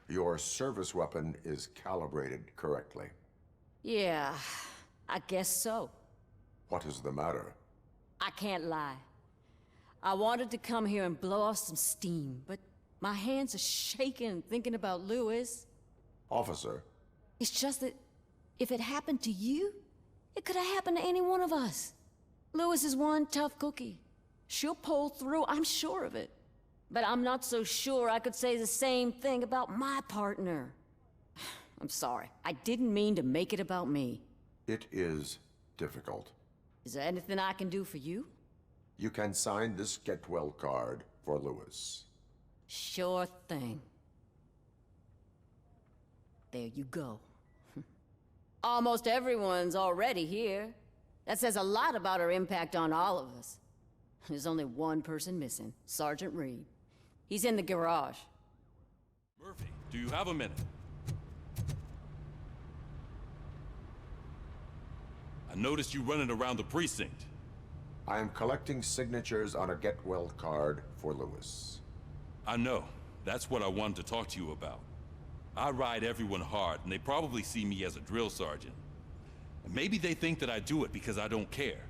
Your service weapon is calibrated correctly. Yeah, I guess so. What is the matter? I can't lie. I wanted to come here and blow off some steam, but my hands are shaking thinking about Lewis. Officer. It's just that if it happened to you, it could have happened to any one of us. Lewis is one tough cookie. She'll pull through, I'm sure of it. But I'm not so sure I could say the same thing about my partner. I'm sorry. I didn't mean to make it about me. It is difficult. Is there anything I can do for you? You can sign this get well card for Lewis. Sure thing. There you go. Almost everyone's already here. That says a lot about her impact on all of us. There's only one person missing, Sergeant Reed. He's in the garage. Murphy, do you have a minute? I noticed you running around the precinct. I am collecting signatures on a get well card for Lewis. I know. That's what I wanted to talk to you about. I ride everyone hard, and they probably see me as a drill sergeant. And maybe they think that I do it because I don't care.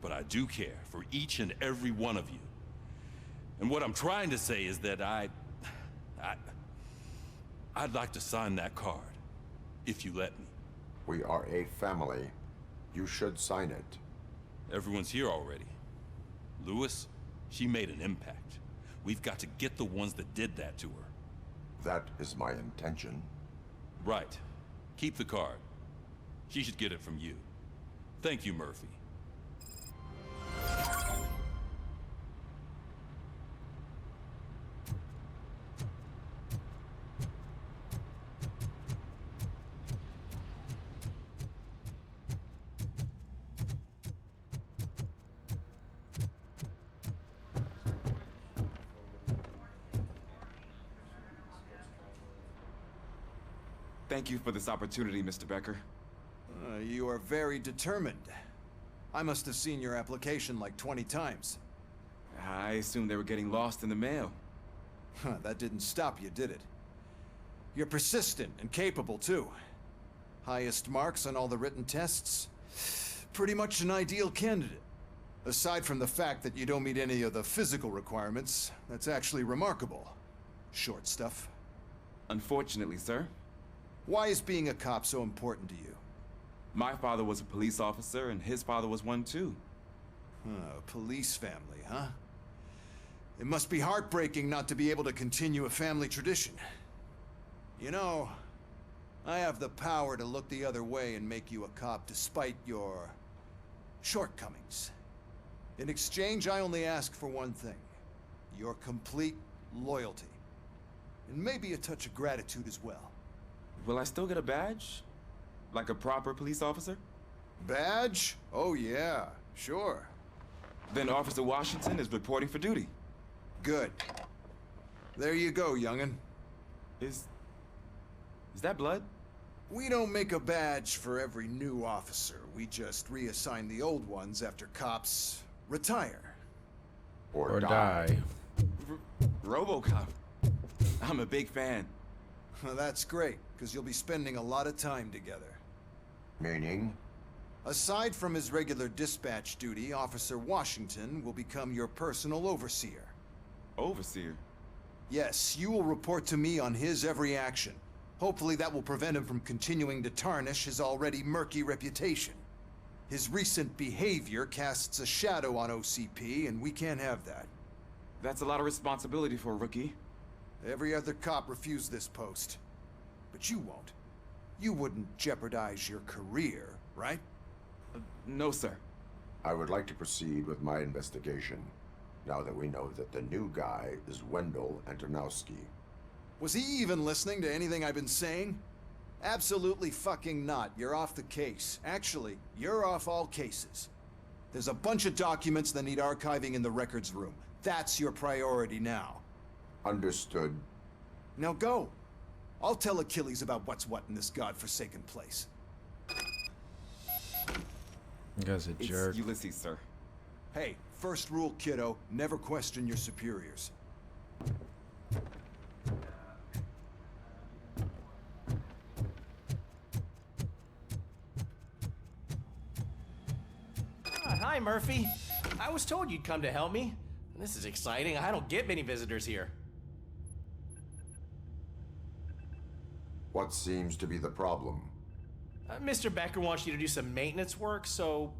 But I do care for each and every one of you. And what I'm trying to say is that I'd like to sign that card, if you let me. We are a family. You should sign it. Everyone's here already. Lewis, she made an impact. We've got to get the ones that did that to her. That is my intention. Right. Keep the card. She should get it from you. Thank you, Murphy. Thank you for this opportunity, Mr. Becker. You are very determined. I must have seen your application like 20 times. I assumed they were getting lost in the mail. That didn't stop you, did it? You're persistent and capable, too. Highest marks on all the written tests. Pretty much an ideal candidate. Aside from the fact that you don't meet any of the physical requirements, that's actually remarkable. Short stuff. Unfortunately, sir. Why is being a cop so important to you? My father was a police officer, and his father was one too. Police family, huh? It must be heartbreaking not to be able to continue a family tradition. You know, I have the power to look the other way and make you a cop despite your shortcomings. In exchange, I only ask for one thing. Your complete loyalty. And maybe a touch of gratitude as well. Will I still get a badge? Like a proper police officer? Badge? Oh yeah, sure. Then Officer Washington is reporting for duty. Good. There you go, young'un. Is that blood? We don't make a badge for every new officer. We just reassign the old ones after cops retire. Or die. Robocop. I'm a big fan. Well, that's great, because you'll be spending a lot of time together. Meaning? Aside from his regular dispatch duty, Officer Washington will become your personal overseer. Overseer? Yes, you will report to me on his every action. Hopefully that will prevent him from continuing to tarnish his already murky reputation. His recent behavior casts a shadow on OCP, and we can't have that. That's a lot of responsibility for a rookie. Every other cop refused this post. But you won't. You wouldn't jeopardize your career, right? No, sir. I would like to proceed with my investigation, now that we know that the new guy is Wendell Antonowski. Was he even listening to anything I've been saying? Absolutely fucking not. You're off the case. Actually, you're off all cases. There's a bunch of documents that need archiving in the records room. That's your priority now. Understood. Now go. I'll tell Achilles about what's what in this godforsaken place. You guys a jerk. It's Ulysses, sir. Hey, first rule, kiddo, never question your superiors. Hi, Murphy. I was told you'd come to help me. This is exciting. I don't get many visitors here. What seems to be the problem? Mr. Becker wants you to do some maintenance work, so,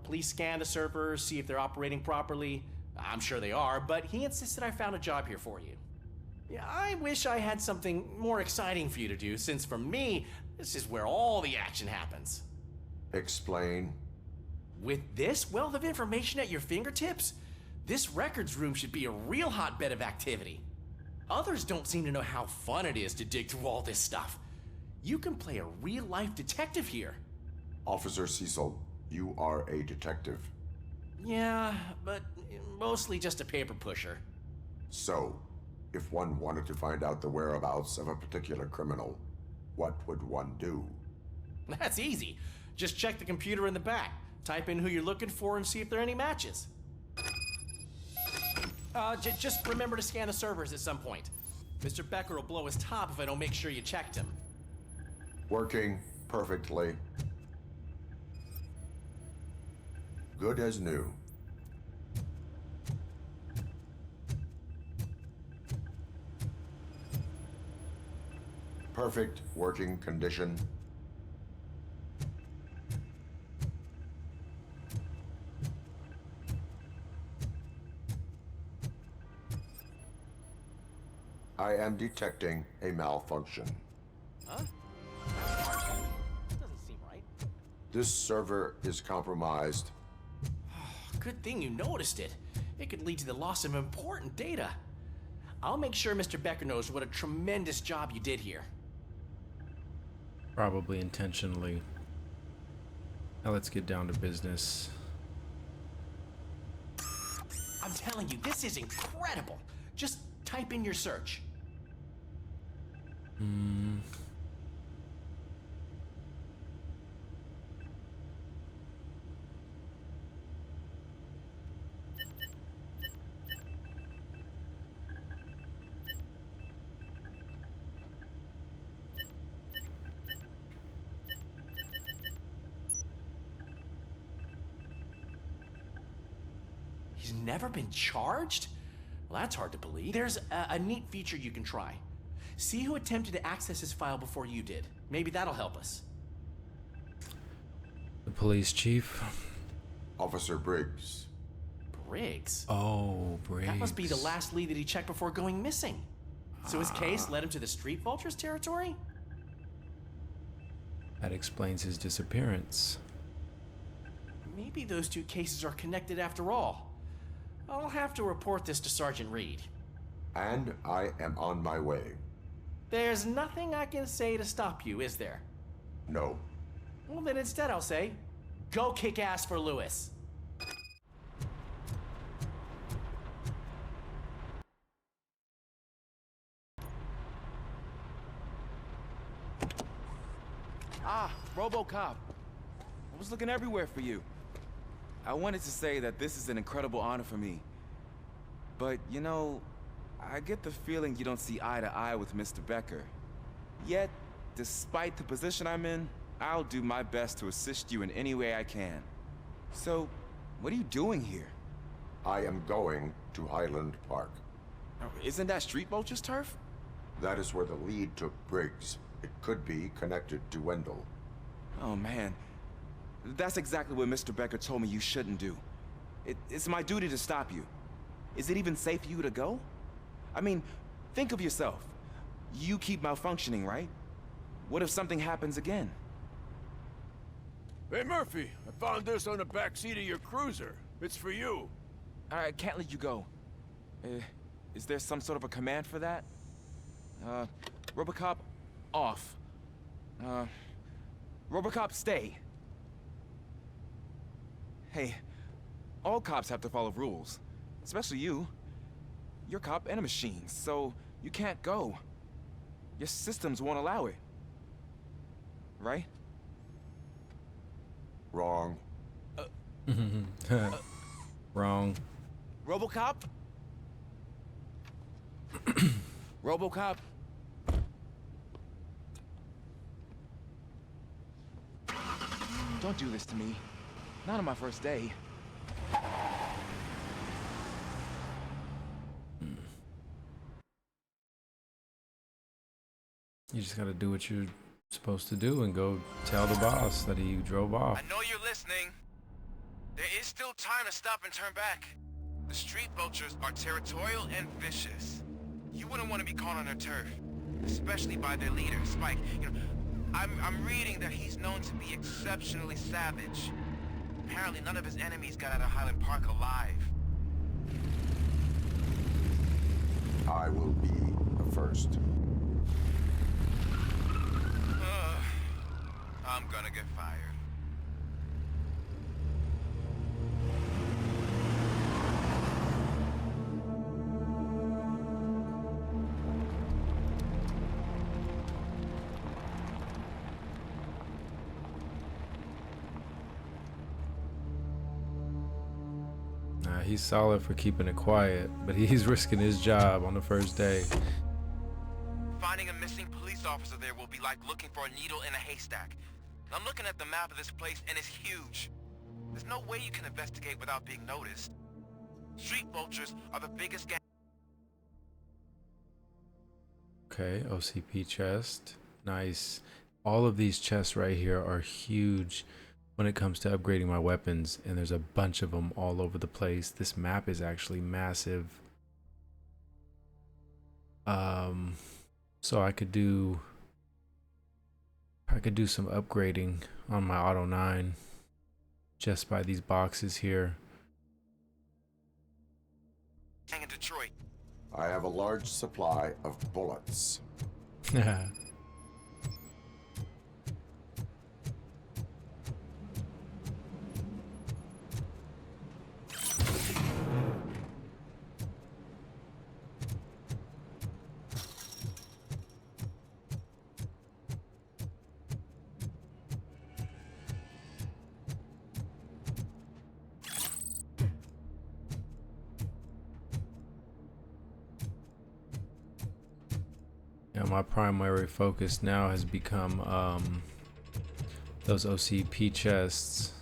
please scan the servers, see if they're operating properly. I'm sure they are, but he insisted I found a job here for you. Yeah, I wish I had something more exciting for you to do, since for me, this is where all the action happens. Explain. With this wealth of information at your fingertips, this records room should be a real hotbed of activity. Others don't seem to know how fun it is to dig through all this stuff. You can play a real-life detective here. Officer Cecil, you are a detective. Yeah, but mostly just a paper pusher. So, if one wanted to find out the whereabouts of a particular criminal, what would one do? That's easy. Just check the computer in the back, type in who you're looking for, and see if there are any matches. Just remember to scan the servers at some point. Mr. Becker will blow his top if I don't make sure you checked him. Working perfectly. Good as new. perfect working condition? I am detecting a malfunction. Huh? Doesn't seem right. This server is compromised. Good thing you noticed it. It could lead to the loss of important data. I'll make sure Mr. Becker knows what a tremendous job you did here. Probably intentionally. Now let's get down to business. I'm telling you, this is incredible. Just type in your search. He's never been charged? Well, that's hard to believe. There's a neat feature you can try. See who attempted to access his file before you did. Maybe that'll help us. The police chief. Officer Briggs. Briggs? Oh, Briggs. That must be the last lead that he checked before going missing. So his case led him to the Street Vultures territory? That explains his disappearance. Maybe those two cases are connected after all. I'll have to report this to Sergeant Reed. And I am on my way. There's nothing I can say to stop you, is there? No. Well, then instead I'll say, go kick ass for Lewis. Ah, Robocop. I was looking everywhere for you. I wanted to say that this is an incredible honor for me. But, you know, I get the feeling you don't see eye to eye with Mr. Becker. Yet, despite the position I'm in, I'll do my best to assist you in any way I can. So, what are you doing here? I am going to Highland Park. Isn't that Street Vulture's turf? That is where the lead took Briggs. It could be connected to Wendell. Oh, man. That's exactly what Mr. Becker told me you shouldn't do. It's my duty to stop you. Is it even safe for you to go? I mean, think of yourself. You keep malfunctioning, right? What if something happens again? Hey, Murphy, I found this on the back seat of your cruiser. It's for you. I can't let you go. Is there some sort of a command for that? Robocop, off. Robocop, stay. Hey, all cops have to follow rules. Especially you. You're a cop and a machine, so you can't go. Your systems won't allow it. Right? Wrong. Wrong. Robocop? Robocop? Don't do this to me. Not on my first day. You just gotta do what you're supposed to do and go tell the boss that he drove off. I know you're listening. There is still time to stop and turn back. The Street Vultures are territorial and vicious. You wouldn't want to be caught on their turf, especially by their leader, Spike. You know, I'm reading that he's known to be exceptionally savage. Apparently none of his enemies got out of Highland Park alive. I will be the first. I'm gonna get fired. He's solid for keeping it quiet, but he's risking his job on the first day. Finding a missing police officer there will be like looking for a needle in a haystack. I'm looking at the map of this place and it's huge. There's no way you can investigate without being noticed. Street Vultures are the biggest gang. Okay, OCP chest. Nice. All of these chests right here are huge when it comes to upgrading my weapons, and there's a bunch of them all over the place. This map is actually massive. So I could do some upgrading on my Auto 9 just by these boxes here. In Detroit. I have a large supply of bullets. My primary focus now has become those OCP chests.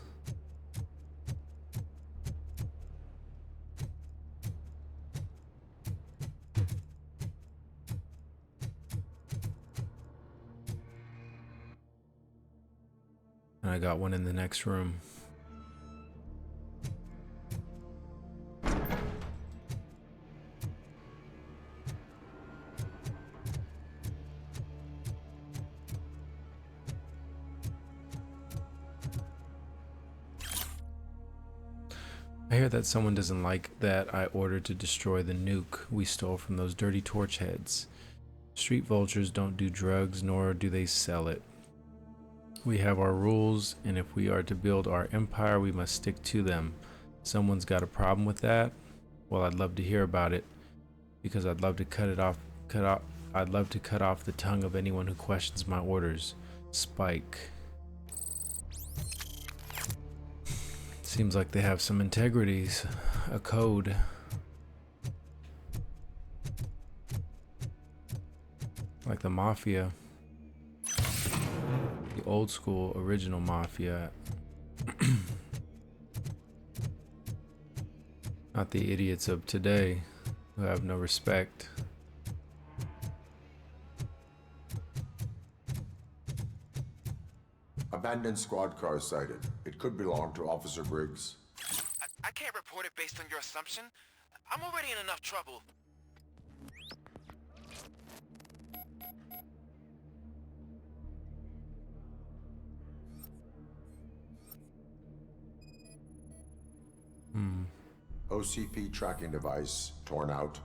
And I got one in the next room. I hear that someone doesn't like that I ordered to destroy the nuke we stole from those dirty torch heads. Street vultures don't do drugs, nor do they sell it. We have our rules, and if we are to build our empire, we must stick to them. Someone's got a problem with that? Well, I'd love to hear about it, because I'd love to I'd love to cut off the tongue of anyone who questions my orders. Spike. Seems like they have some integrities, a code. Like the Mafia. The old school original Mafia. Not the idiots of today who have no respect. Abandoned squad car sighted. It could belong to Officer Briggs. I can't report it based on your assumption. I'm already in enough trouble. OCP tracking device torn out.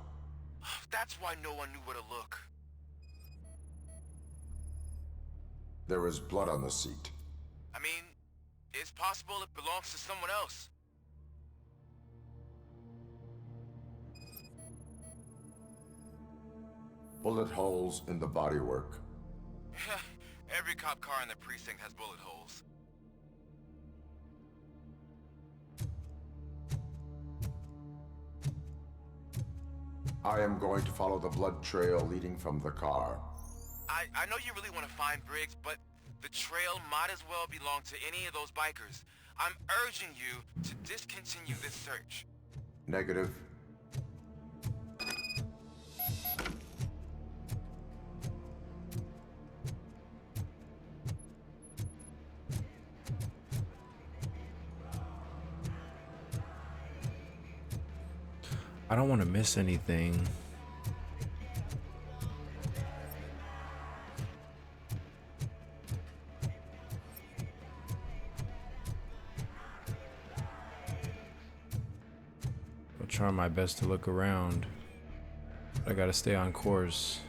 That's why no one knew where to look. There is blood on the seat. I mean, it's possible it belongs to someone else. Bullet holes in the bodywork. Every cop car in the precinct has bullet holes. I am going to follow the blood trail leading from the car. I know you really want to find Briggs, but the trail might as well belong to any of those bikers. I'm urging you to discontinue this search. Negative. I don't want to miss anything. I'll try my best to look around. I gotta stay on course.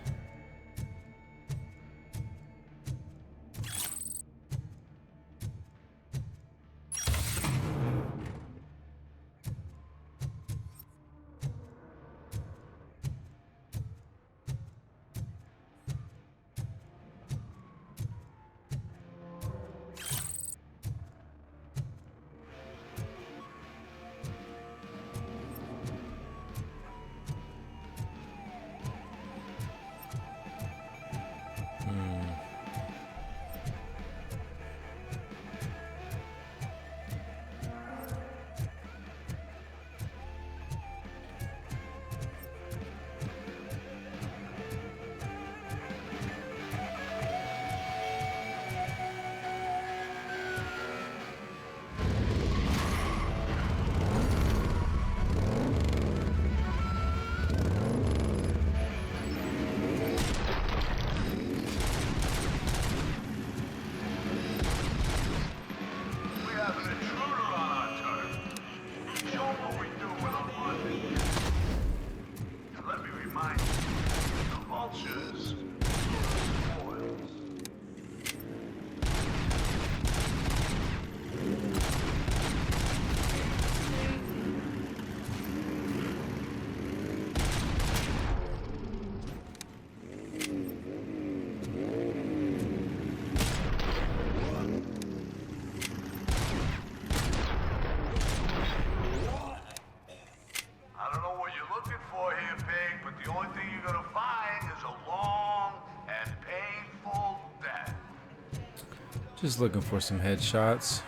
Just looking for some headshots.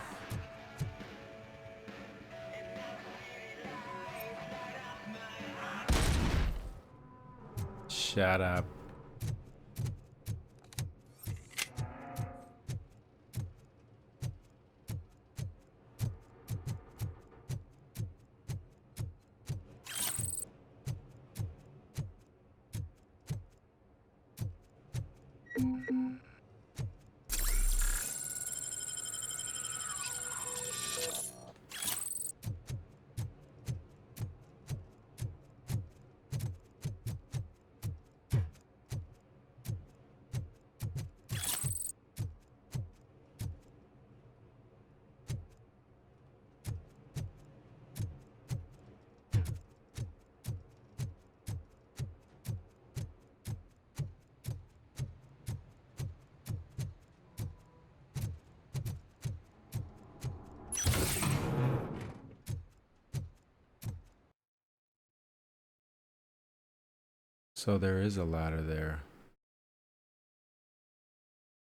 Shut up. So there is a ladder there.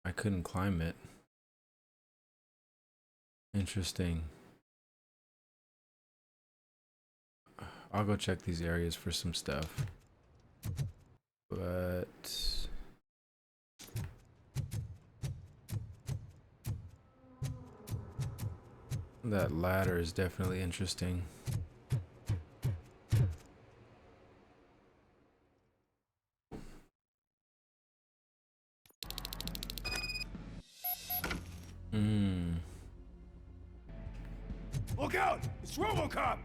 I couldn't climb it. Interesting. I'll go check these areas for some stuff. But that ladder is definitely interesting. Look out! It's Robocop!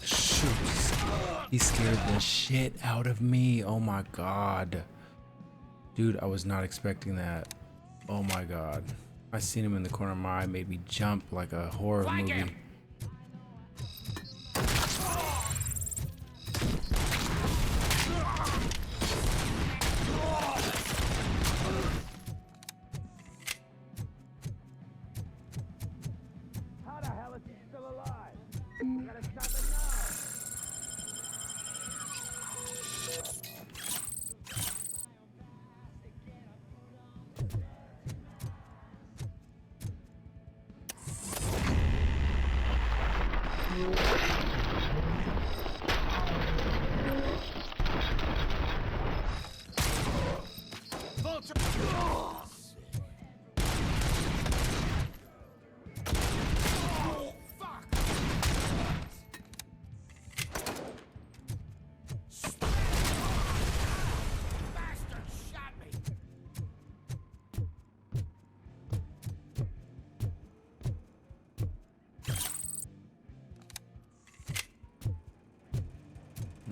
Shoot. He scared the shit out of me. Oh my god. Dude, I was not expecting that. Oh my god. I seen him in the corner of my eye, made me jump like a horror movie. Him. How the hell is he still alive? We gotta stop it now.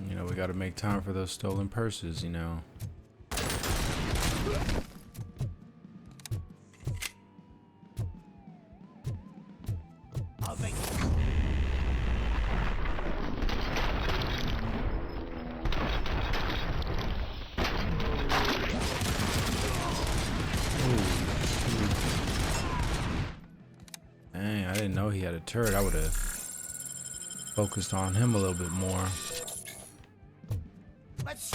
You know, we gotta make time for those stolen purses, you know. I'll make it. Dang, I didn't know he had a turret. I would have focused on him a little bit more. Let's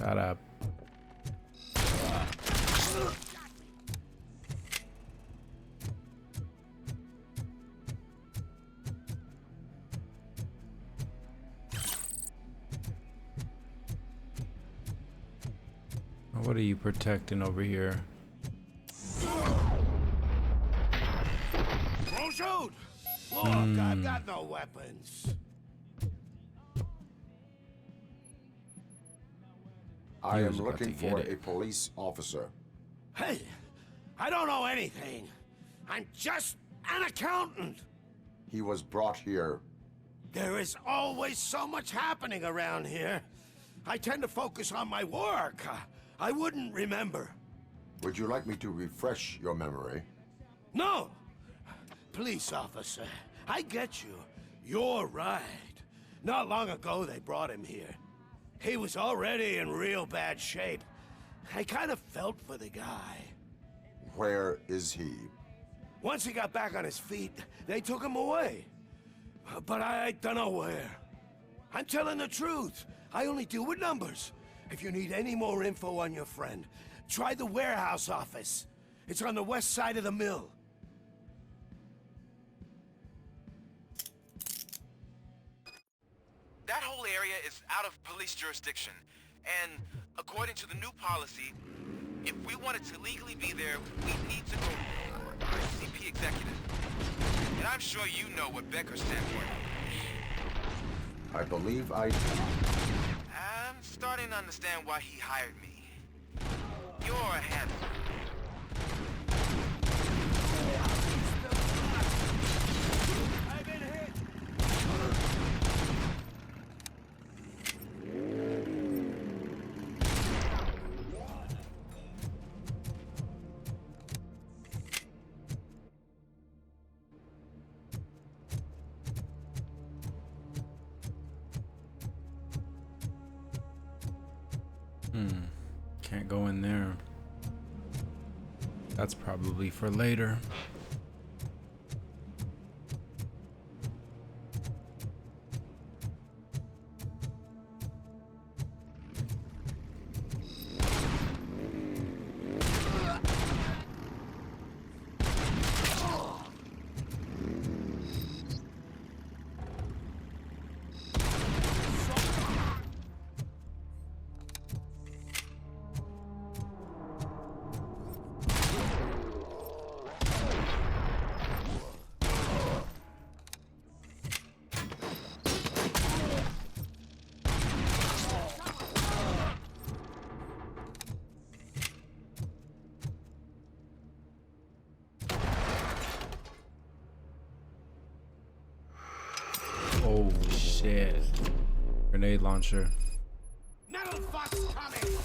Shut up. What are you protecting over here? Don't shoot! Look, I've got no weapons. I He am was about looking to get for it. a police officer. Hey, I don't know anything. I'm just an accountant. He was brought here. There is always so much happening around here. I tend to focus on my work. I wouldn't remember. Would you like me to refresh your memory? No! Police officer, I get you. You're right. Not long ago they brought him here. He was already in real bad shape. I kind of felt for the guy. Where is he? Once he got back on his feet, they took him away. But I don't know where. I'm telling the truth. I only deal with numbers. If you need any more info on your friend, try the warehouse office. It's on the west side of the mill. That whole area is out of police jurisdiction. And according to the new policy, if we wanted to legally be there, we need to go to our CP executive. And I'm sure you know what Becker stands for. I believe I do. I'm starting to understand why he hired me. You're a handler. I've been hit! Can't go in there. That's probably for later. Oh shit. Grenade launcher. Metal Fox coming!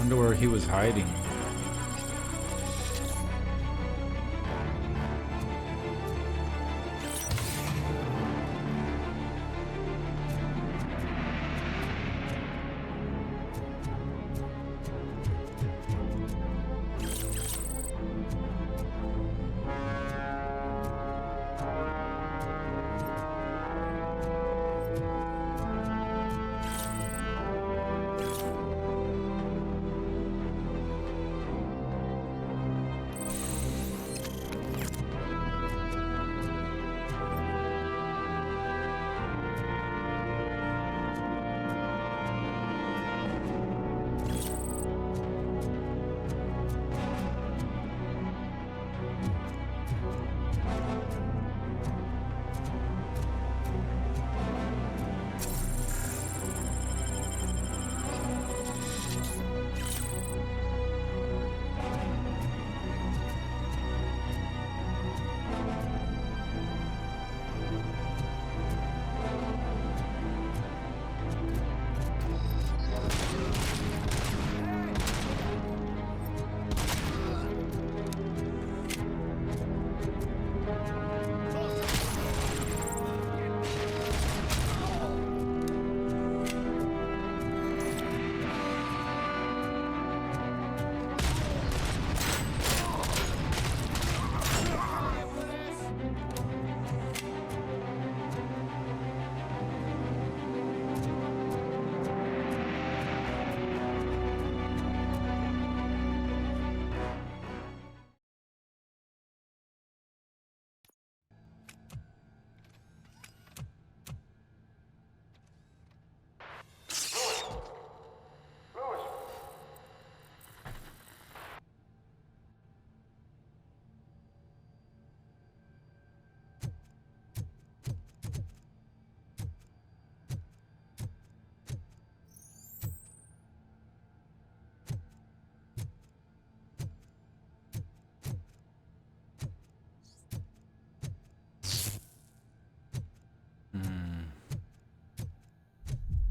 Wonder where he was hiding.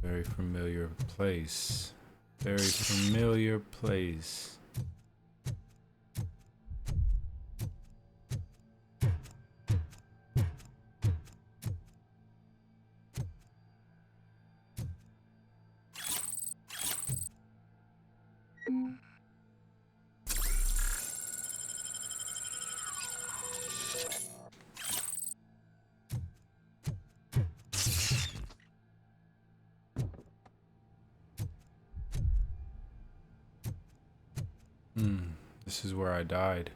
Very familiar place. Very familiar place. This is where I died.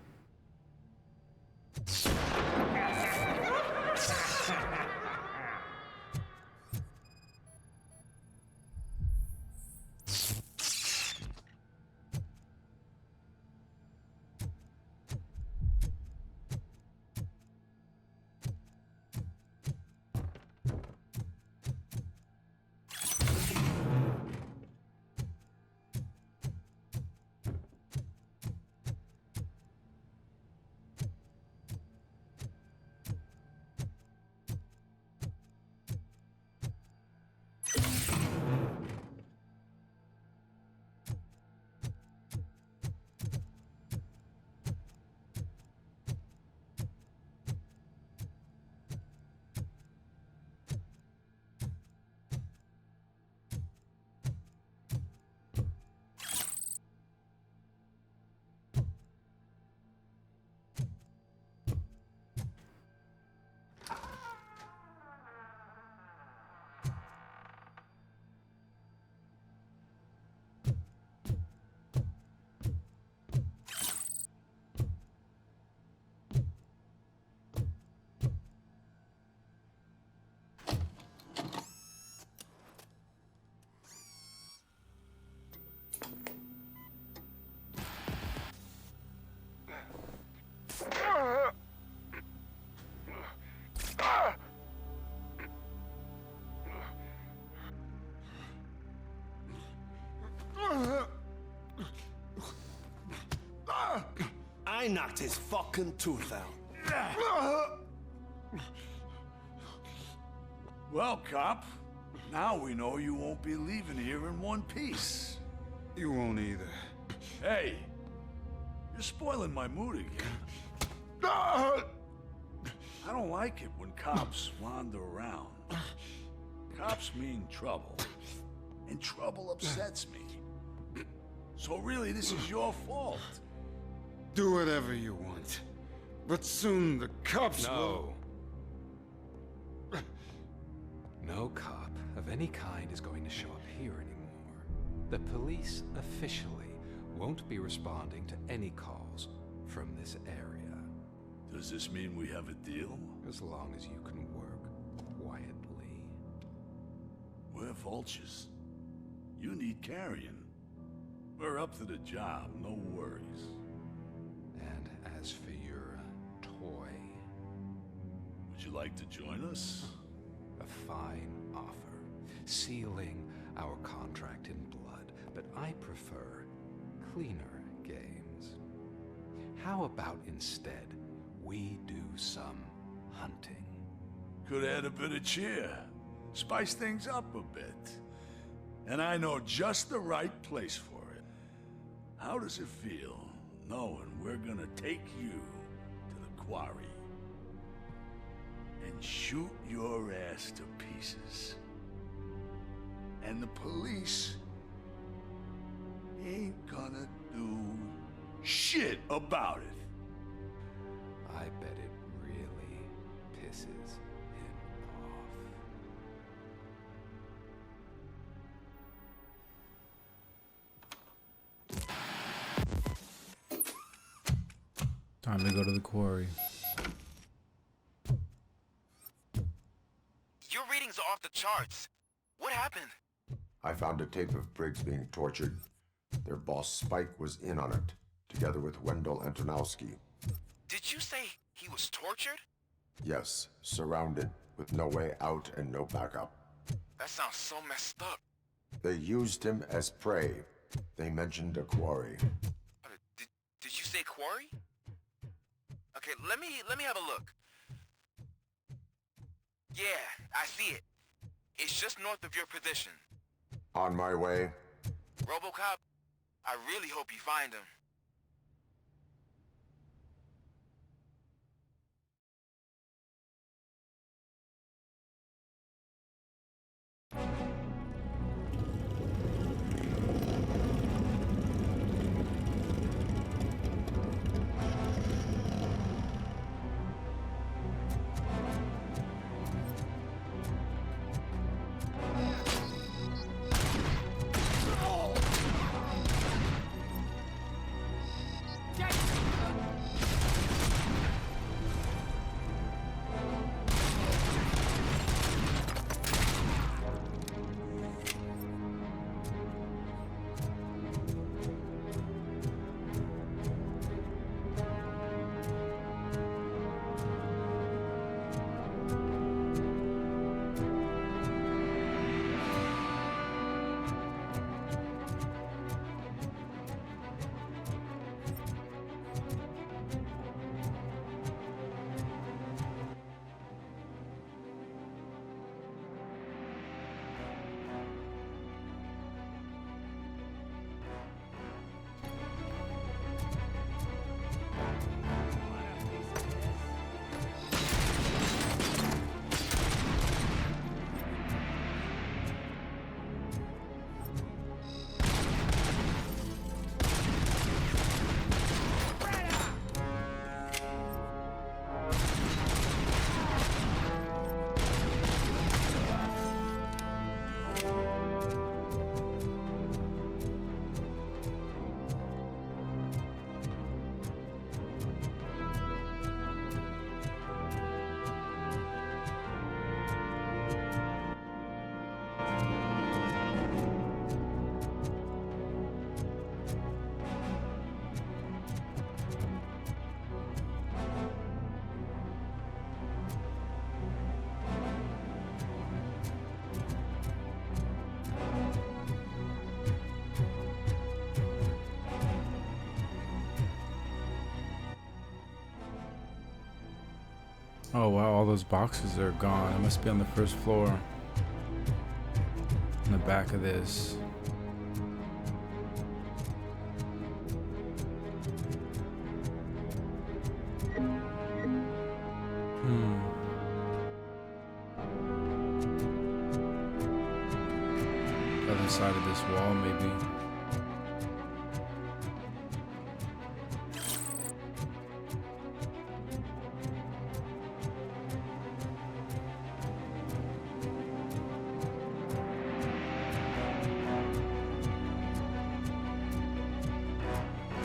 I knocked his fucking tooth out. Well, cop, now we know you won't be leaving here in one piece. You won't either. Hey, you're spoiling my mood again. I don't like it when cops wander around. Cops mean trouble, and trouble upsets me. So really, this is your fault. Do whatever you want, but soon the cops will... No cop of any kind is going to show up here anymore. The police officially won't be responding to any calls from this area. Does this mean we have a deal? As long as you can work quietly. We're vultures. You need carrion. We're up to the job, no worries. And as for your toy... Would you like to join us? A fine offer, sealing our contract in blood, but I prefer cleaner games. How about instead we do some hunting? Could add a bit of cheer, spice things up a bit. And I know just the right place for it. How does it feel knowing we're gonna take you to the quarry and shoot your ass to pieces? And the police ain't gonna do shit about it. I bet it really pisses him off. Time to go to the quarry. Your readings are off the charts. What happened? I found a tape of Briggs being tortured. Their boss Spike was in on it, together with Wendell Antonowski. Did you say he was tortured? Yes, surrounded, with no way out and no backup. That sounds so messed up. They used him as prey. They mentioned a quarry. Did you say quarry? Okay, let me have a look. Yeah, I see it. It's just north of your position. On my way. Robocop, I really hope you find him. Oh wow, all those boxes are gone. It must be on the first floor. In the back of this. Other side of this wall, maybe.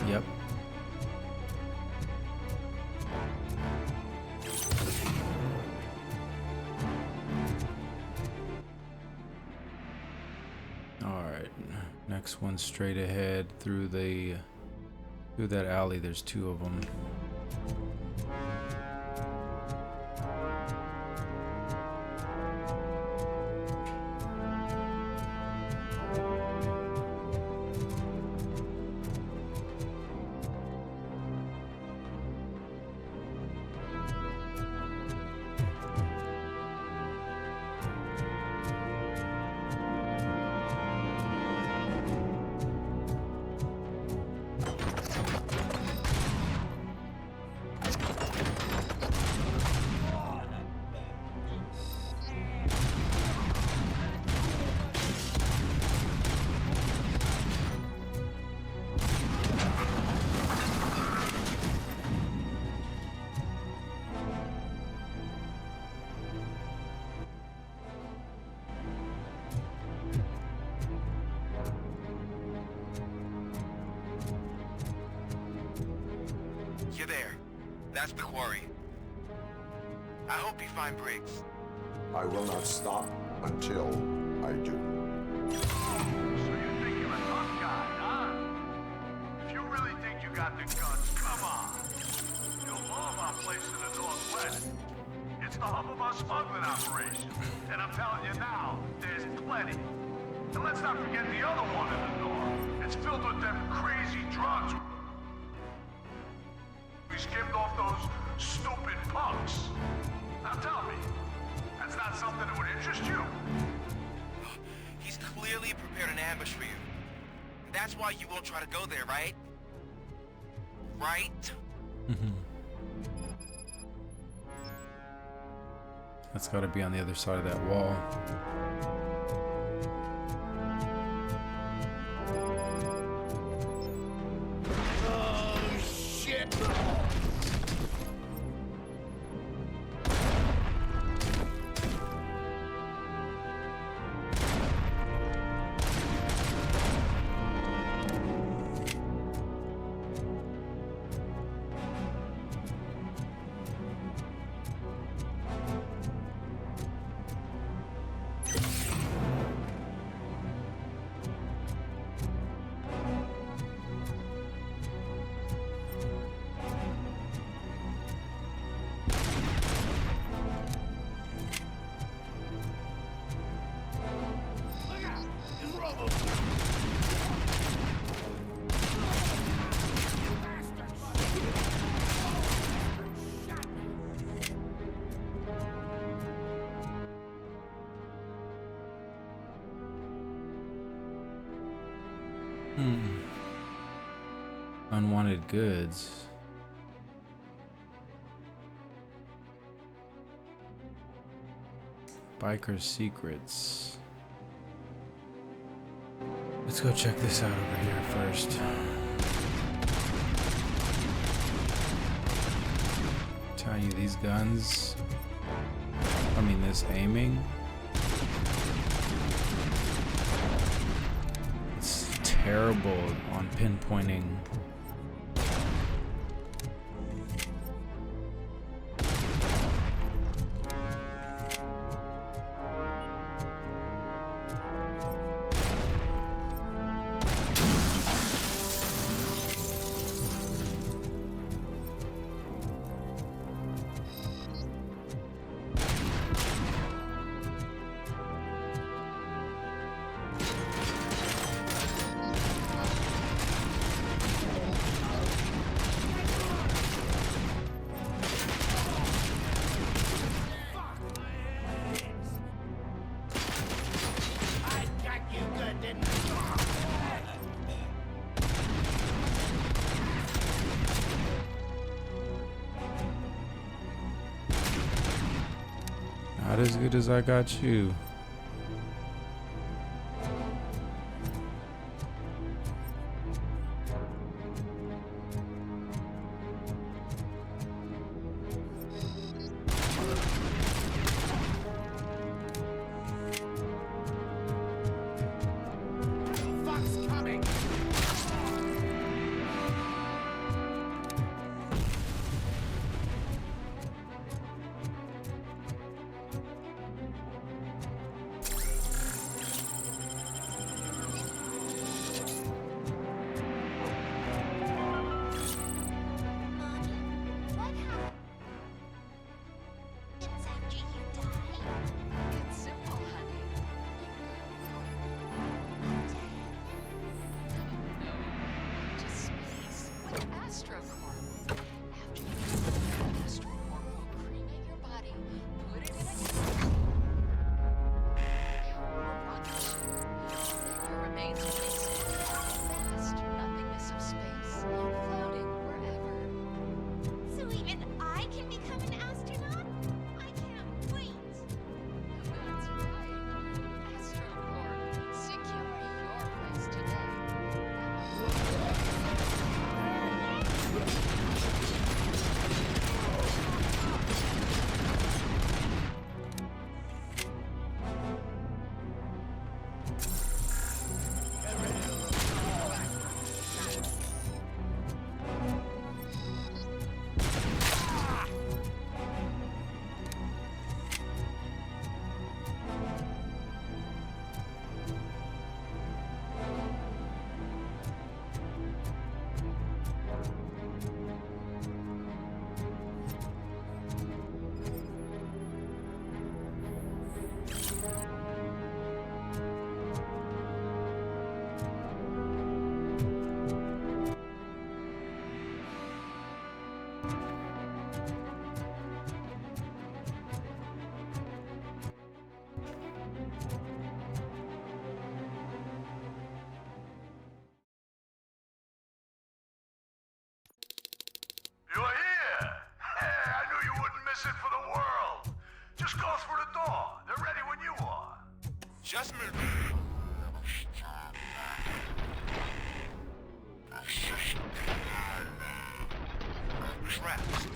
Yep. Next one straight ahead through that alley. There's two of them. You're there. That's the quarry. I hope you find Briggs. I will not stop until I do. So you think you're a tough guy, huh? If you really think you got the guns, come on. You'll love our place in the Northwest. It's the hub of our smuggling operation. And I'm telling you now, there's plenty. And let's not forget the other one in the north. It's filled with them crazy drugs. We skimmed off those stupid punks. Now tell me, that's not something that would interest you? He's clearly prepared an ambush for you. That's why you won't try to go there, right? Right? That's got to be on the other side of that wall. Oh, shit! Unwanted goods. Biker secrets. Let's go check this out over here first. Tell you these guns. I mean, this aiming. It's terrible on pinpointing. Not as good as I got you. Just go through the door. They're ready when you are. Just move. Traps.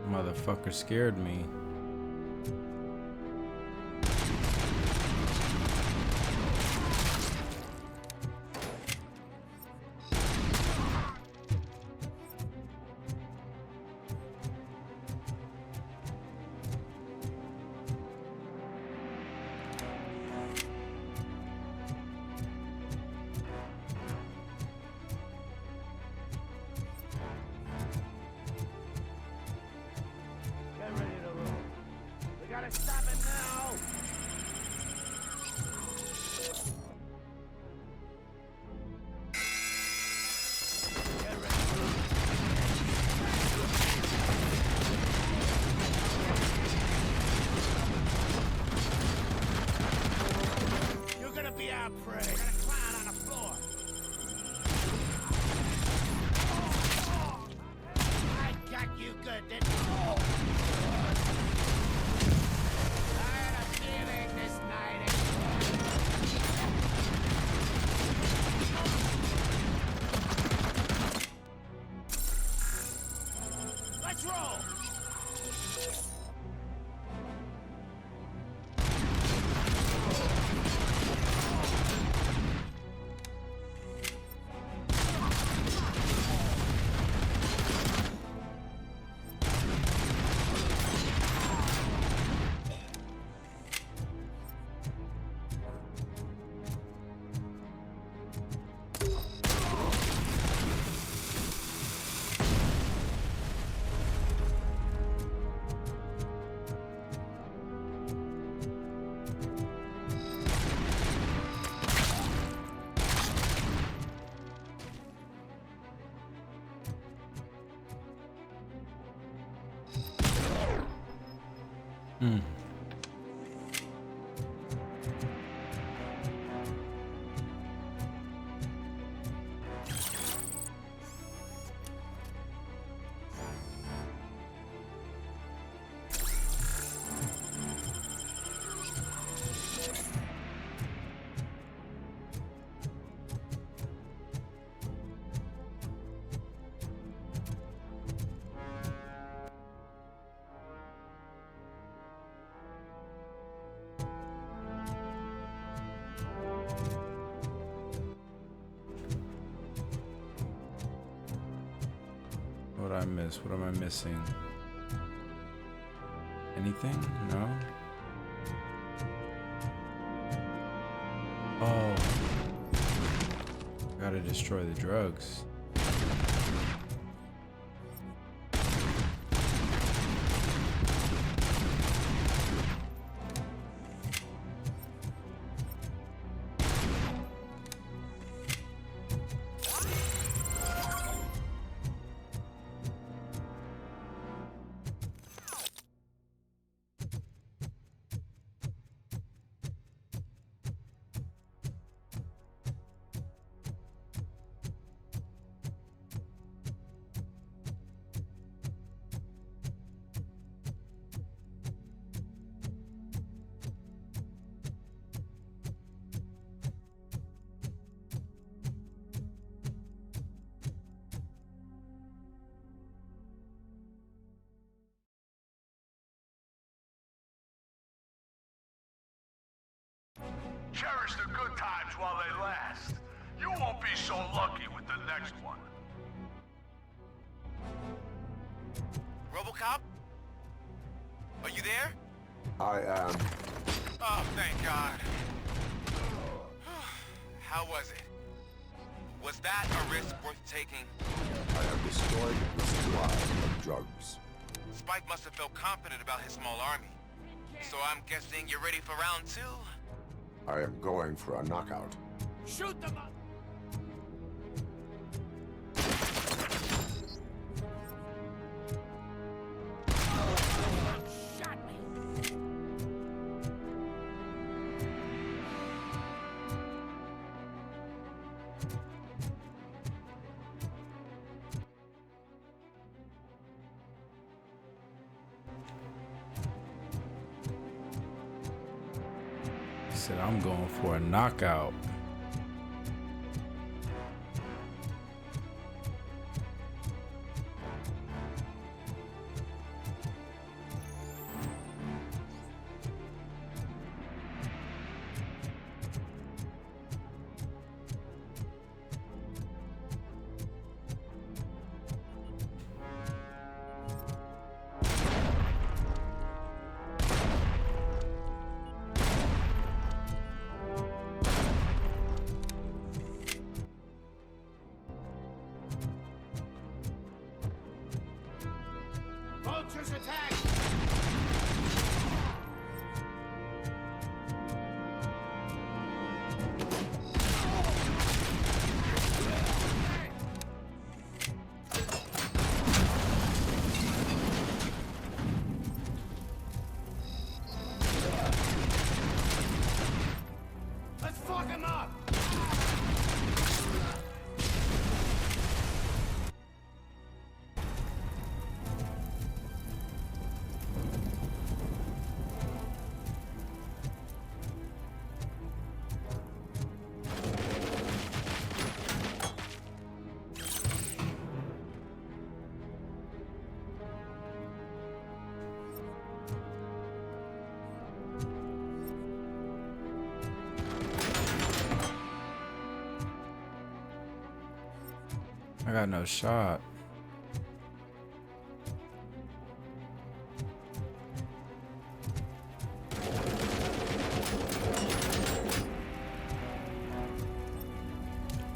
Motherfucker scared me. What I miss? What am I missing? Anything? No? Oh. Gotta destroy the drugs. Cherish the good times while they last. You won't be so lucky with the next one. Robocop? Are you there? I am. Oh, thank God. How was it? Was that a risk worth taking? I have destroyed the supply of drugs. Spike must have felt confident about his small army. So I'm guessing you're ready for round 2? I am going for a knockout. Shoot them up! Shot me! He said, I'm going for a knockout. Vultures attack! Let's fuck him up! I got no shot.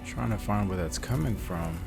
Trying to find where that's coming from.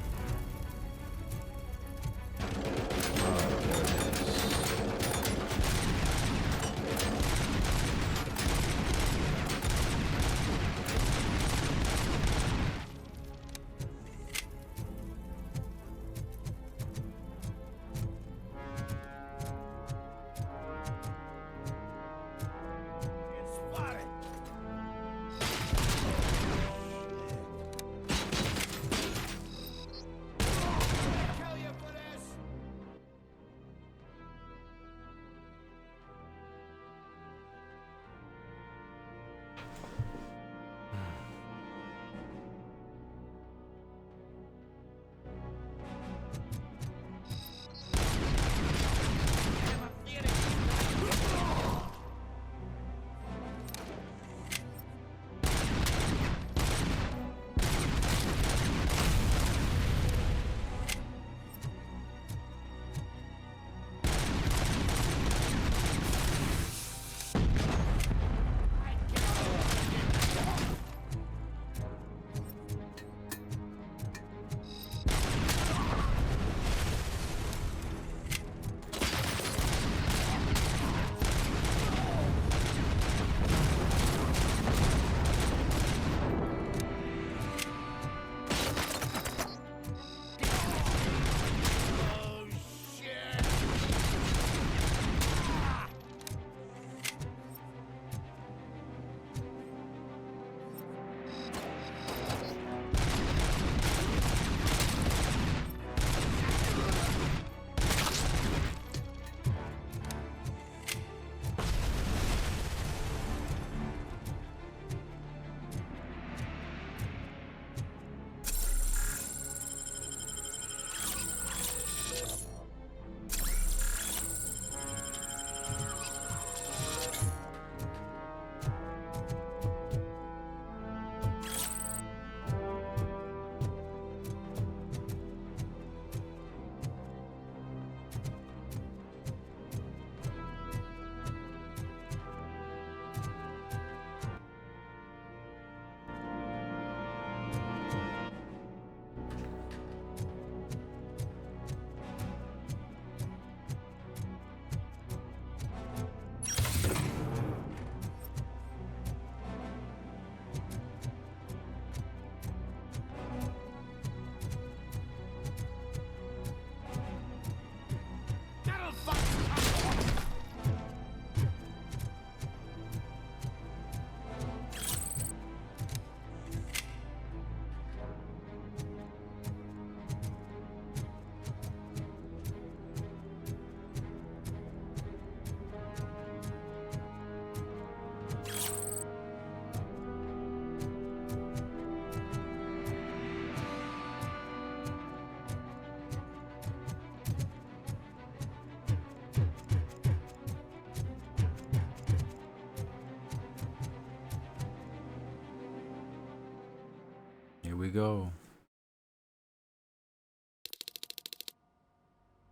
we go.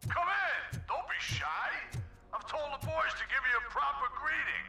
Come in! Don't be shy! I've told the boys to give you a proper greeting.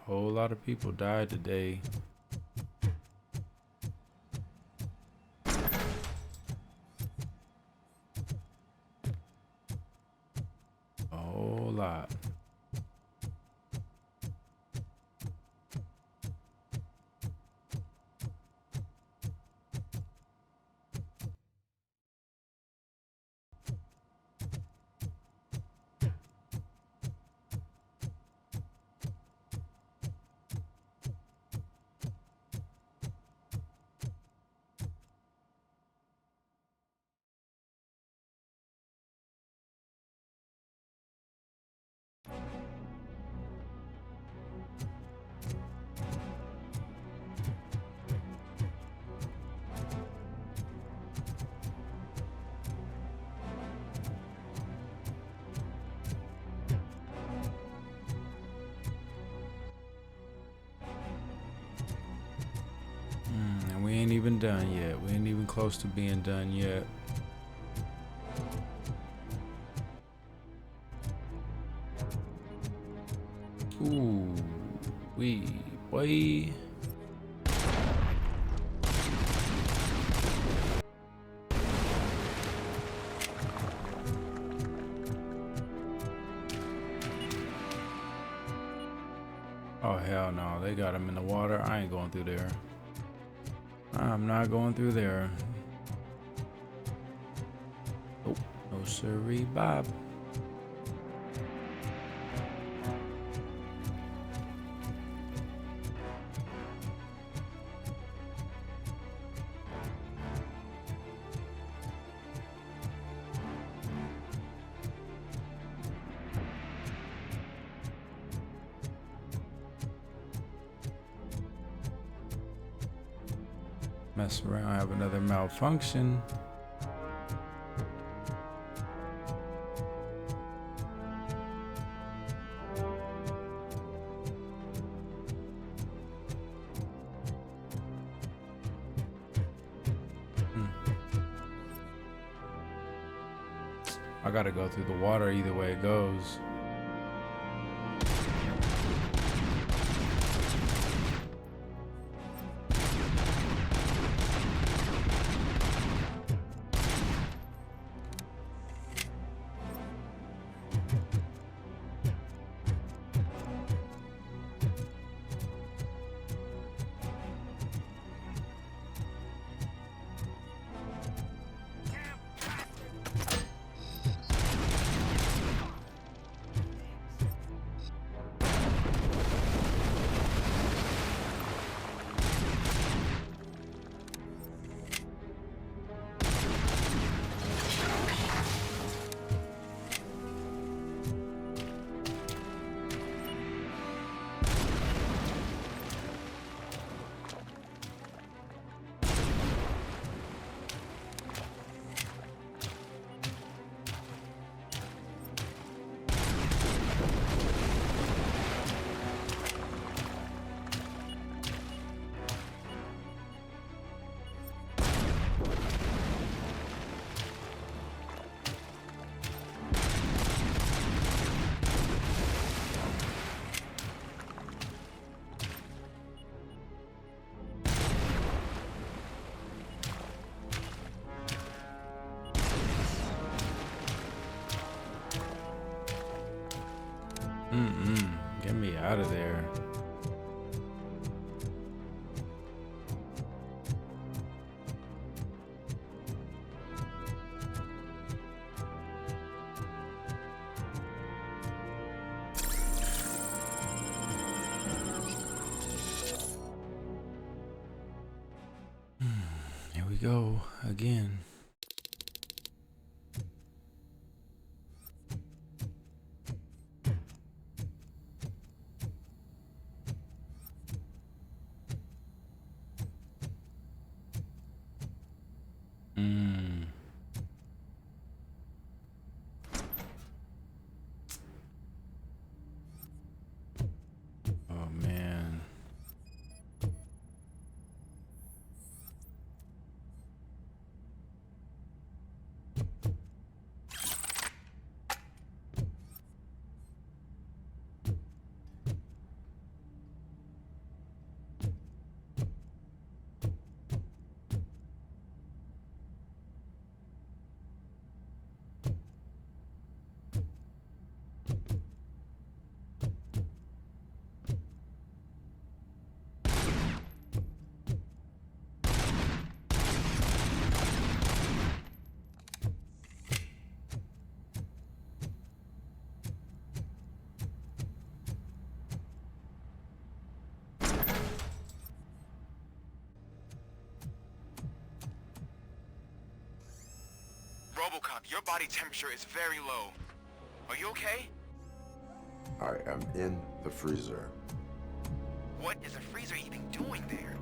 Whole lot of people died today. A whole lot. And we ain't even done yet. We ain't even close to being done yet. Ooh, boy. Oh hell no, they got him in the water. I ain't going through there. I'm not going through there. Oh, no siree, Bob. Mess around, have another malfunction. I gotta go through the water either way it goes. Get me out of there. Here we go again. Oh man. Robocop, your body temperature is very low. Are you okay? I am in the freezer. What is a freezer even doing there?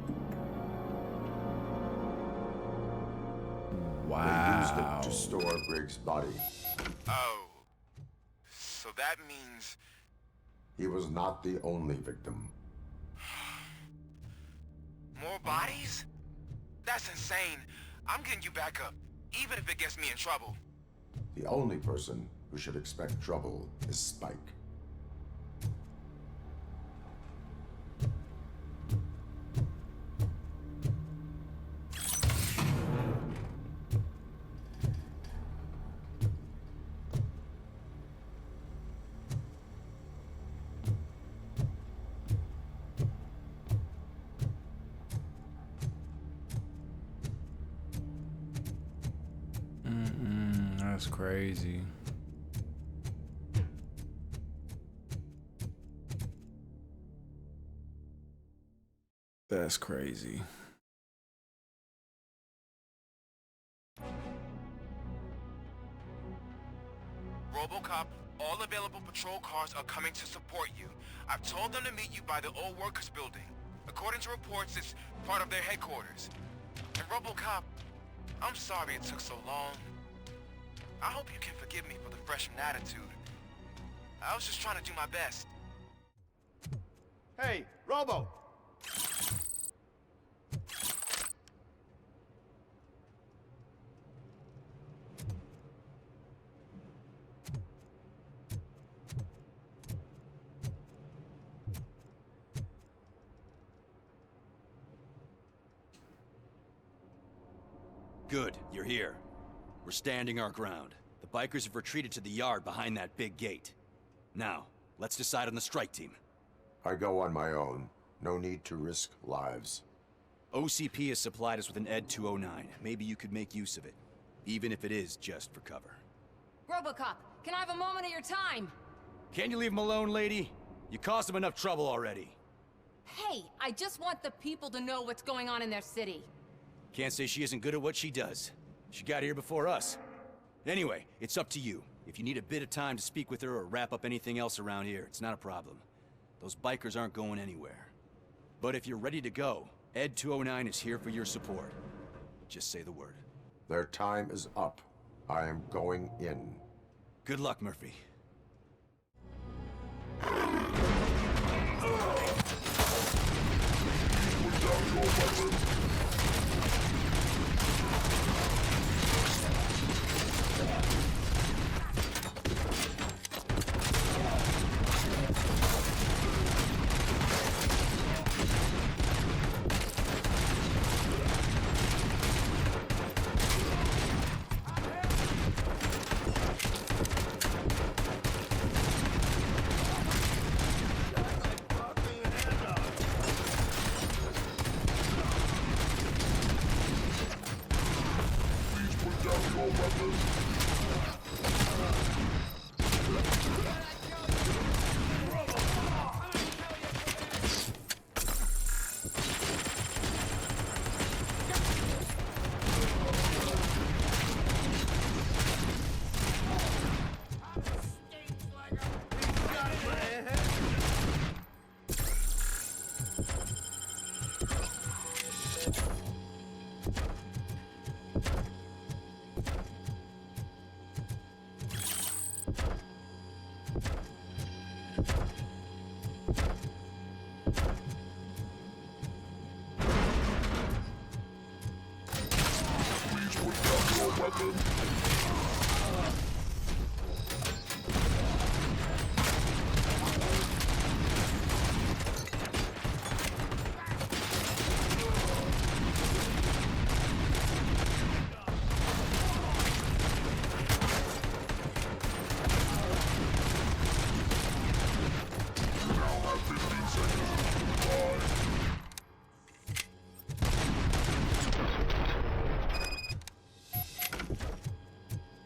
They used it to store Briggs' body. Oh. So that means... He was not the only victim. More bodies? That's insane. I'm getting you back up, even if it gets me in trouble. The only person who should expect trouble is Spike. That's crazy. That's crazy. Robocop, all available patrol cars are coming to support you. I've told them to meet you by the old workers building. According to reports, it's part of their headquarters. And Robocop, I'm sorry it took so long. I hope you can forgive me for the freshman attitude. I was just trying to do my best. Hey, Robo! Good, you're here. We're standing our ground. The bikers have retreated to the yard behind that big gate. Now, let's decide on the strike team. I go on my own. No need to risk lives. OCP has supplied us with an ED 209. Maybe you could make use of it, even if it is just for cover. Robocop, can I have a moment of your time? Can you leave him alone, lady? You caused him enough trouble already. Hey, I just want the people to know what's going on in their city. Can't say she isn't good at what she does. She got here before us. Anyway, it's up to you. If you need a bit of time to speak with her or wrap up anything else around here, it's not a problem. Those bikers aren't going anywhere. But if you're ready to go, ED 209 is here for your support. Just say the word. Their time is up. I am going in. Good luck, Murphy.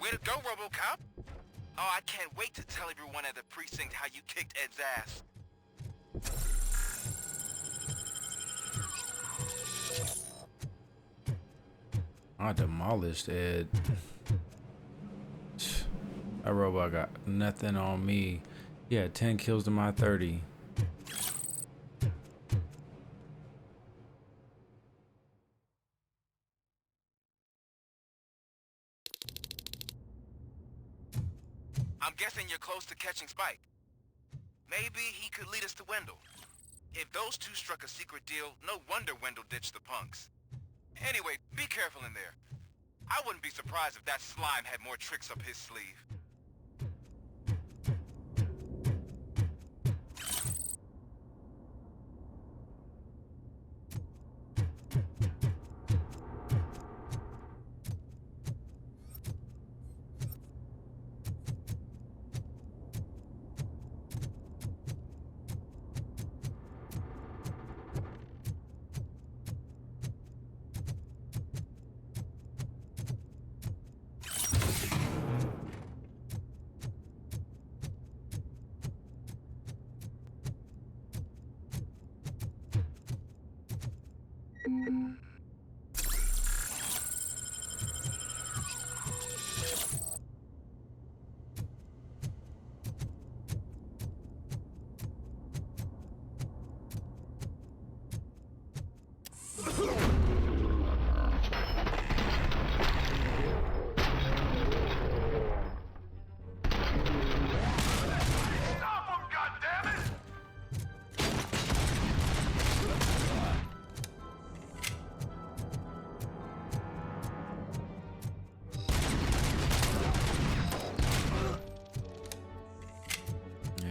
Way to go, Robocop! Oh, I can't wait to tell everyone at the precinct how you kicked Ed's ass. I demolished Ed. That robot got nothing on me. Yeah, 10 kills to my 30. I'm guessing you're close to catching Spike. Maybe he could lead us to Wendell. If those two struck a secret deal, no wonder Wendell ditched the punks. Anyway, be careful in there. I wouldn't be surprised if that slime had more tricks up his sleeve.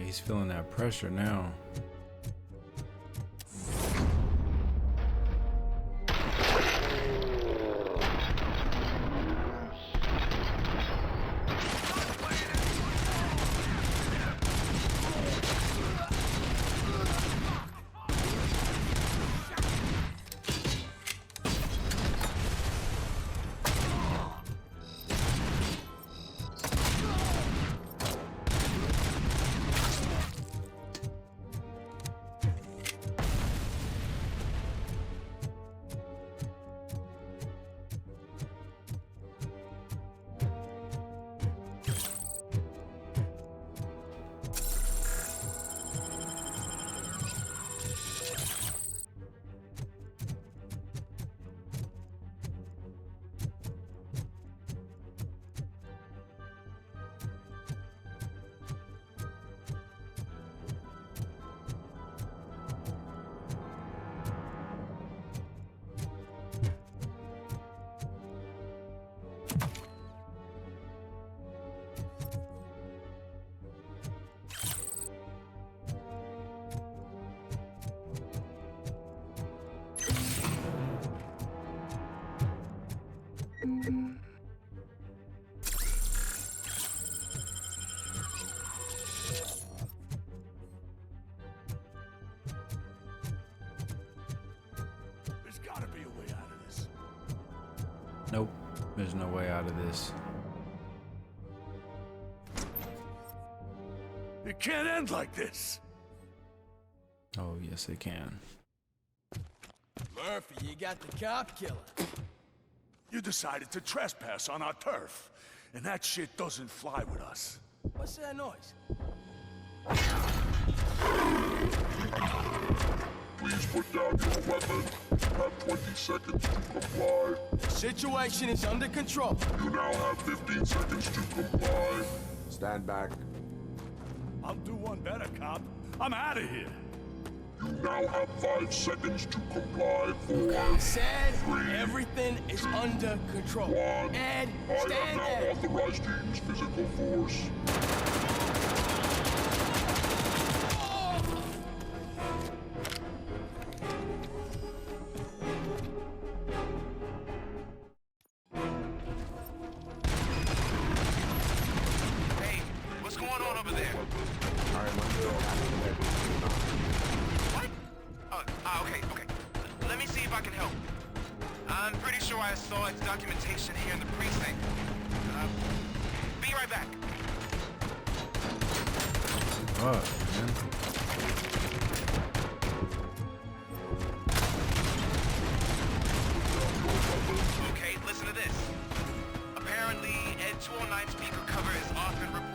He's feeling that pressure now. There's gotta be a way out of this. Nope, there's no way out of this. It can't end like this. Oh, yes, it can. Murphy, you got the cop killer. You decided to trespass on our turf, and that shit doesn't fly with us. What's that noise? Please put down your weapon. You have 20 seconds to comply. The situation is under control. You now have 15 seconds to comply. Stand back. I'll do one better, cop. I'm out of here. You now have 5 seconds to comply. 4, Said 3, everything is 2, under control. 1. Ed, I stand am there. now authorized to use physical force. Hey, what's going on over there? What? Okay. Let me see if I can help. I'm pretty sure I saw its documentation here in the precinct. Be right back. Fuck, man. Okay, listen to this. Apparently, Ed 209 speaker cover is off and reported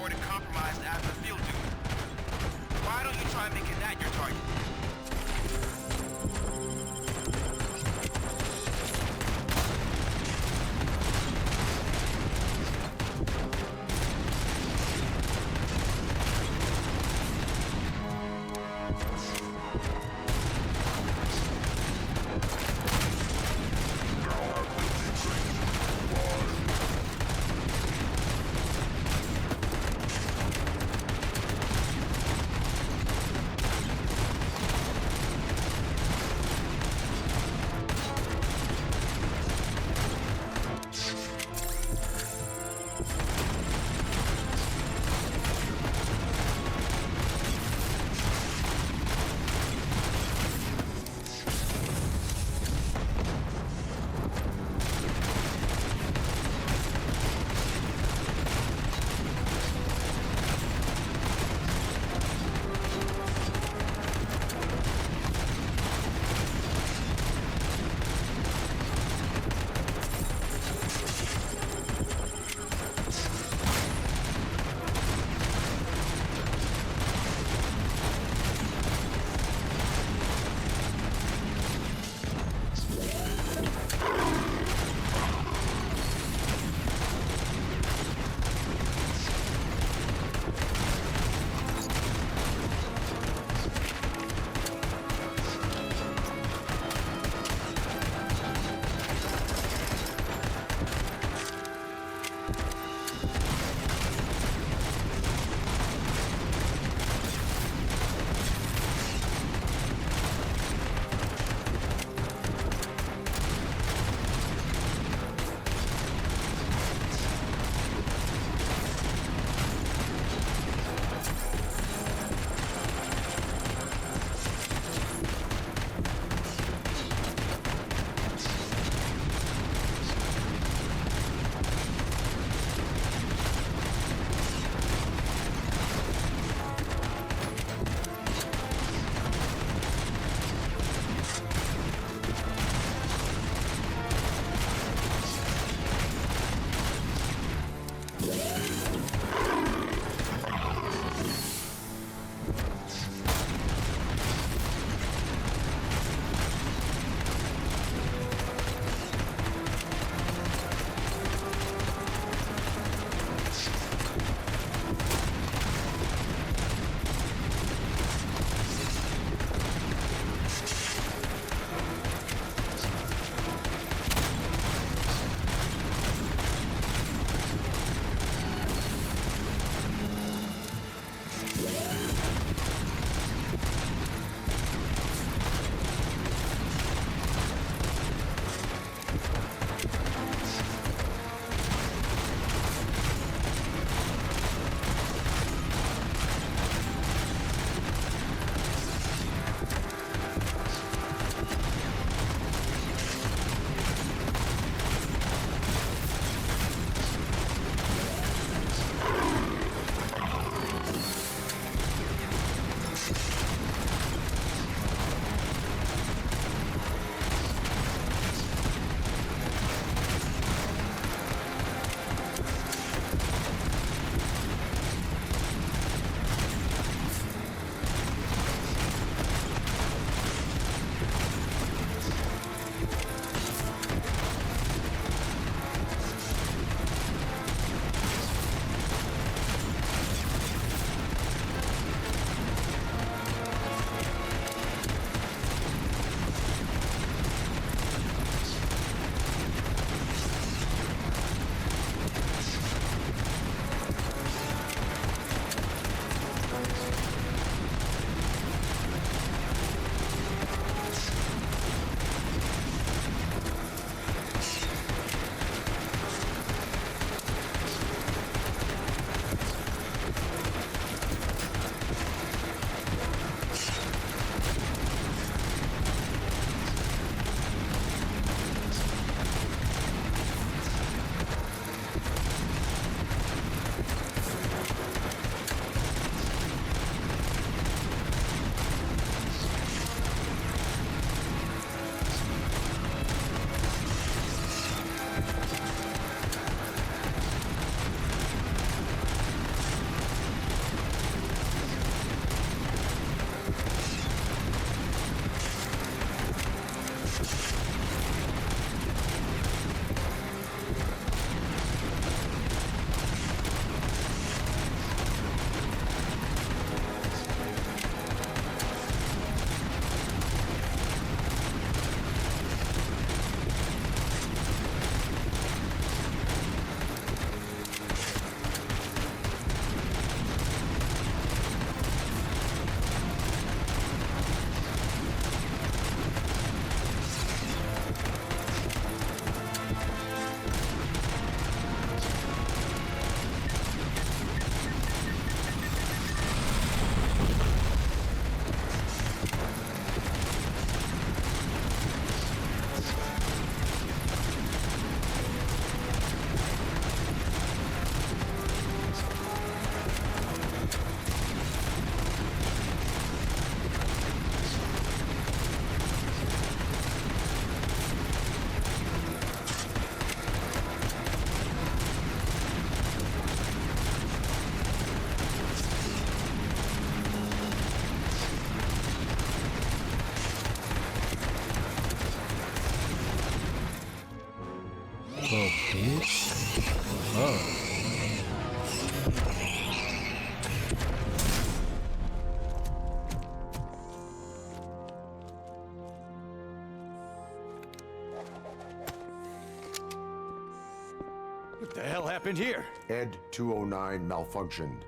hell happened here? Ed 209 malfunctioned.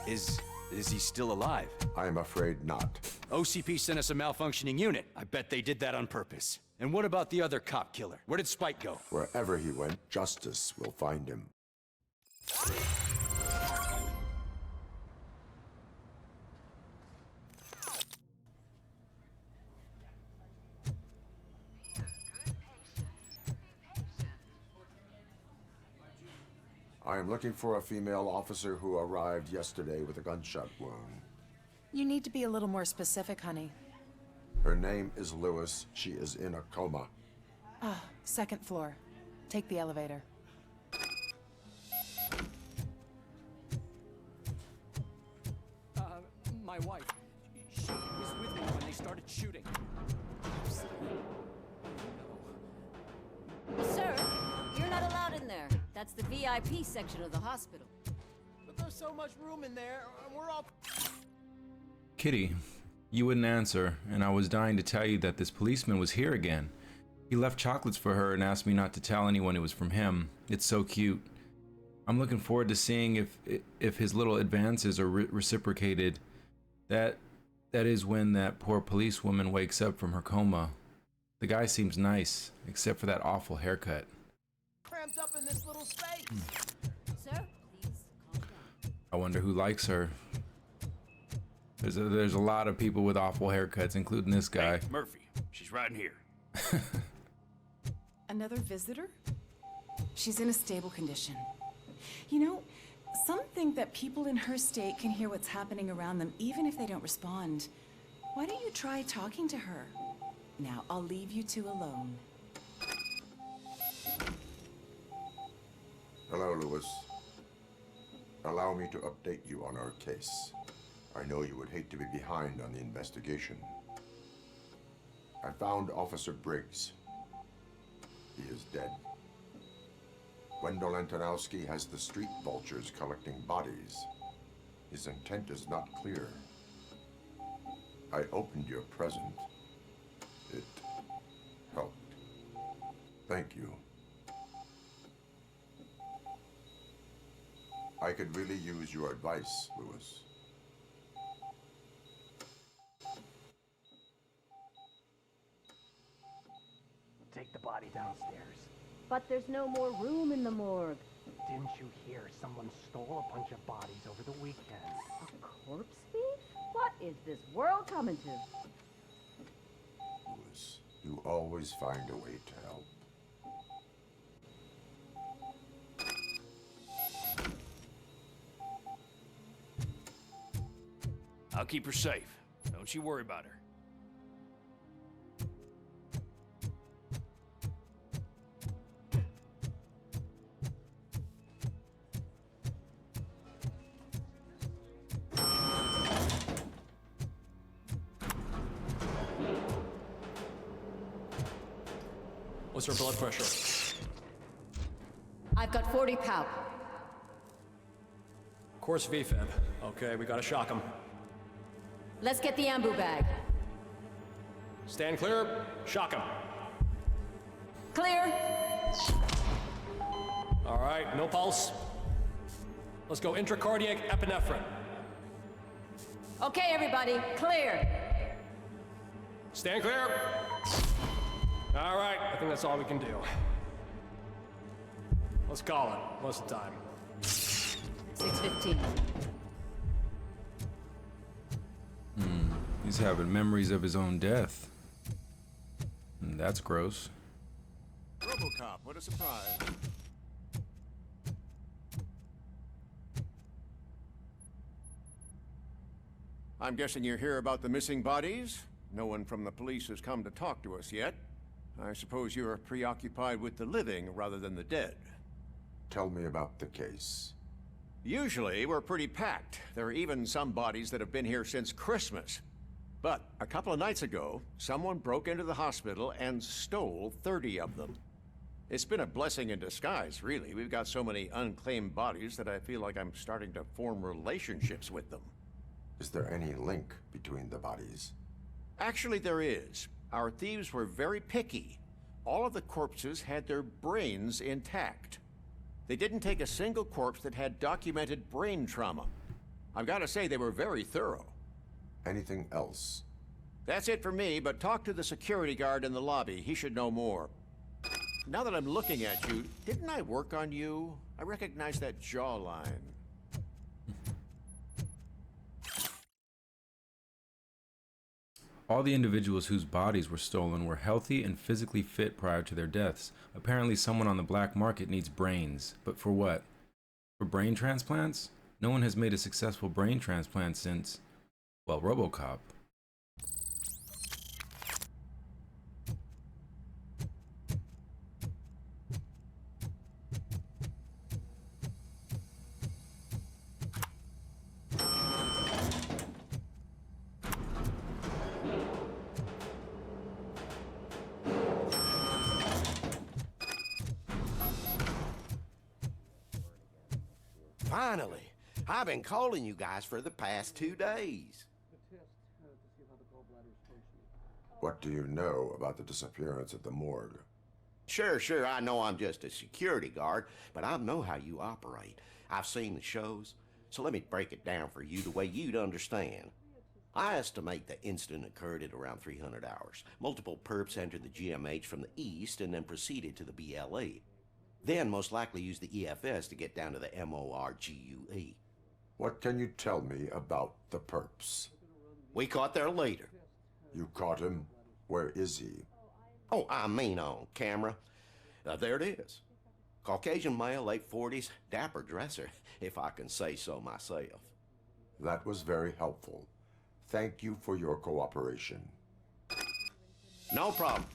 Is he still alive? I am afraid not. OCP sent us a malfunctioning unit. I bet they did that on purpose. And what about the other cop killer? Where did Spike go? Wherever he went, justice will find him. I am looking for a female officer who arrived yesterday with a gunshot wound. You need to be a little more specific, honey. Her name is Lewis. She is in a coma. Ah, second floor. Take the elevator. My wife. She was with me when they started shooting. Sir, you're not allowed in there. That's the VIP section of the hospital. But there's so much room in there, and we're all... Kitty, you wouldn't answer, and I was dying to tell you that this policeman was here again. He left chocolates for her and asked me not to tell anyone it was from him. It's so cute. I'm looking forward to seeing if his little advances are reciprocated. That is when that poor policewoman wakes up from her coma. The guy seems nice, except for that awful haircut. cramped up in this little space. Sir, please calm down. I wonder who likes her. There's a lot of people with awful haircuts, including this guy. Hey, Murphy, she's right in here. Another visitor? She's in a stable condition. You know, some think that people in her state can hear what's happening around them even if they don't respond. Why don't you try talking to her? Now, I'll leave you two alone. Hello, Lewis. Allow me to update you on our case. I know you would hate to be behind on the investigation. I found Officer Briggs. He is dead. Wendell Antonowski has the street vultures collecting bodies. His intent is not clear. I opened your present. It helped. Thank you. I could really use your advice, Lewis. Take the body downstairs. But there's no more room in the morgue. Didn't you hear someone stole a bunch of bodies over the weekend? A corpse thief? What is this world coming to? Lewis, you always find a way to help. I'll keep her safe. Don't you worry about her. What's her blood pressure? I've got 40 palp. Course VFib. Okay, we gotta shock him. Let's get the ambu bag. Stand clear. Shock him. Clear. All right, no pulse. Let's go intracardiac epinephrine. Okay, everybody, clear. Stand clear. All right, I think that's all we can do. Let's call it. What's the time? 6:15. He's having memories of his own death. That's gross. Robocop, what a surprise. I'm guessing you're here about the missing bodies? No one from the police has come to talk to us yet. I suppose you're preoccupied with the living rather than the dead. Tell me about the case. Usually, we're pretty packed. There are even some bodies that have been here since Christmas. But a couple of nights ago, someone broke into the hospital and stole 30 of them. It's been a blessing in disguise, really. We've got so many unclaimed bodies that I feel like I'm starting to form relationships with them. Is there any link between the bodies? Actually, there is. Our thieves were very picky. All of the corpses had their brains intact. They didn't take a single corpse that had documented brain trauma. I've got to say, they were very thorough. Anything else? That's it for me, but talk to the security guard in the lobby. He should know more. Now that I'm looking at you, didn't I work on you? I recognize that jawline. All the individuals whose bodies were stolen were healthy and physically fit prior to their deaths. Apparently someone on the black market needs brains. But for what? For brain transplants? No one has made a successful brain transplant since, well, Robocop. Finally! I've been calling you guys for the past 2 days. What do you know about the disappearance at the morgue? Sure, I know I'm just a security guard, but I know how you operate. I've seen the shows, so let me break it down for you the way you'd understand. I estimate the incident occurred at around 300 hours. Multiple perps entered the GMH from the east and then proceeded to the BLE. Then most likely used the EFS to get down to the MORGUE. What can you tell me about the perps? We caught their leader. You caught him? Where is he? Oh, I mean on camera. There it is. Caucasian male, late 40s, dapper dresser, if I can say so myself. That was very helpful. Thank you for your cooperation. No problem.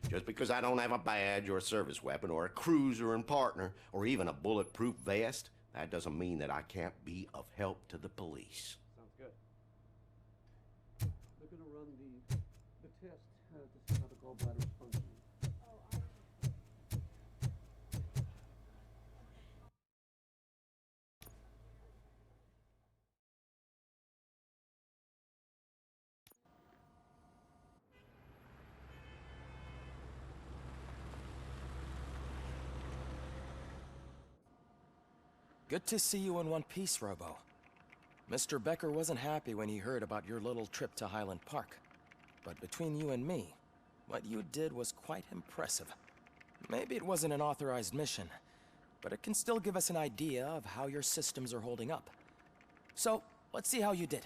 Just because I don't have a badge or a service weapon or a cruiser and partner or even a bulletproof vest, that doesn't mean that I can't be of help to the police. Sounds good. They're gonna run the test to see how the gallbladder is functioning. Good to see you in one piece, Robo. Mr. Becker wasn't happy when he heard about your little trip to Highland Park. But between you and me, what you did was quite impressive. Maybe it wasn't an authorized mission, but it can still give us an idea of how your systems are holding up. So, let's see how you did.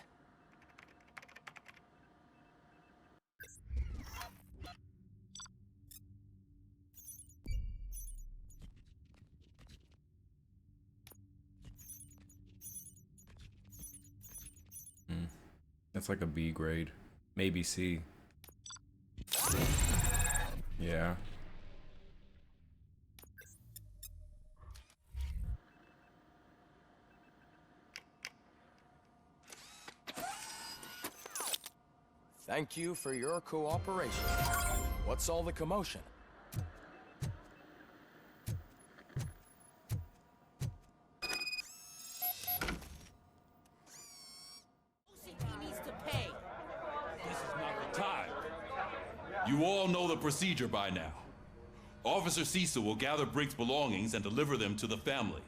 That's like a B grade, maybe C. Yeah. Thank you for your cooperation. What's all the commotion? You all know the procedure by now. Officer Cecil will gather Briggs' belongings and deliver them to the family.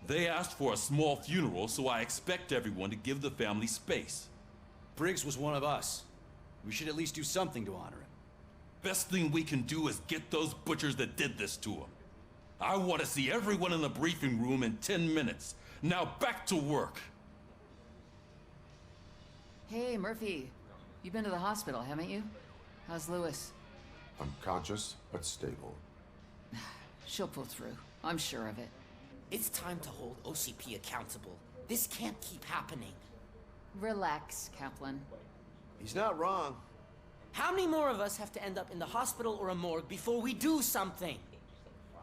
They asked for a small funeral, so I expect everyone to give the family space. Briggs was one of us. We should at least do something to honor him. Best thing we can do is get those butchers that did this to him. I want to see everyone in the briefing room in 10 minutes. Now back to work. Hey, Murphy. You've been to the hospital, haven't you? How's Lewis? Unconscious, but stable. She'll pull through. I'm sure of it. It's time to hold OCP accountable. This can't keep happening. Relax, Kaplan. He's not wrong. How many more of us have to end up in the hospital or a morgue before we do something?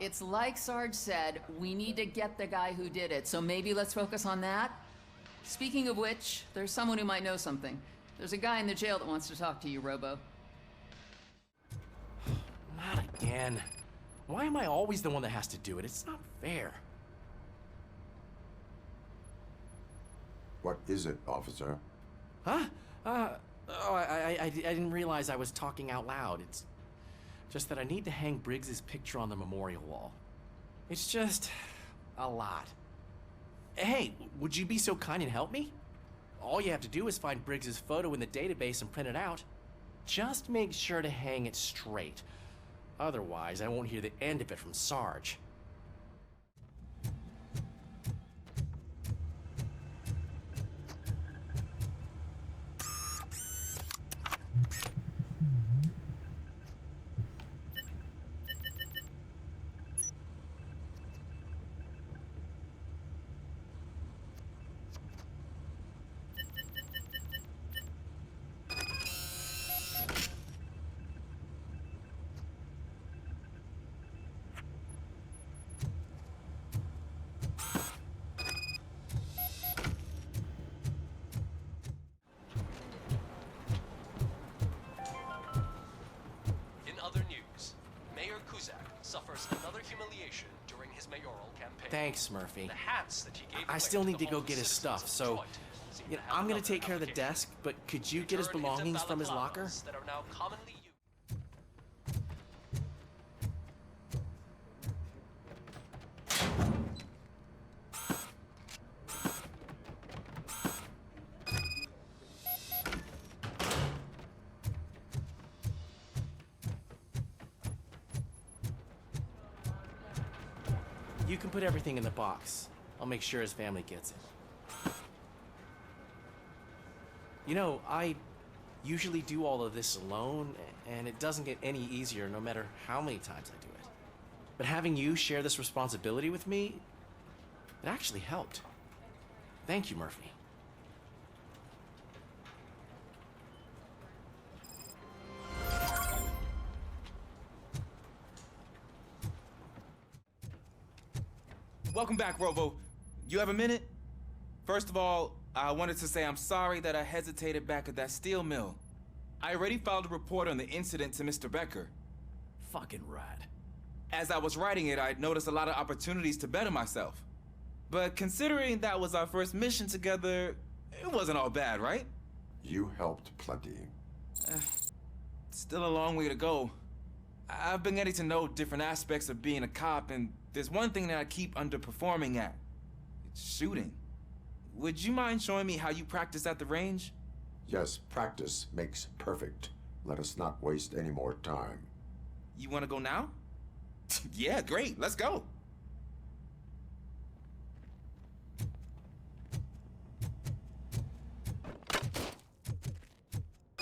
It's like Sarge said, we need to get the guy who did it, so maybe let's focus on that. Speaking of which, there's someone who might know something. There's a guy in the jail that wants to talk to you, Robo. Not again. Why am I always the one that has to do it? It's not fair. What is it, officer? Huh? I didn't realize I was talking out loud. It's just that I need to hang Briggs's picture on the memorial wall. It's just, A lot. Hey, would you be so kind and help me? All you have to do is find Briggs's photo in the database and print it out. Just make sure to hang it straight. Otherwise, I won't hear the end of it from Sarge. Thanks, Murphy. I still need to go get his stuff, so I'm gonna take care of the desk, but could you get his belongings from his locker? You can put everything in the box. I'll make sure his family gets it. You know, I usually do all of this alone, and it doesn't get any easier no matter how many times I do it. But having you share this responsibility with me, it actually helped. Thank you, Murphy. Welcome back, Robo. You have a minute? First of all, I wanted to say I'm sorry that I hesitated back at that steel mill. I already filed a report on the incident to Mr. Becker. Fucking rad. As I was writing it, I noticed a lot of opportunities to better myself. But considering that was our first mission together, it wasn't all bad, right? You helped plenty. Still a long way to go. I've been getting to know different aspects of being a cop, and there's one thing that I keep underperforming at. It's shooting. Would you mind showing me how you practice at the range? Yes, practice makes perfect. Let us not waste any more time. You want to go now? Yeah, great. Let's go.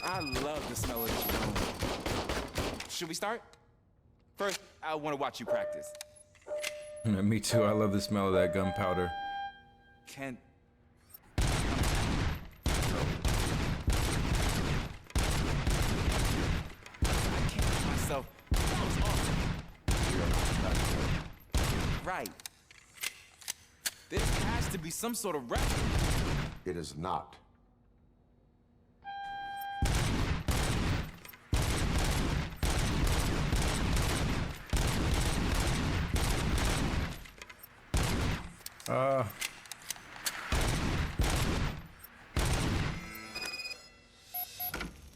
I love the smell of this room. Should we start? First, I want to watch you practice. Me too. I love the smell of that gunpowder. Can't. Myself. That was awesome. Right. This has to be some sort of record. It is not.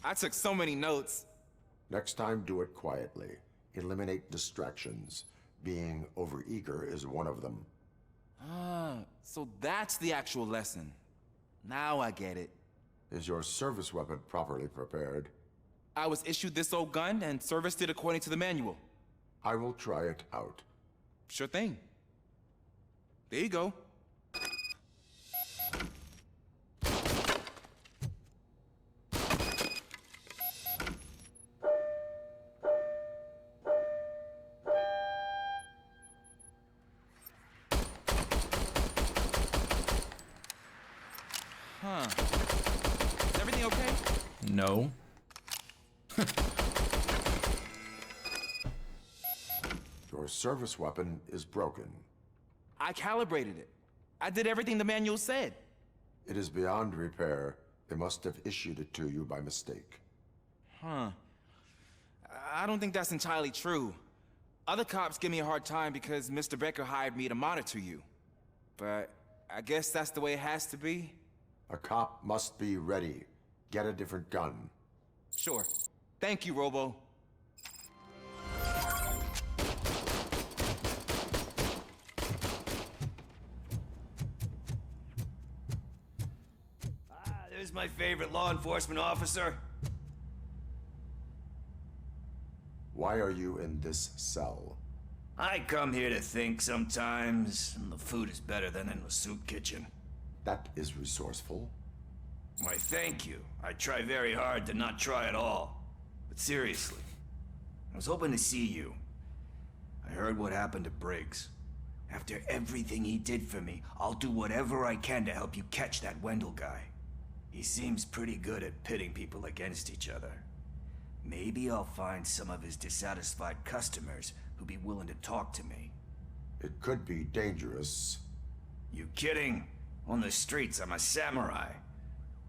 I took so many notes. Next time, do it quietly. Eliminate distractions. Being overeager is one of them. So that's the actual lesson. Now I get it. Is your service weapon properly prepared? I was issued this old gun and serviced it according to the manual. I will try it out. Sure thing. There you go. Huh. Is everything okay? No. Your service weapon is broken. I calibrated it. I did everything the manual said. It is beyond repair. They must have issued it to you by mistake. Huh. I don't think that's entirely true. Other cops give me a hard time because Mr. Becker hired me to monitor you. But I guess that's the way it has to be. A cop must be ready. Get a different gun. Sure. Thank you, Robo. my favorite law enforcement officer. Why are you in this cell? I come here to think sometimes, and the food is better than in the soup kitchen. That is resourceful. Why, thank you. I try very hard to not try at all. But seriously, I was hoping to see you. I heard what happened to Briggs. After everything he did for me, I'll do whatever I can to help you catch that Wendell guy. He seems pretty good at pitting people against each other. Maybe I'll find some of his dissatisfied customers who'd be willing to talk to me. It could be dangerous. You kidding? On the streets, I'm a samurai.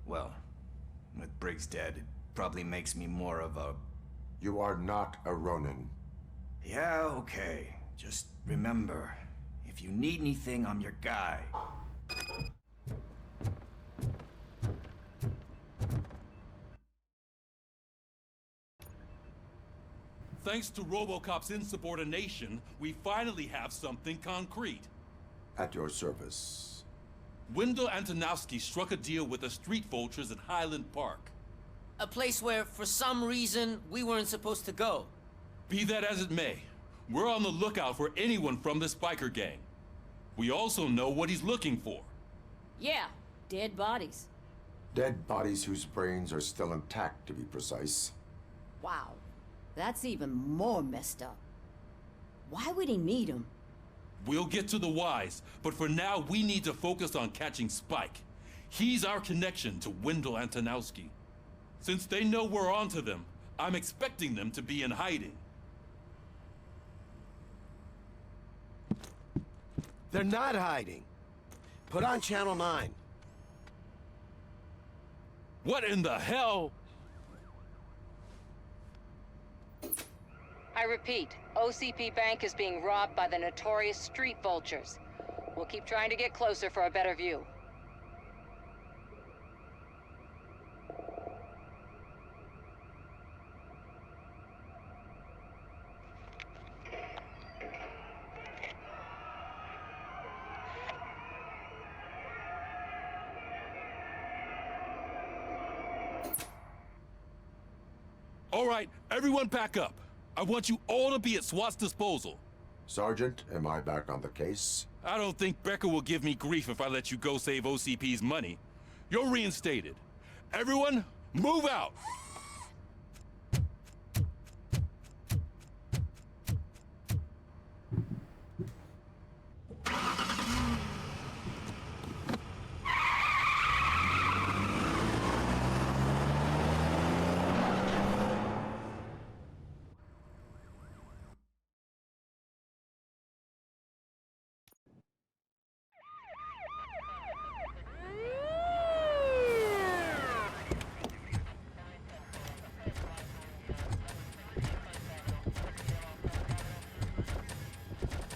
Well, with Briggs dead, it probably makes me more of a... You are not a Ronin. Yeah, okay. Just remember, if you need anything, I'm your guy. Thanks to Robocop's insubordination, we finally have something concrete. At your service. Wendell Antonowski struck a deal with the street vultures at Highland Park. A place where, for some reason, we weren't supposed to go. Be that as it may, we're on the lookout for anyone from this biker gang. We also know what he's looking for. Yeah, dead bodies. Dead bodies whose brains are still intact, to be precise. Wow, that's even more messed up. Why would he need them? We'll get to the whys, but for now we need to focus on catching Spike. He's our connection to Wendell Antonowski. Since they know we're onto them, I'm expecting them to be in hiding. They're not hiding. Put on Channel 9. What in the hell? I repeat, OCP Bank is being robbed by the notorious street vultures. We'll keep trying to get closer for a better view. All right, everyone back up. I want you all to be at SWAT's disposal. Sergeant, am I back on the case? I don't think Becker will give me grief if I let you go save OCP's money. You're reinstated. Everyone, move out!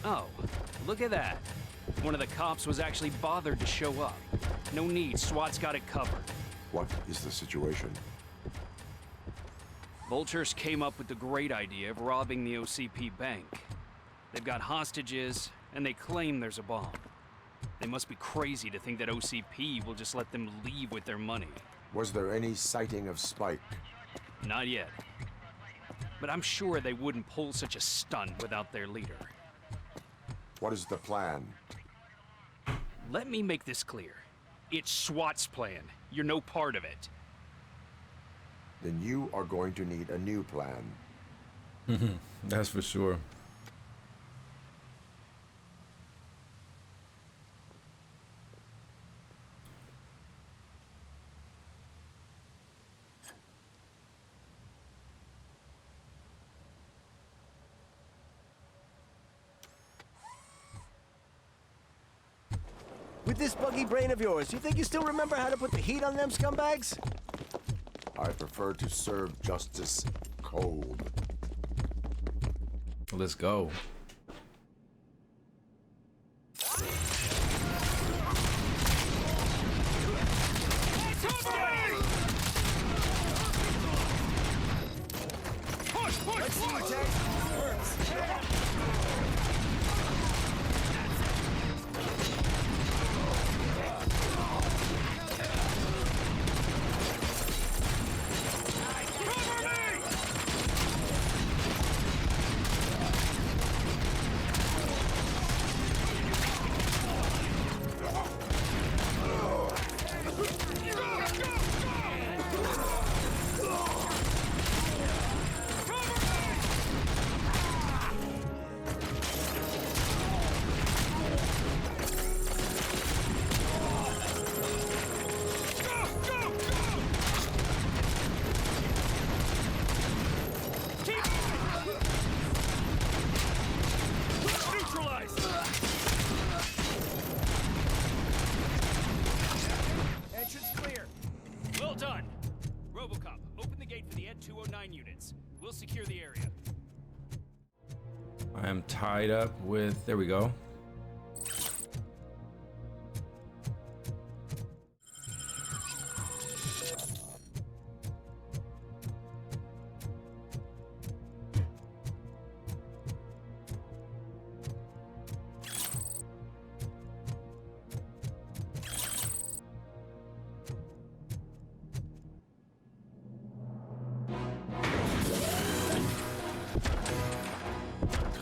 Oh, look at that. One of the cops was actually bothered to show up. No need, SWAT's got it covered. What is the situation? Vultures came up with the great idea of robbing the OCP bank. They've got hostages, and they claim there's a bomb. They must be crazy to think that OCP will just let them leave with their money. Was there any sighting of Spike? Not yet. But I'm sure they wouldn't pull such a stunt without their leader. What is the plan? Let me make this clear. It's SWAT's plan. You're no part of it. Then you are going to need a new plan. That's for sure. With this buggy brain of yours, you think you still remember how to put the heat on them scumbags? I prefer to serve justice cold. Let's go. Robocop, open the gate for the Ed 209 units. We'll secure the area. I am tied up with, there we go.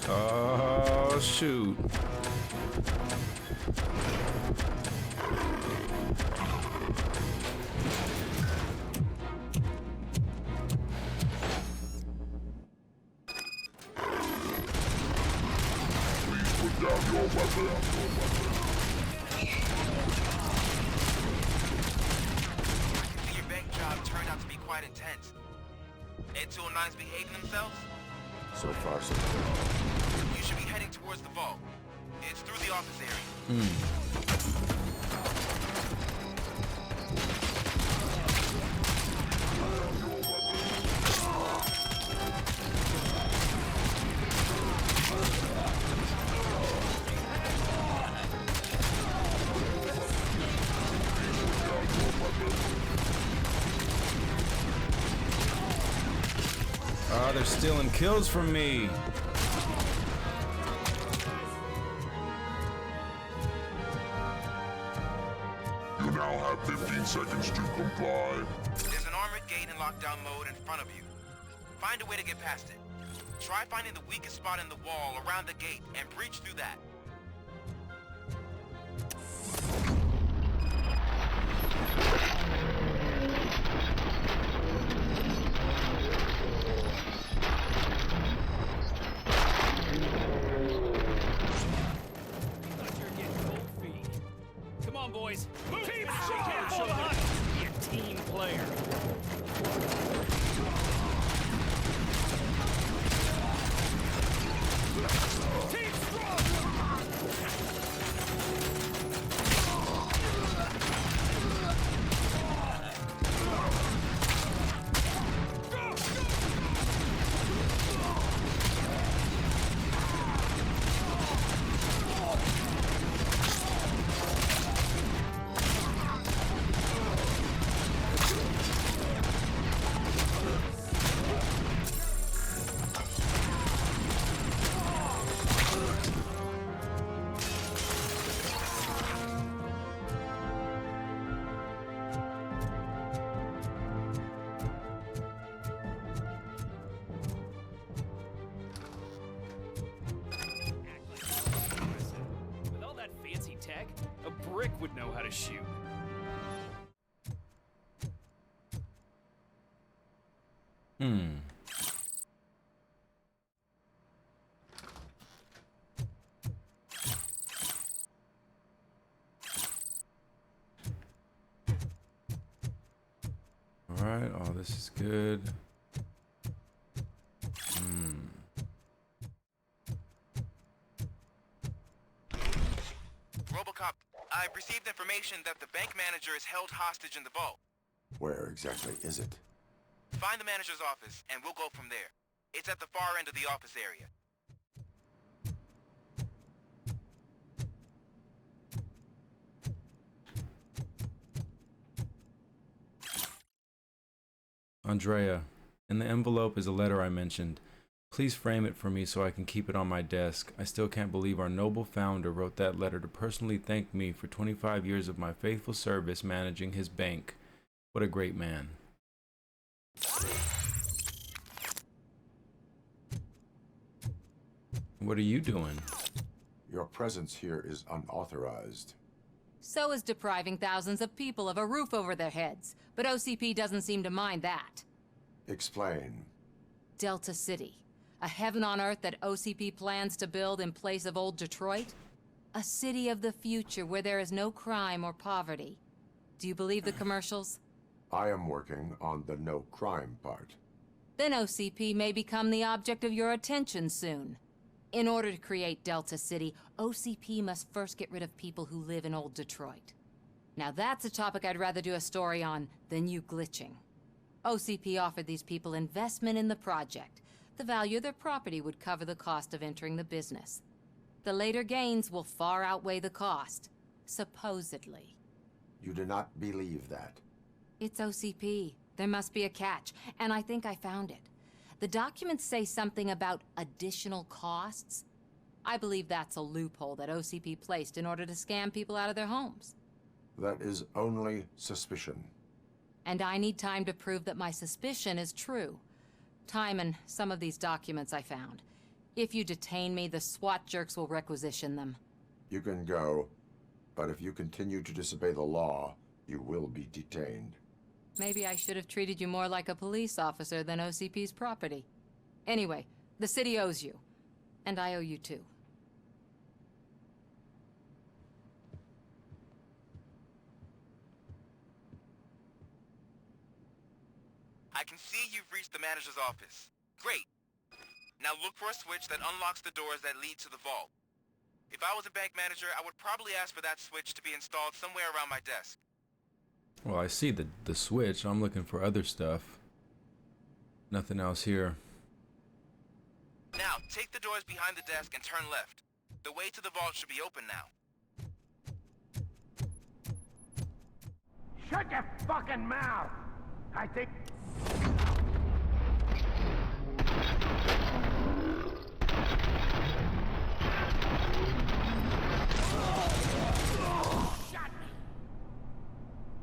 Oh, shoot. Please put down your weapon. Your bank job turned out to be quite intense. Ed 209's behaving themselves? So far, so good. You should be heading towards the vault. It's through the office area. Oh, they're stealing kills from me. You now have 15 seconds to comply. There's an armored gate in lockdown mode in front of you. Find a way to get past it. Try finding the weakest spot in the wall around the gate and breach through that. Come on, boys. Move! Team, can't show the hunt. Be a team player. Team strong! With all that fancy tech, a brick would know how to shoot. All right, oh, this is good. Robocop, I've received information that the bank manager is held hostage in the vault. Where exactly is it? Find the manager's office, and we'll go from there. It's at the far end of the office area. Andrea, in the envelope is a letter I mentioned. Please frame it for me so I can keep it on my desk. I still can't believe our noble founder wrote that letter to personally thank me for 25 years of my faithful service managing his bank. What a great man. What are you doing? Your presence here is unauthorized. So is depriving thousands of people of a roof over their heads. But OCP doesn't seem to mind that. Explain. Delta City. A heaven on earth that OCP plans to build in place of old Detroit? A city of the future where there is no crime or poverty. Do you believe the commercials? I am working on the no crime part. Then OCP may become the object of your attention soon. In order to create Delta City, OCP must first get rid of people who live in old Detroit. Now that's a topic I'd rather do a story on than you glitching. OCP offered these people investment in the project. The value of their property would cover the cost of entering the business. The later gains will far outweigh the cost, supposedly. You do not believe that. It's OCP. There must be a catch, and I think I found it. The documents say something about additional costs. I believe that's a loophole that OCP placed in order to scam people out of their homes. That is only suspicion. And I need time to prove that my suspicion is true. Time and some of these documents I found. If you detain me, the SWAT jerks will requisition them. You can go, but if you continue to disobey the law, you will be detained. Maybe I should have treated you more like a police officer than OCP's property. Anyway, the city owes you. And I owe you too. I can see you've reached the manager's office. Great. Now look for a switch that unlocks the doors that lead to the vault. If I was a bank manager, I would probably ask for that switch to be installed somewhere around my desk. Well, I see the switch. I'm looking for other stuff. Nothing else here. Now, take the doors behind the desk and turn left. The way to the vault should be open now. Shut your fucking mouth! I think...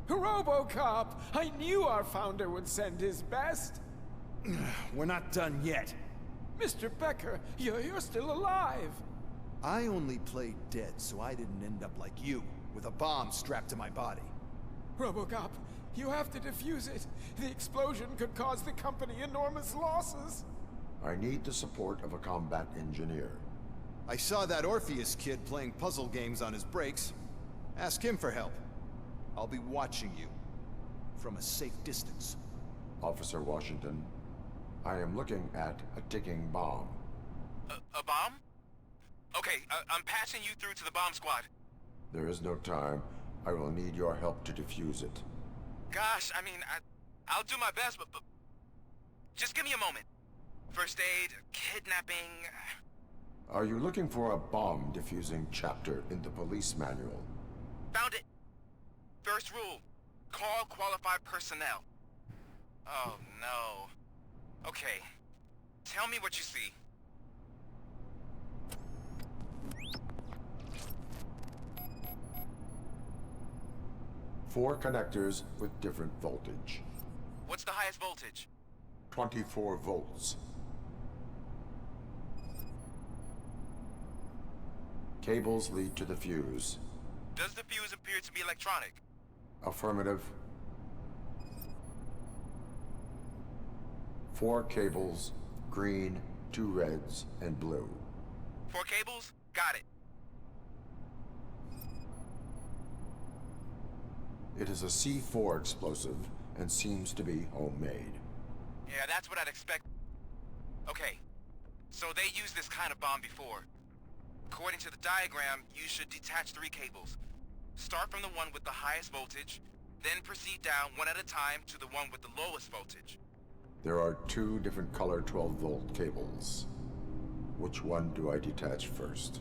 Robocop! I knew our founder would send his best! We're not done yet. Mr. Becker, you're still alive! I only played dead so I didn't end up like you, with a bomb strapped to my body. Robocop, you have to defuse it. The explosion could cause the company enormous losses. I need the support of a combat engineer. I saw that Orpheus kid playing puzzle games on his breaks. Ask him for help. I'll be watching you. From a safe distance. Officer Washington, I am looking at a ticking bomb. A bomb? Okay, I'm patching you through to the bomb squad. There is no time. I will need your help to defuse it. Gosh, I mean, I'll do my best, but just give me a moment. First aid, kidnapping... Are you looking for a bomb defusing chapter in the police manual? Found it. First rule, call qualified personnel. Oh no. Okay, tell me what you see. Four connectors with different voltage. What's the highest voltage? 24 volts. Cables lead to the fuse. Does the fuse appear to be electronic? Affirmative. 4 cables, green, 2 reds, and blue. 4 cables? Got it. It is a C4 explosive and seems to be homemade. Yeah, that's what I'd expect. Okay, so they used this kind of bomb before. According to the diagram, you should detach 3 cables. Start from the one with the highest voltage, then proceed down one at a time to the one with the lowest voltage. There are 2 different color 12-volt cables. Which one do I detach first?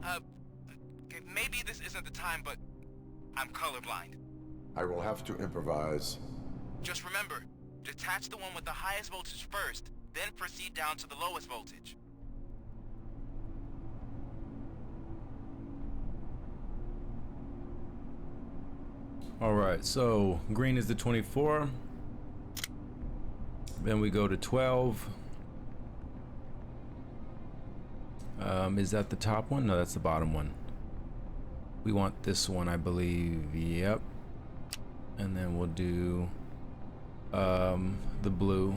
Okay, maybe this isn't the time, but I'm colorblind. I will have to improvise. Just remember, detach the one with the highest voltage first, then proceed down to the lowest voltage. Alright, so green is the 24. Then we go to 12. Is that the top one? No, that's the bottom one. We want this one, I believe. Yep. And then we'll do the blue.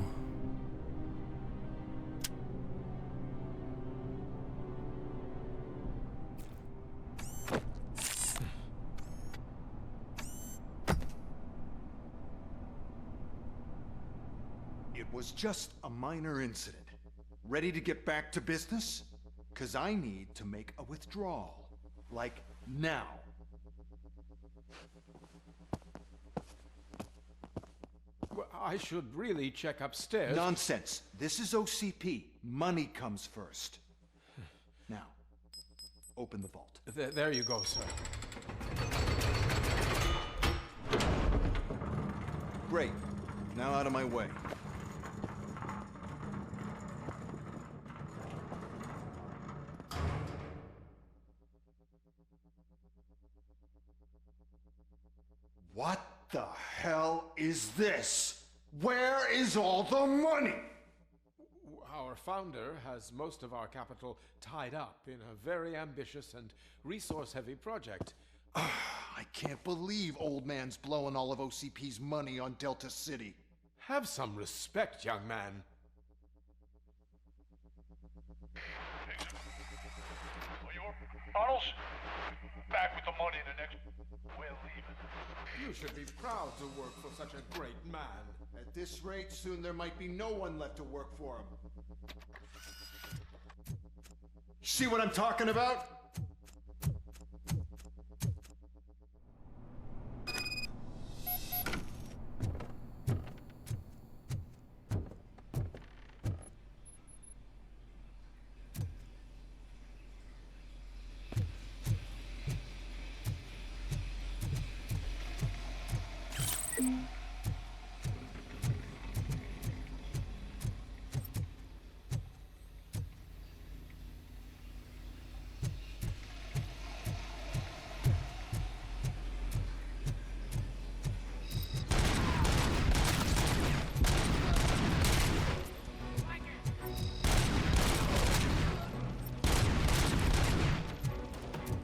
It was just a minor incident. Ready to get back to business? 'Cause I need to make a withdrawal. Like, now. I should really check upstairs. Nonsense. This is OCP. Money comes first. Now, open the vault. There you go, sir. Great. Now out of my way. What the hell is this? Where is all the money? Our founder has most of our capital tied up in a very ambitious and resource-heavy project. I can't believe old man's blowing all of OCP's money on Delta City. Have some respect, young man. Arnold, back with the money in the next... We're leaving. You should be proud to work for such a great man. At this rate, soon there might be no one left to work for him. See what I'm talking about?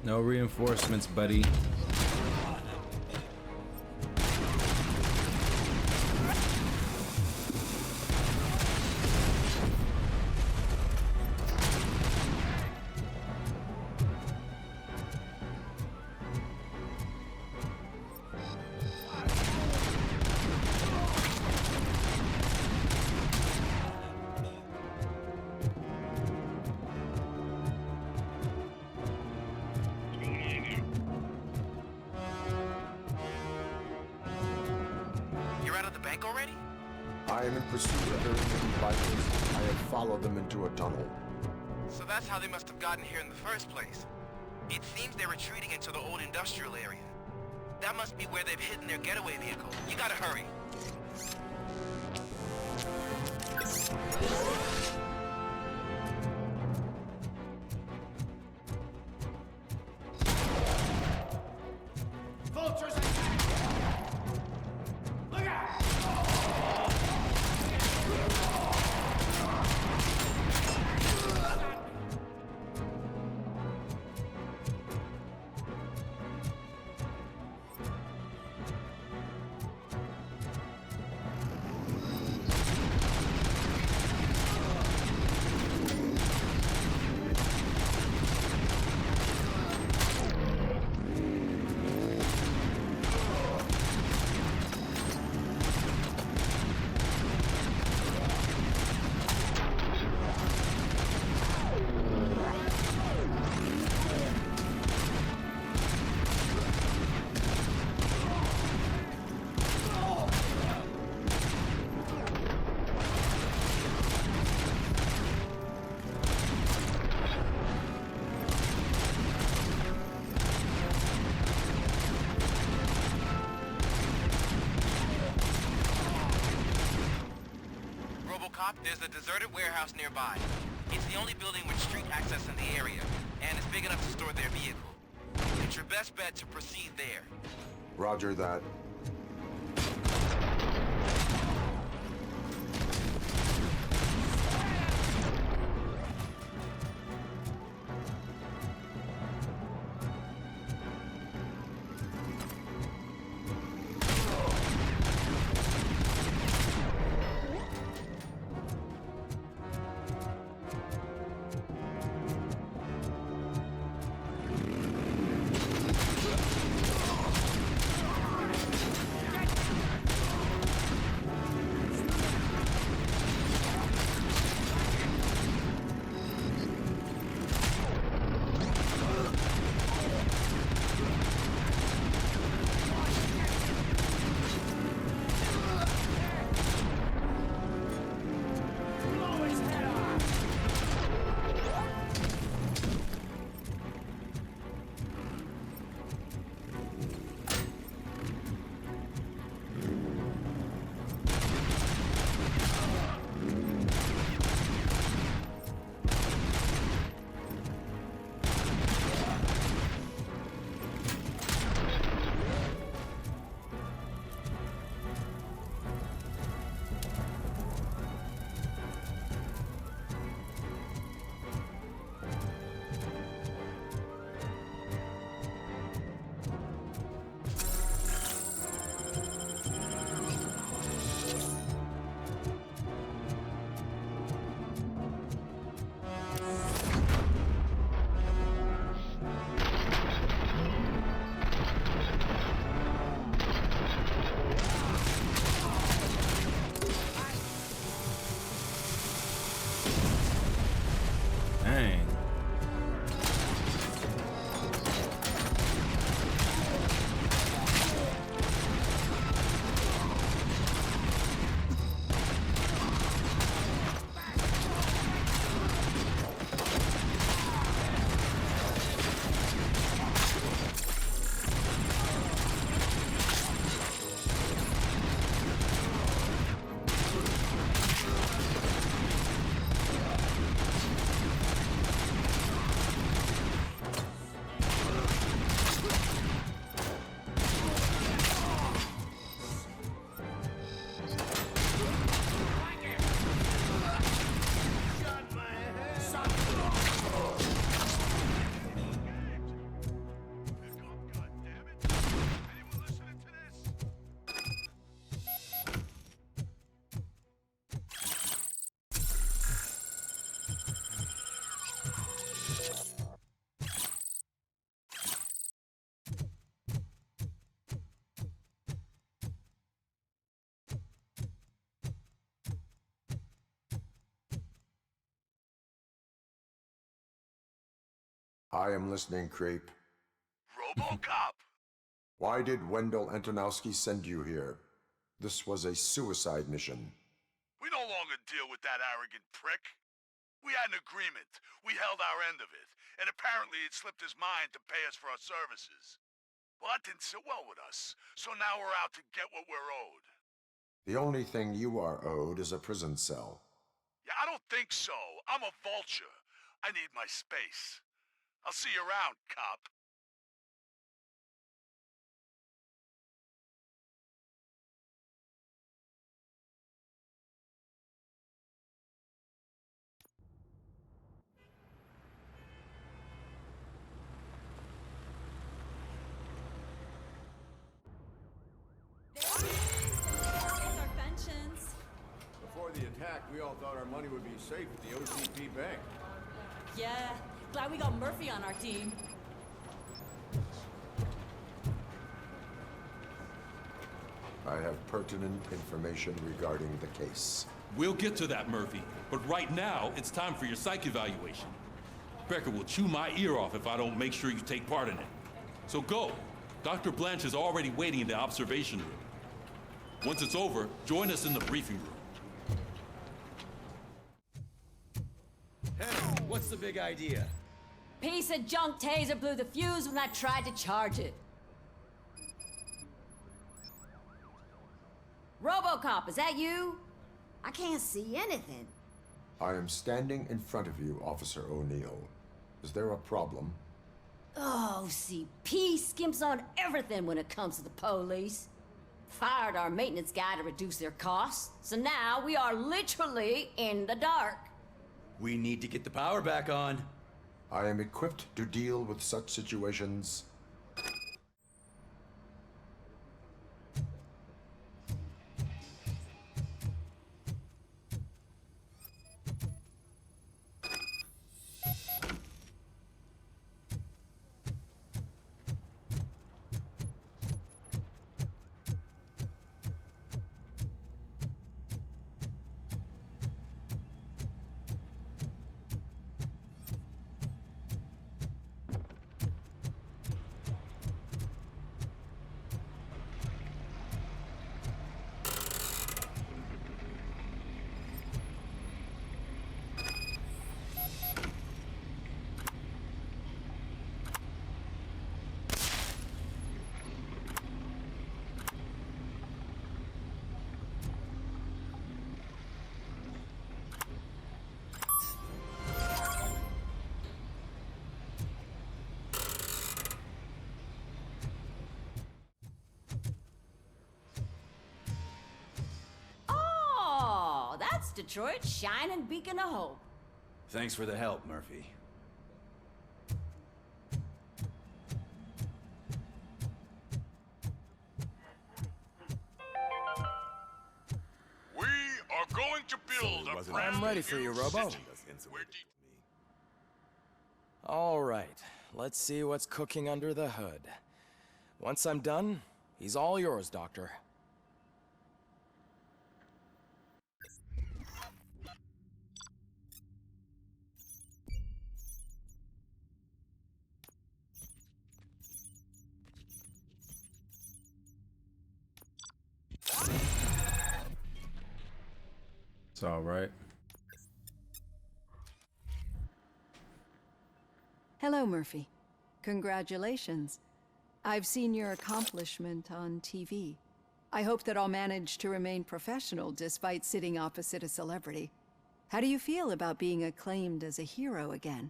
No reinforcements, buddy. Already? I am in pursuit of the remaining bikers. I have followed them into a tunnel. So that's how they must have gotten here in the first place. It seems they're retreating into the old industrial area. That must be where they've hidden their getaway vehicle. You gotta hurry. Vultures! Look out! Robocop, there's a deserted warehouse nearby. It's the only building with street access in the area, and it's big enough to store their vehicle. It's your best bet to proceed there. Roger that. I am listening, creep. Robocop! Why did Wendell Antonowski send you here? This was a suicide mission. We no longer deal with that arrogant prick. We had an agreement. We held our end of it. And apparently it slipped his mind to pay us for our services. Well, that didn't sit well with us. So now we're out to get what we're owed. The only thing you are owed is a prison cell. Yeah, I don't think so. I'm a vulture. I need my space. I'll see you around, cop. Before the attack, we all thought our money would be safe at the OCP bank. Yeah, glad we got Murphy on our team. I have pertinent information regarding the case. We'll get to that, Murphy. But right now, it's time for your psych evaluation. Becker will chew my ear off if I don't make sure you take part in it. So go. Dr. Blanche is already waiting in the observation room. Once it's over, join us in the briefing room. Hey, what's the big idea? Piece of junk taser blew the fuse when I tried to charge it. Robocop, is that you? I can't see anything. I am standing in front of you, Officer O'Neill. Is there a problem? Oh, OCP skimps on everything when it comes to the police. Fired our maintenance guy to reduce their costs, so now we are literally in the dark. We need to get the power back on. I am equipped to deal with such situations. That's Detroit's shining beacon of hope. Thanks for the help, Murphy. We are going to build a brand I'm ready for you, Robo. All right, let's see what's cooking under the hood. Once I'm done, he's all yours, Doctor. It's all right. Hello, Murphy. Congratulations. I've seen your accomplishment on TV. I hope that I'll manage to remain professional despite sitting opposite a celebrity. How do you feel about being acclaimed as a hero again?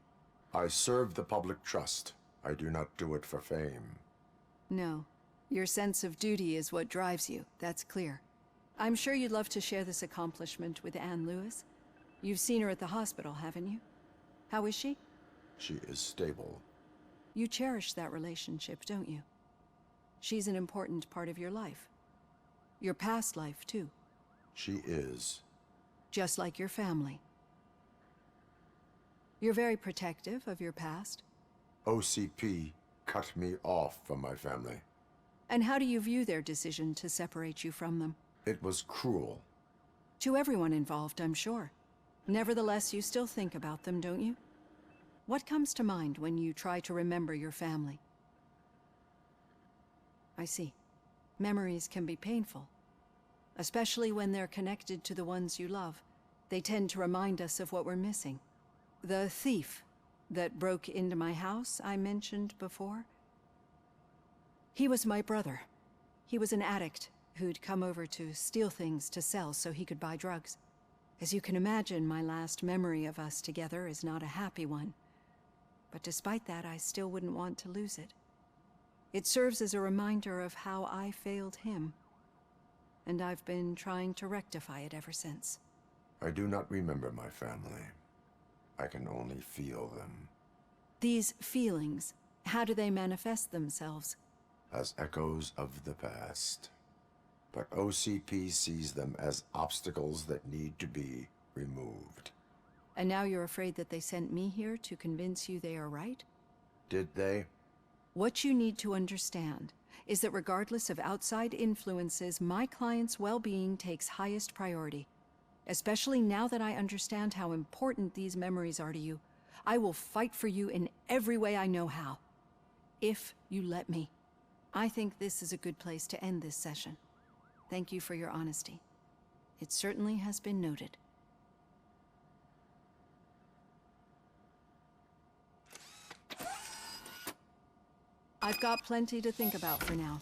I serve the public trust. I do not do it for fame. No. Your sense of duty is what drives you, that's clear. I'm sure you'd love to share this accomplishment with Anne Lewis. You've seen her at the hospital, haven't you? How is she? She is stable. You cherish that relationship, don't you? She's an important part of your life. Your past life, too. She is. Just like your family. You're very protective of your past. OCP cut me off from my family. And how do you view their decision to separate you from them? It was cruel. To everyone involved, I'm sure. Nevertheless, you still think about them, don't you? What comes to mind when you try to remember your family? I see. Memories can be painful, especially when they're connected to the ones you love. They tend to remind us of what we're missing. The thief that broke into my house I mentioned before, he was my brother. He was an addict who'd come over to steal things to sell so he could buy drugs. As you can imagine, my last memory of us together is not a happy one. But despite that, I still wouldn't want to lose it. It serves as a reminder of how I failed him, and I've been trying to rectify it ever since. I do not remember my family. I can only feel them. These feelings, how do they manifest themselves? As echoes of the past. But OCP sees them as obstacles that need to be removed. And now you're afraid that they sent me here to convince you they are right? Did they? What you need to understand is that regardless of outside influences, my client's well-being takes highest priority. Especially now that I understand how important these memories are to you. I will fight for you in every way I know how. If you let me. I think this is a good place to end this session. Thank you for your honesty. It certainly has been noted. I've got plenty to think about for now.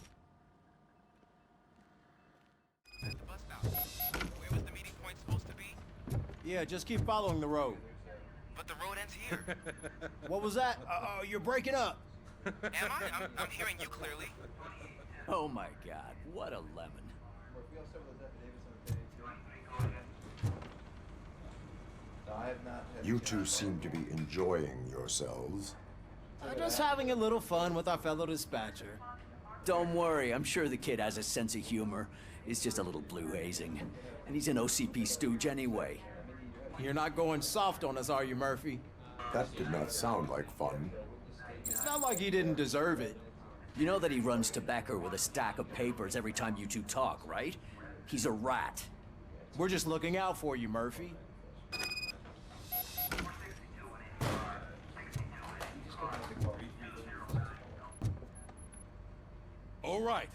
Where was the meeting point supposed to be? Yeah, just keep following the road. But the road ends here. What was that? You're breaking up. Am I? I'm hearing you clearly. Oh my god, what a lemon. You two seem to be enjoying yourselves. Just having a little fun with our fellow dispatcher. Don't worry, I'm sure the kid has a sense of humor. It's just a little blue hazing. And he's an OCP stooge anyway. You're not going soft on us, are you, Murphy? That did not sound like fun. It's not like he didn't deserve it. You know that he runs to Becker with a stack of papers every time you two talk, right? He's a rat. We're just looking out for you, Murphy. All right.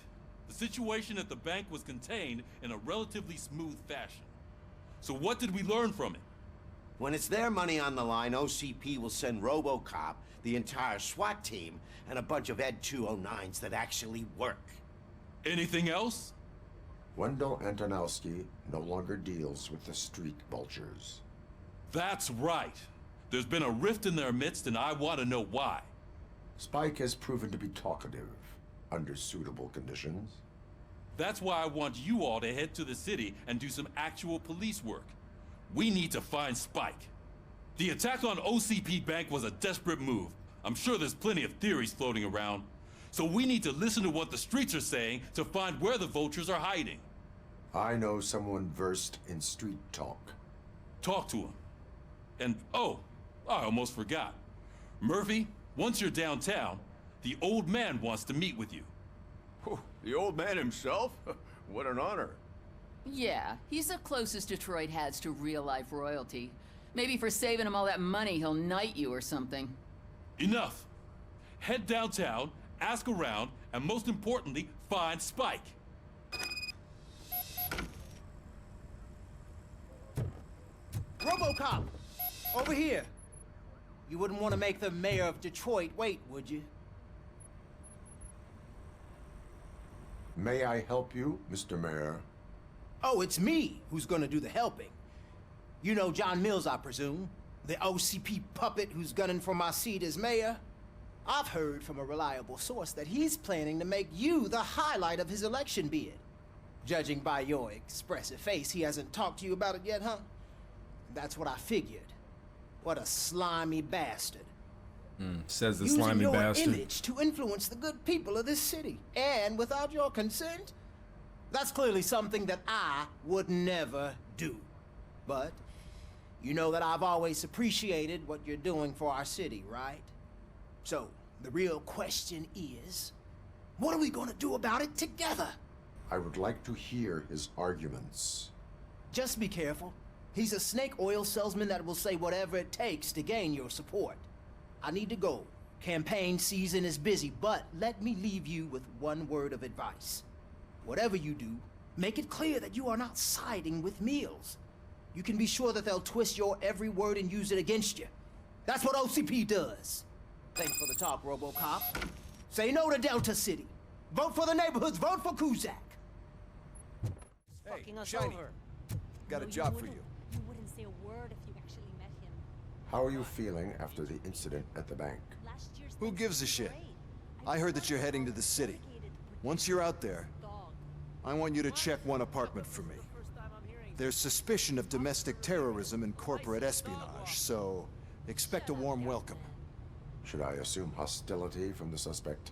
The situation at the bank was contained in a relatively smooth fashion. So what did we learn from it? When it's their money on the line, OCP will send Robocop, the entire SWAT team, and a bunch of Ed 209s that actually work. Anything else? Wendell Antonowski no longer deals with the street vultures. That's right. There's been a rift in their midst, and I want to know why. Spike has proven to be talkative, under suitable conditions. That's why I want you all to head to the city and do some actual police work. We need to find Spike. The attack on OCP Bank was a desperate move. I'm sure there's plenty of theories floating around. So we need to listen to what the streets are saying to find where the vultures are hiding. I know someone versed in street talk. Talk to him. And, oh, I almost forgot. Murphy, once you're downtown, the old man wants to meet with you. Oh, the old man himself? What an honor. Yeah, he's the closest Detroit has to real-life royalty. Maybe for saving him all that money, he'll knight you or something. Enough. Head downtown, ask around, and most importantly, find Spike. Robocop! Over here! You wouldn't want to make the mayor of Detroit wait, would you? May I help you, Mr. Mayor? Oh, it's me who's gonna do the helping. You know John Mills, I presume? The OCP puppet who's gunning for my seat as mayor? I've heard from a reliable source that he's planning to make you the highlight of his election bid. Judging by your expressive face, he hasn't talked to you about it yet, huh? That's what I figured. What a slimy bastard. Says the Using slimy your bastard. image to influence the good people of this city. And without your consent? That's clearly something that I would never do. But you know that I've always appreciated what you're doing for our city, right? So, the real question is, what are we gonna do about it together? I would like to hear his arguments. Just be careful. He's a snake oil salesman that will say whatever it takes to gain your support. I need to go. Campaign season is busy, but let me leave you with one word of advice. Whatever you do, make it clear that you are not siding with Mills. You can be sure that they'll twist your every word and use it against you. That's what OCP does. Thanks for the talk, Robocop. Say no to Delta City. Vote for the neighborhoods. Vote for Kuzak. Hey, Fucking us Shiny. over. Got a job for you. You wouldn't say a word if you actually met him. How are you feeling after the incident at the bank? Who gives a shit? I heard that you're heading to the city. Once you're out there, I want you to check one apartment for me. There's suspicion of domestic terrorism and corporate espionage, so expect a warm welcome. Should I assume hostility from the suspect?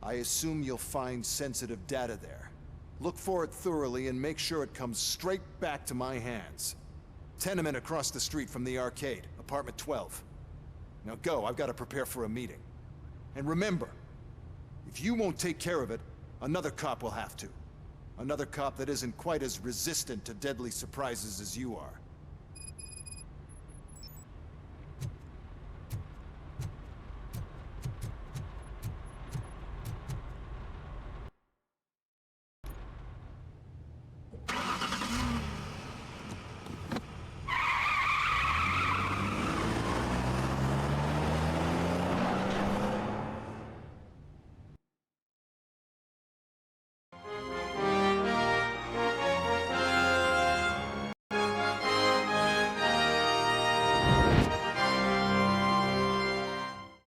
I assume you'll find sensitive data there. Look for it thoroughly and make sure it comes straight back to my hands. Tenement across the street from the arcade, apartment 12. Now go, I've got to prepare for a meeting. And remember, if you won't take care of it, another cop will have to. Another cop that isn't quite as resistant to deadly surprises as you are.